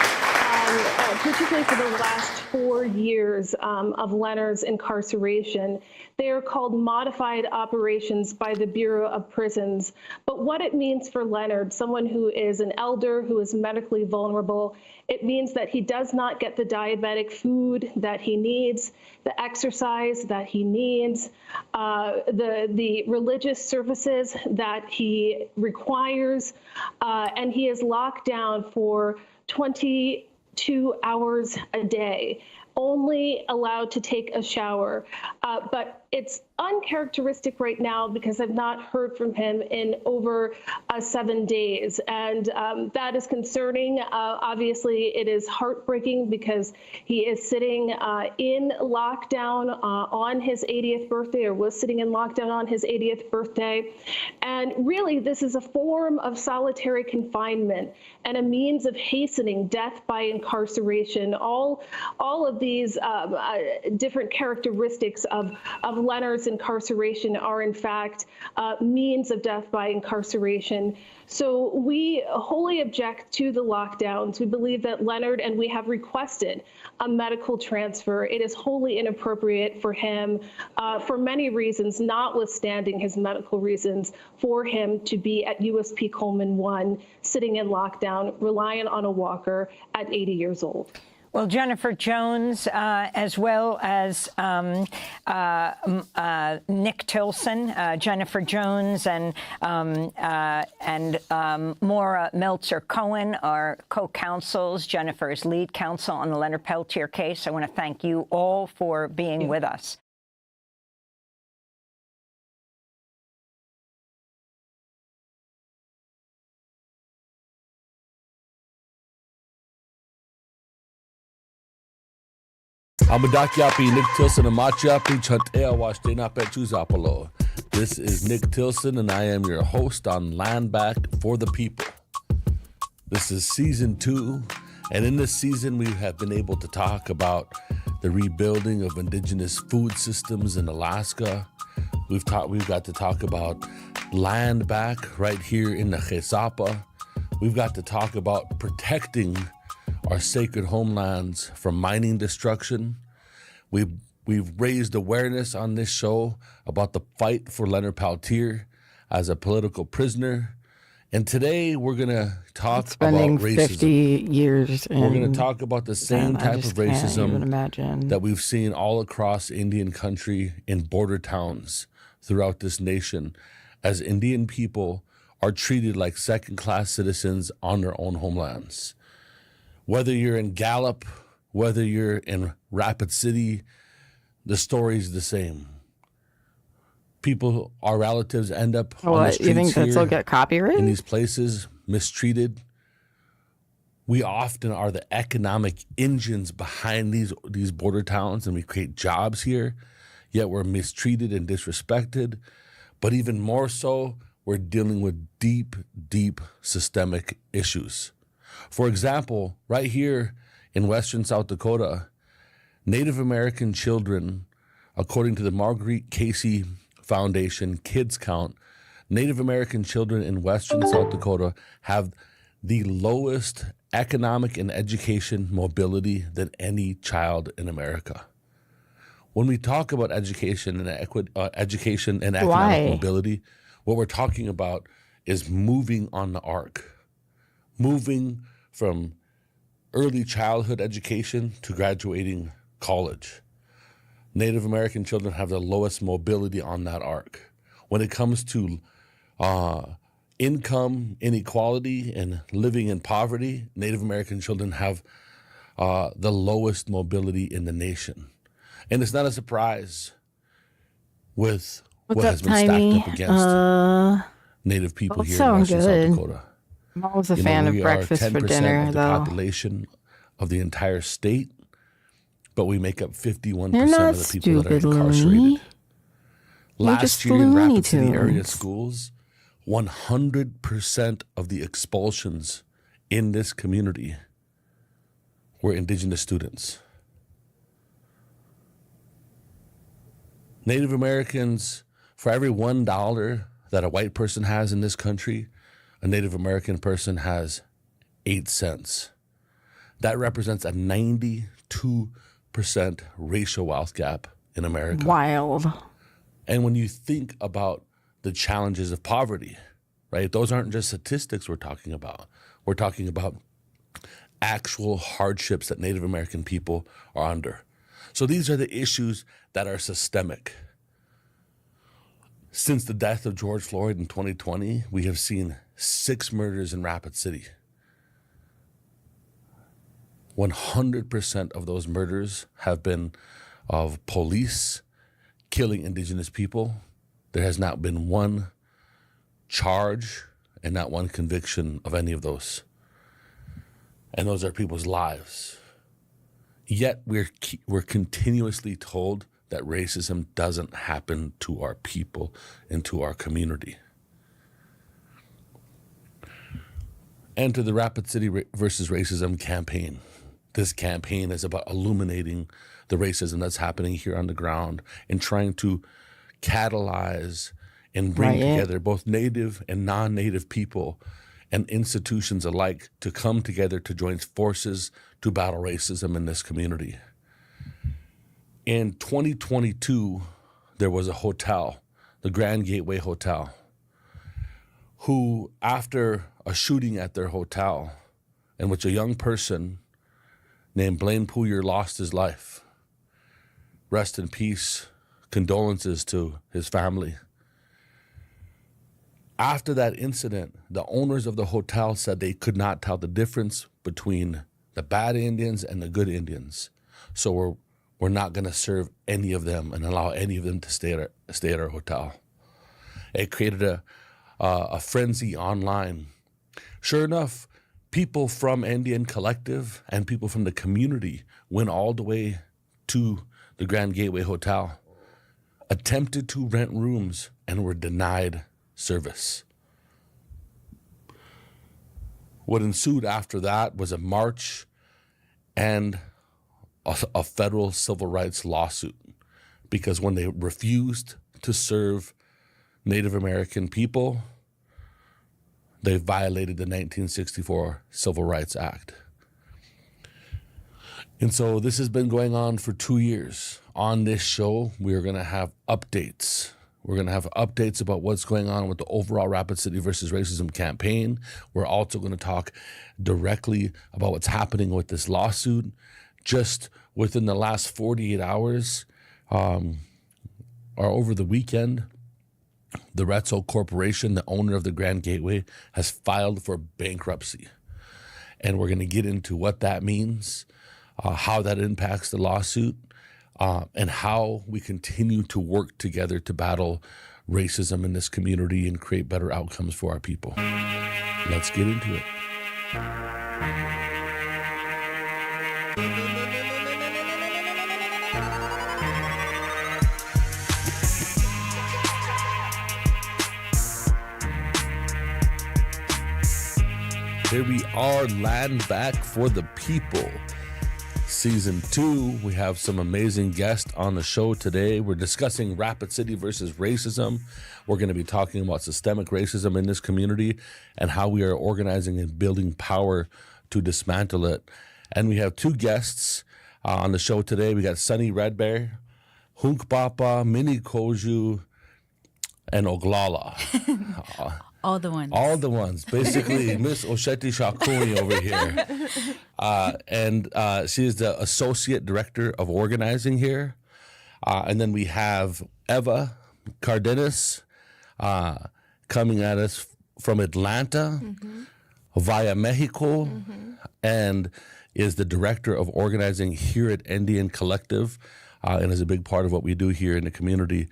particularly for the last 4 years of Leonard's incarceration. They are called modified operations by the Bureau of Prisons. But what it means for Leonard, someone who is an elder, who is medically vulnerable, it means that he does not get the diabetic food that he needs, the exercise that he needs, the religious services that he requires, and he is locked down for 22 hours a day, only allowed to take a shower. But it's uncharacteristic right now because I've not heard from him in over 7 days. And that is concerning. Obviously, it is heartbreaking because he is sitting in lockdown on his 80th birthday, or was sitting in lockdown on his 80th birthday. And really, this is a form of solitary confinement and a means of hastening death by incarceration. All of these different characteristics of Leonard's incarceration are, in fact, means of death by incarceration. So we wholly object to the lockdowns. We believe that Leonard, and we have requested a medical transfer. It is wholly inappropriate for him, for many reasons, notwithstanding his medical reasons, for him to be at USP Coleman 1, sitting in lockdown, reliant on a walker at 80 years old. Well, Jennifer Jones, as well as Nick Tilson, Jennifer Jones, and Maura Meltzer-Cohen are co-counsels. Jennifer is lead counsel on the Leonard Peltier case. I want to thank you all for being with us. Amadakyapi, Nick Tilson, and Machiapi, Chantea Washtena Petchuzapalo. This is Nick Tilson, and I am your host on Land Back for the People. This is season 2, and in this season, we have been able to talk about the rebuilding of indigenous food systems in Alaska. We've got to talk about land back right here in the Chesapa. We've got to talk about protecting our sacred homelands from mining destruction. We've raised awareness on this show about the fight for Leonard Peltier as a political prisoner. And today we're going to talk about racism. 50 years. We're going to talk about the same type of racism that we've seen all across Indian country in border towns throughout this nation, as Indian people are treated like second-class citizens on their own homelands. Whether you're in Gallup, whether you're in Rapid City, the story's the same. People, our relatives, end up on the streets. You think this will get copyrighted? In these places, mistreated. We often are the economic engines behind these border towns, and we create jobs here, yet we're mistreated and disrespected. But even more so, we're dealing with deep, deep systemic issues. For example, right here in Western South Dakota, Native American children, according to the Marguerite Casey Foundation Kids Count, Native American children in Western South Dakota have the lowest economic and education mobility than any child in America. When we talk about education and economic mobility, what we're talking about is moving on the arc. Moving from early childhood education to graduating college. Native American children have the lowest mobility on that arc. When it comes to income inequality and living in poverty, Native American children have the lowest mobility in the nation. And it's not a surprise with what has been stacked up against Native people here in Western South Dakota. I'm always a fan of breakfast for dinner, of the though. population of the entire state, but we make up 51% You're not of the people that are stupid, incarcerated. Looney. You're Last just year in Looney Rapid City area Tunes. schools, 100% of the expulsions in this community were Indigenous students. Native Americans, for every $1 that a white person has in this country, a Native American person has 8 cents. That represents a 92% racial wealth gap in America. Wild. And when you think about the challenges of poverty, right, those aren't just statistics we're talking about. We're talking about actual hardships that Native American people are under. So these are the issues that are systemic. Since the death of George Floyd in 2020, we have seen 6 murders in Rapid City. 100% of those murders have been of police killing Indigenous people. There has not been one charge and not one conviction of any of those. And those are people's lives. Yet we're continuously told that racism doesn't happen to our people and to our community. And to the Rapid City versus Racism campaign. This campaign is about illuminating the racism that's happening here on the ground and trying to catalyze and bring together both Native and non-Native people and institutions alike to come together to join forces to battle racism in this community. In 2022, there was a hotel, the Grand Gateway Hotel, who, after a shooting at their hotel, in which a young person named Blaine Pooyer lost his life. Rest in peace, condolences to his family. After that incident, the owners of the hotel said they could not tell the difference between the bad Indians and the good Indians. So we're not going to serve any of them and allow any of them to stay at our hotel. It created a frenzy online. Sure enough, people from Indian Collective and people from the community went all the way to the Grand Gateway Hotel, attempted to rent rooms, and were denied service. What ensued after that was a march and a federal civil rights lawsuit, because when they refused to serve Native American people, they violated the 1964 Civil Rights Act. And so this has been going on for 2 years. On this show, we are going to have updates. We're going to have updates about what's going on with the overall Rapid City versus Racism campaign. We're also going to talk directly about what's happening with this lawsuit. Just within the last 48 hours, or over the weekend, the Retzel Corporation, the owner of the Grand Gateway, has filed for bankruptcy. And we're going to get into what that means, how that impacts the lawsuit, and how we continue to work together to battle racism in this community and create better outcomes for our people. Let's get into it. Here we are, Land Back for the People. Season 2, we have some amazing guests on the show today. We're discussing Rapid City versus racism. We're going to be talking about systemic racism in this community and how we are organizing and building power to dismantle it. And we have 2 guests on the show today. We got Sunny Red Bear, Hunkpapa, Mini Koju, and Oglala. All the ones. All the ones. Basically, Miss Osheti Shakuni over here. And she is the Associate Director of Organizing here. And then we have Eva Cardenas coming at us from Atlanta via Mexico and is the director of organizing here at Indian Collective and is a big part of what we do here in the community.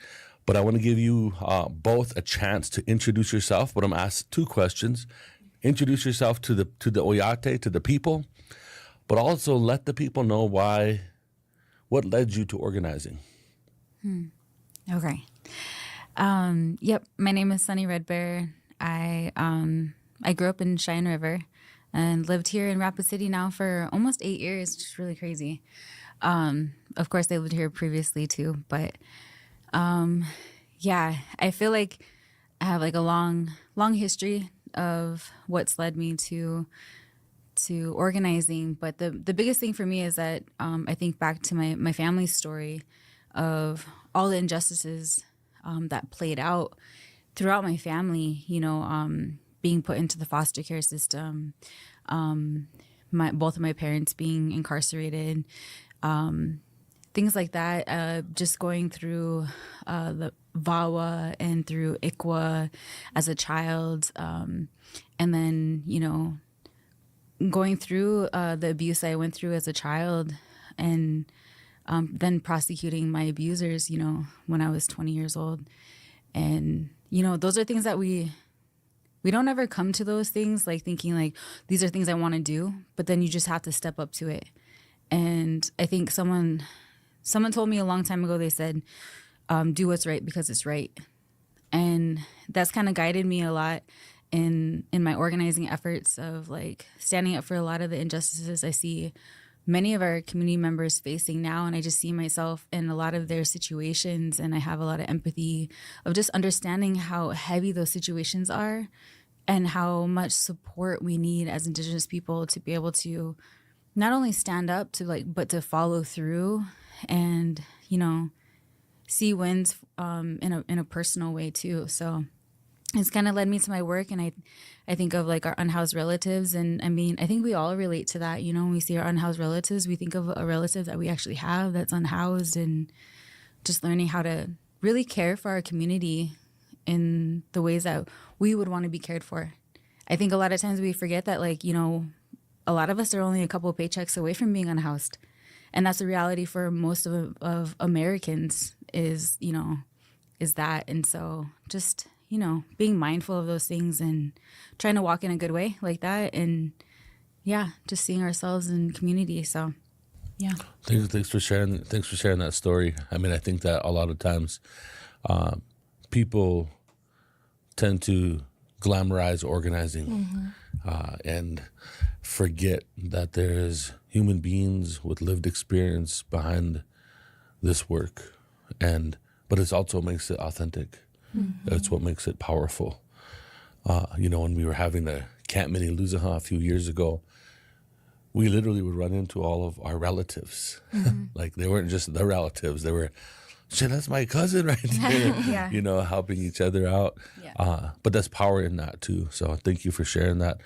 But I want to give you both a chance to introduce yourself, but I'm asked two questions. Introduce yourself to the Oyate, to the people, but also let the people know what led you to organizing. Okay. Yep. My name is Sunny Red Bear. I grew up in Cheyenne River and lived here in Rapid City now for almost 8 years, which is really crazy. Of course, I lived here previously too, but yeah, I feel like I have like a long history of what's led me to organizing. But the biggest thing for me is that I think back to my family's story of all the injustices that played out throughout my family, being put into the foster care system, both of my parents being incarcerated, things like that, just going through the VAWA and through ICWA as a child, and then, going through the abuse I went through as a child, and then prosecuting my abusers, when I was 20 years old. And, those are things that we don't ever come to those things like thinking like these are things I want to do, but then you just have to step up to it. And I think someone told me a long time ago, they said, do what's right because it's right. And that's kind of guided me a lot in my organizing efforts of like standing up for a lot of the injustices I see many of our community members facing now. And I just see myself in a lot of their situations, and I have a lot of empathy of just understanding how heavy those situations are and how much support we need as Indigenous people to be able to not only stand up to but to follow through and, see wins in a personal way too. So it's kind of led me to my work, and I think of like our unhoused relatives, and I mean, I think we all relate to that. When we see our unhoused relatives, we think of a relative that we actually have that's unhoused, and just learning how to really care for our community in the ways that we would want to be cared for. I think a lot of times we forget that a lot of us are only a couple of paychecks away from being unhoused. And that's the reality for most of Americans is that. And so just, being mindful of those things and trying to walk in a good way like that. And yeah, just seeing ourselves in community. So, yeah. Thanks for sharing that story. I mean, I think that a lot of times people tend to glamorize organizing and forget that there's human beings with lived experience behind this work, but it also makes it authentic. That's what makes it powerful. When we were having the Camp Mini Luzaha a few years ago, we literally would run into all of our relatives. Like they weren't just the relatives; they were, shit, that's my cousin right there. Yeah. Helping each other out. Yeah. But there's power in that too. So thank you for sharing that.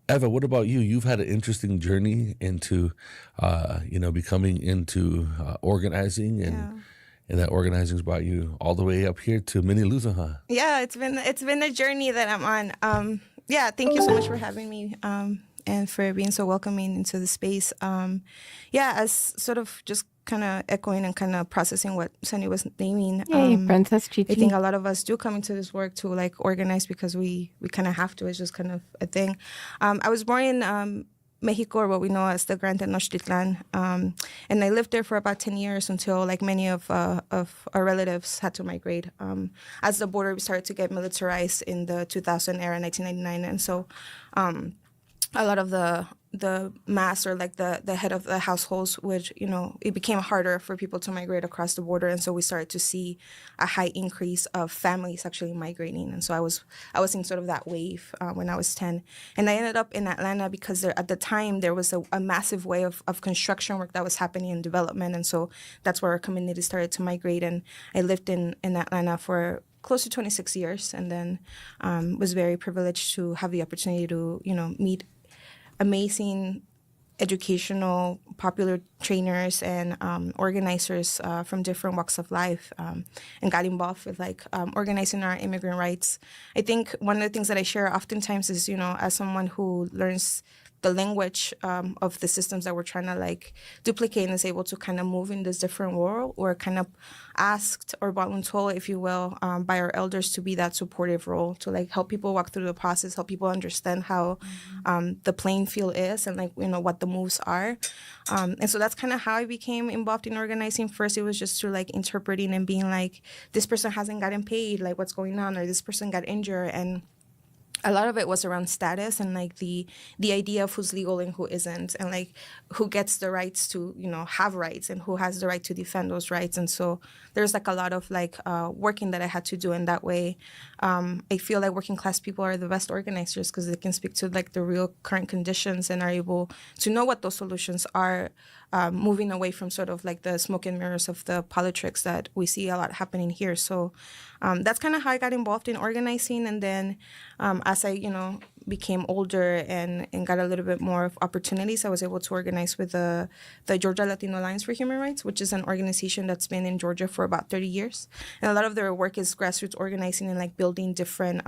Eva, what about you? You've had an interesting journey into, becoming into organizing, and that organizing's brought you all the way up here to Mini Luzaha. Yeah, it's been a journey that I'm on. Thank you so much for having me and for being so welcoming into the space. As sort of just kind of echoing and kind of processing what Sunny was naming. Princess Chichi. I think a lot of us do come into this work to like organize because we kind of have to. It's just kind of a thing. I was born in Mexico, or what we know as the Gran Tenochtitlan, and I lived there for about 10 years until like many of our relatives had to migrate as the border started to get militarized in the 2000 era, 1999, and so a lot of the mass or like the head of the households would, it became harder for people to migrate across the border. And so we started to see a high increase of families actually migrating. And so I was in sort of that wave when I was 10. And I ended up in Atlanta because at the time there was a massive wave of construction work that was happening in development. And so that's where our community started to migrate. And I lived in Atlanta for close to 26 years, and then was very privileged to have the opportunity to, meet amazing educational, popular trainers and organizers from different walks of life, and got involved with like organizing our immigrant rights. I think one of the things that I share oftentimes is, you know, as someone who learns the language of the systems that we're trying to like duplicate and is able to kind of move in this different world, or kind of asked or voluntold, if you will, by our elders to be that supportive role, to like help people walk through the process, help people understand how the playing field is, and like, you know, what the moves are. And so that's kind of how I became involved in organizing. First, it was just through like interpreting and being like, this person hasn't gotten paid, like what's going on, or this person got injured. And a lot of it was around status and like the idea of who's legal and who isn't, and like who gets the rights to, you know, have rights and who has the right to defend those rights. And so there's like a lot of like working that I had to do in that way. I feel like working class people are the best organizers because they can speak to like the real current conditions and are able to know what those solutions are, moving away from sort of like the smoke and mirrors of the politics that we see a lot happening here. So that's kind of how I got involved in organizing. And then as I, you know, became older and got a little bit more of opportunities, I was able to organize with the Georgia Latino Alliance for Human Rights, which is an organization that's been in Georgia for about 30 years. And a lot of their work is grassroots organizing and like building different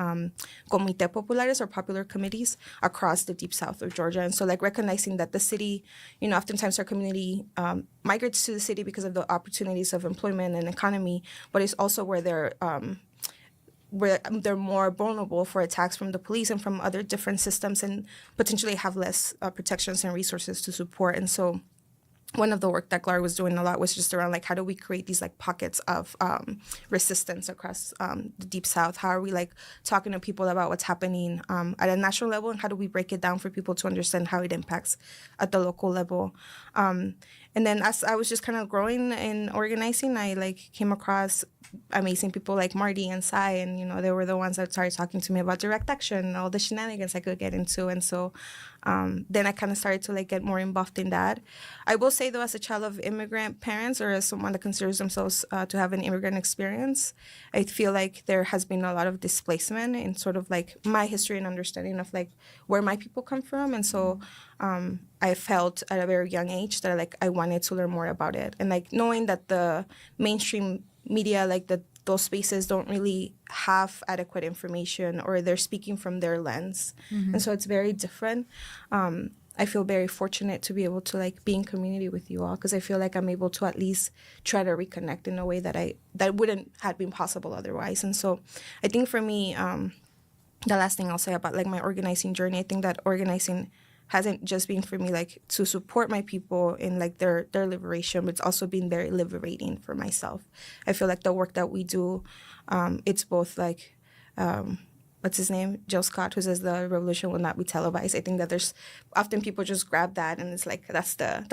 comité populares, or popular committees, across the deep south of Georgia. And so like recognizing that the city, you know, oftentimes our community migrates to the city because of the opportunities of employment and economy, but it's also where they're more vulnerable for attacks from the police and from other different systems, and potentially have less protections and resources to support. And so one of the work that Gloria was doing a lot was just around like, how do we create these like pockets of resistance across the deep south? How are we like talking to people about what's happening at a national level, and how do we break it down for people to understand how it impacts at the local level? And then as I was just kind of growing and organizing, I like came across amazing people like Marty and Sai, and you know, they were the ones that started talking to me about direct action and all the shenanigans I could get into. And so then I kind of started to like get more involved in that. I will say though, as a child of immigrant parents, or as someone that considers themselves to have an immigrant experience, I feel like there has been a lot of displacement in sort of like my history and understanding of like where my people come from. And so I felt at a very young age that like I wanted to learn more about it, and like knowing that the mainstream media, like those spaces don't really have adequate information, or they're speaking from their lens. And so it's very different. I feel very fortunate to be able to like be in community with you all, because I feel like I'm able to at least try to reconnect in a way that wouldn't have been possible otherwise. And so I think for me, the last thing I'll say about like my organizing journey, I think that organizing hasn't just been for me like to support my people in like their liberation, but it's also been very liberating for myself. I feel like the work that we do, it's both like what's his name, Jill Scott, who says the revolution will not be televised. I think that there's often people just grab that and it's like that's the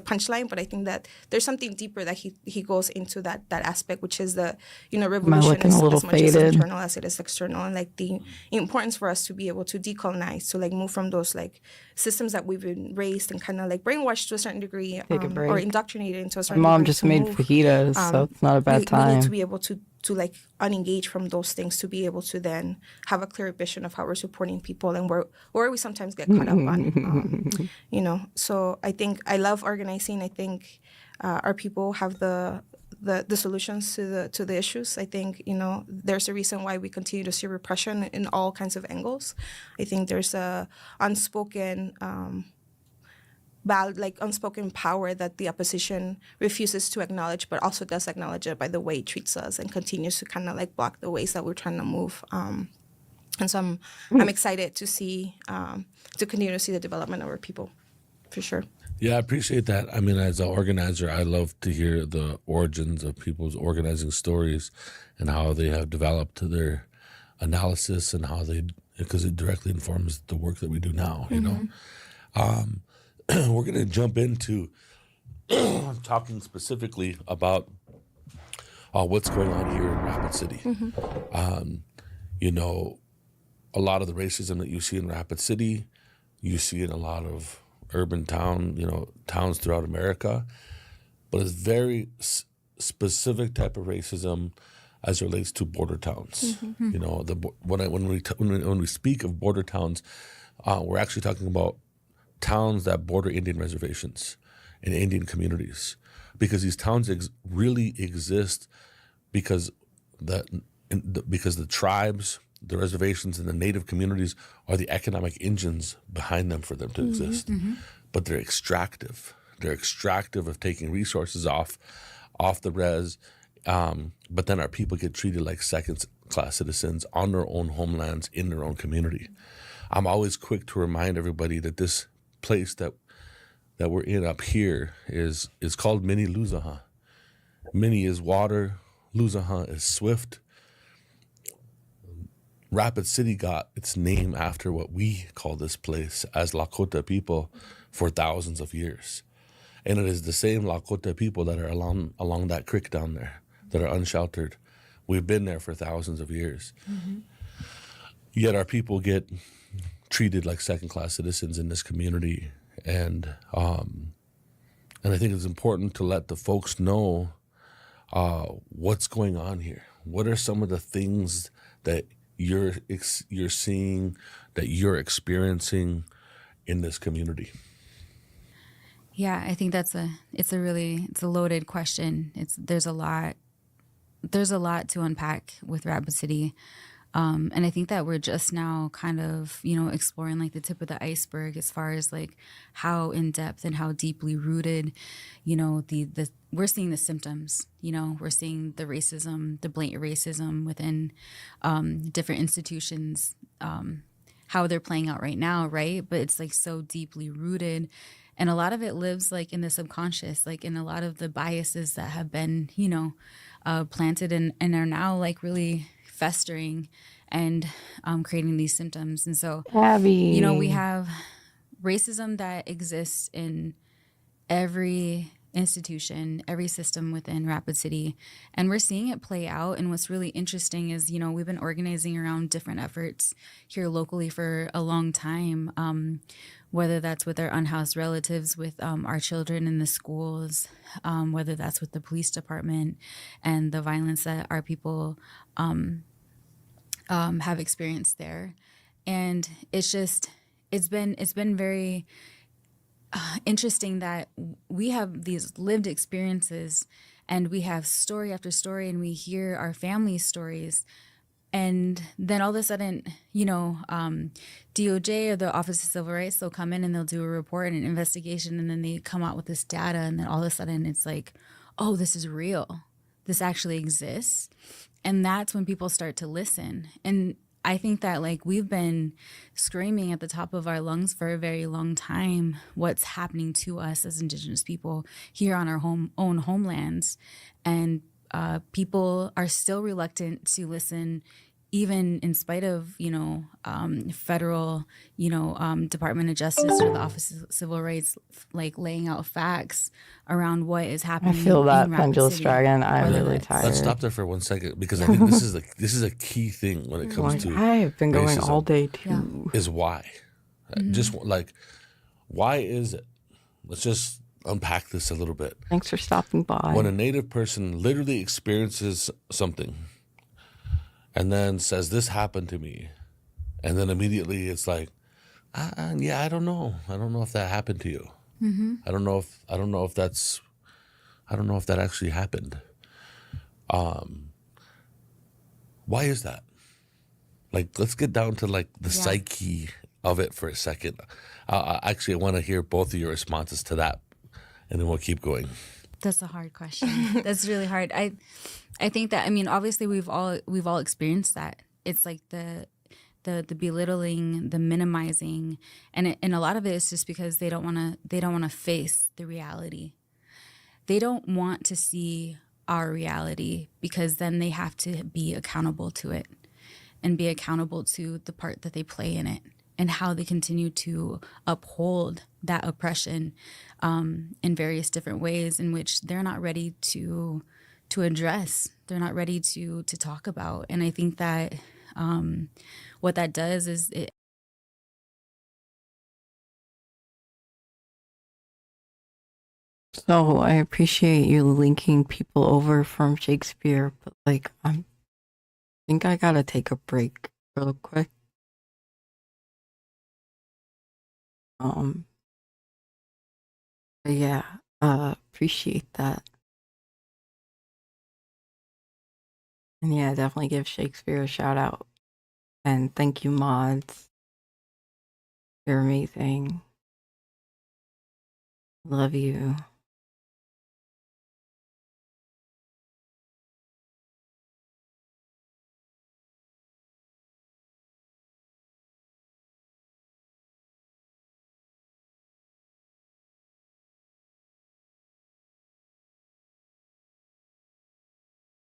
punchline, but I think that there's something deeper that he goes into that aspect, which is the, you know, revolution is as much as internal as it is external, and like the importance for us to be able to decolonize, to like move from those like systems that we've been raised and kind of like brainwashed to a certain degree, or indoctrinated into a certain My mom degree just made fajitas, so it's not a bad time. We need to be able to like unengage from those things, to be able to then have a clear vision of how we're supporting people and where we sometimes get caught up on, you know. So I think I love organizing. I think our people have the solutions to the issues. I think, you know, there's a reason why we continue to see repression in all kinds of angles. I think there's a unspoken unspoken power that the opposition refuses to acknowledge, but also does acknowledge it by the way it treats us and continues to kind of like block the ways that we're trying to move. And so I'm excited to see, to continue to see the development of our people, for sure. Yeah, I appreciate that. I mean, as an organizer, I love to hear the origins of people's organizing stories and how they have developed their analysis and how because it directly informs the work that we do now, you know. We're going to jump into talking specifically about what's going on here in Rapid City. You know, a lot of the racism that you see in Rapid City, you see in a lot of urban towns throughout America, but it's very specific type of racism as it relates to border towns. You know, when we speak of border towns, we're actually talking about towns that border Indian reservations and Indian communities, because these towns really exist because the tribes, the reservations, and the native communities are the economic engines behind them for them to exist. But they're extractive. They're extractive of taking resources off the res, but then our people get treated like second-class citizens on their own homelands in their own community. I'm always quick to remind everybody that this place that we're in up here is called Mini Luzaha. Mini is water, Luzaha is swift. Rapid City got its name after what we call this place as Lakota people for thousands of years. And it is the same Lakota people that are along that creek down there that are unsheltered. We've been there for thousands of years. Yet our people get treated like second-class citizens in this community. And I think it's important to let the folks know what's going on here. What are some of the things that you're seeing, that you're experiencing in this community? Yeah, I think it's a loaded question. There's a lot to unpack with Rapid City. And I think that we're just now kind of, exploring like the tip of the iceberg as far as like how in depth and how deeply rooted, we're seeing the symptoms, we're seeing the racism, the blatant racism within different institutions, how they're playing out right now, right? But it's like so deeply rooted. And a lot of it lives like in the subconscious, like in a lot of the biases that have been, planted and are now like really festering and creating these symptoms. And so, Abby. We have racism that exists in every institution, every system within Rapid City. And we're seeing it play out. And what's really interesting is, we've been organizing around different efforts here locally for a long time, whether that's with our unhoused relatives, with our children in the schools, whether that's with the police department and the violence that our people have experienced there. And it's been very interesting that we have these lived experiences and we have story after story and we hear our family stories. And then all of a sudden, DOJ or the Office of Civil Rights, they'll come in and they'll do a report and an investigation, and then they come out with this data, and then all of a sudden it's like, oh, this is real. This actually exists. And that's when people start to listen. And I think that like we've been screaming at the top of our lungs for a very long time what's happening to us as Indigenous people here on our own homelands. And people are still reluctant to listen, even in spite of, federal, Department of Justice or the Office of Civil Rights, like laying out facts around what is happening. I feel that, in Rapid Pendulous City. Dragon. I'm really tired. Let's stop there for 1 second, because I think this is a key thing when it comes to I've been going racism, all day too. is why. Just like, why is it? Let's just unpack this a little bit. Thanks for stopping by. When a Native person literally experiences something and then says, this happened to me, and then immediately it's like, yeah, I don't know if that happened to you. I don't know if that actually happened. Why is that? Like, let's get down to like the psyche of it for a second. Actually, I want to hear both of your responses to that, and then we'll keep going. That's a hard question. That's really hard. I think that, obviously we've all experienced that. It's like the belittling, the minimizing, and a lot of it is just because they don't want to face the reality. They don't want to see our reality, because then they have to be accountable to it and be accountable to the part that they play in it and how they continue to uphold that oppression in various different ways in which they're not ready to address. They're not ready to talk about. And I think that what that does is it So I appreciate you linking people over from Shakespeare, but like I think I gotta take a break real quick. Yeah, appreciate that. And yeah, definitely give Shakespeare a shout out. And thank you, mods. You're amazing. Love you.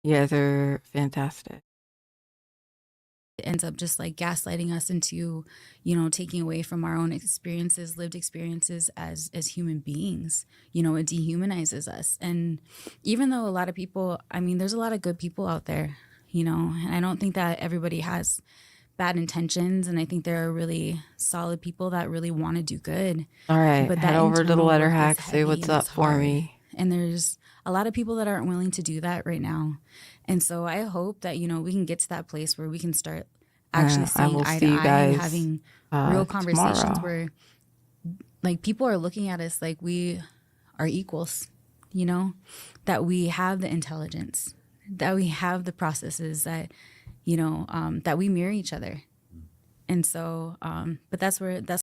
Yeah, they're fantastic. It ends up just like gaslighting us into, taking away from our own experiences, lived experiences as human beings. It dehumanizes us. And even though a lot of people, there's a lot of good people out there, and I don't think that everybody has bad intentions. And I think there are really solid people that really want to do good. All right, But head that over to the internal letter work is hack, say heavy what's and up it's for hard. me. And there's a lot of people that aren't willing to do that right now. And so I hope that, we can get to that place where we can start actually I seeing will eye see to you eye guys, and having real conversations tomorrow. where like people are looking at us like we are equals, that we have the intelligence, that we have the processes, that, that we mirror each other. And so, but that's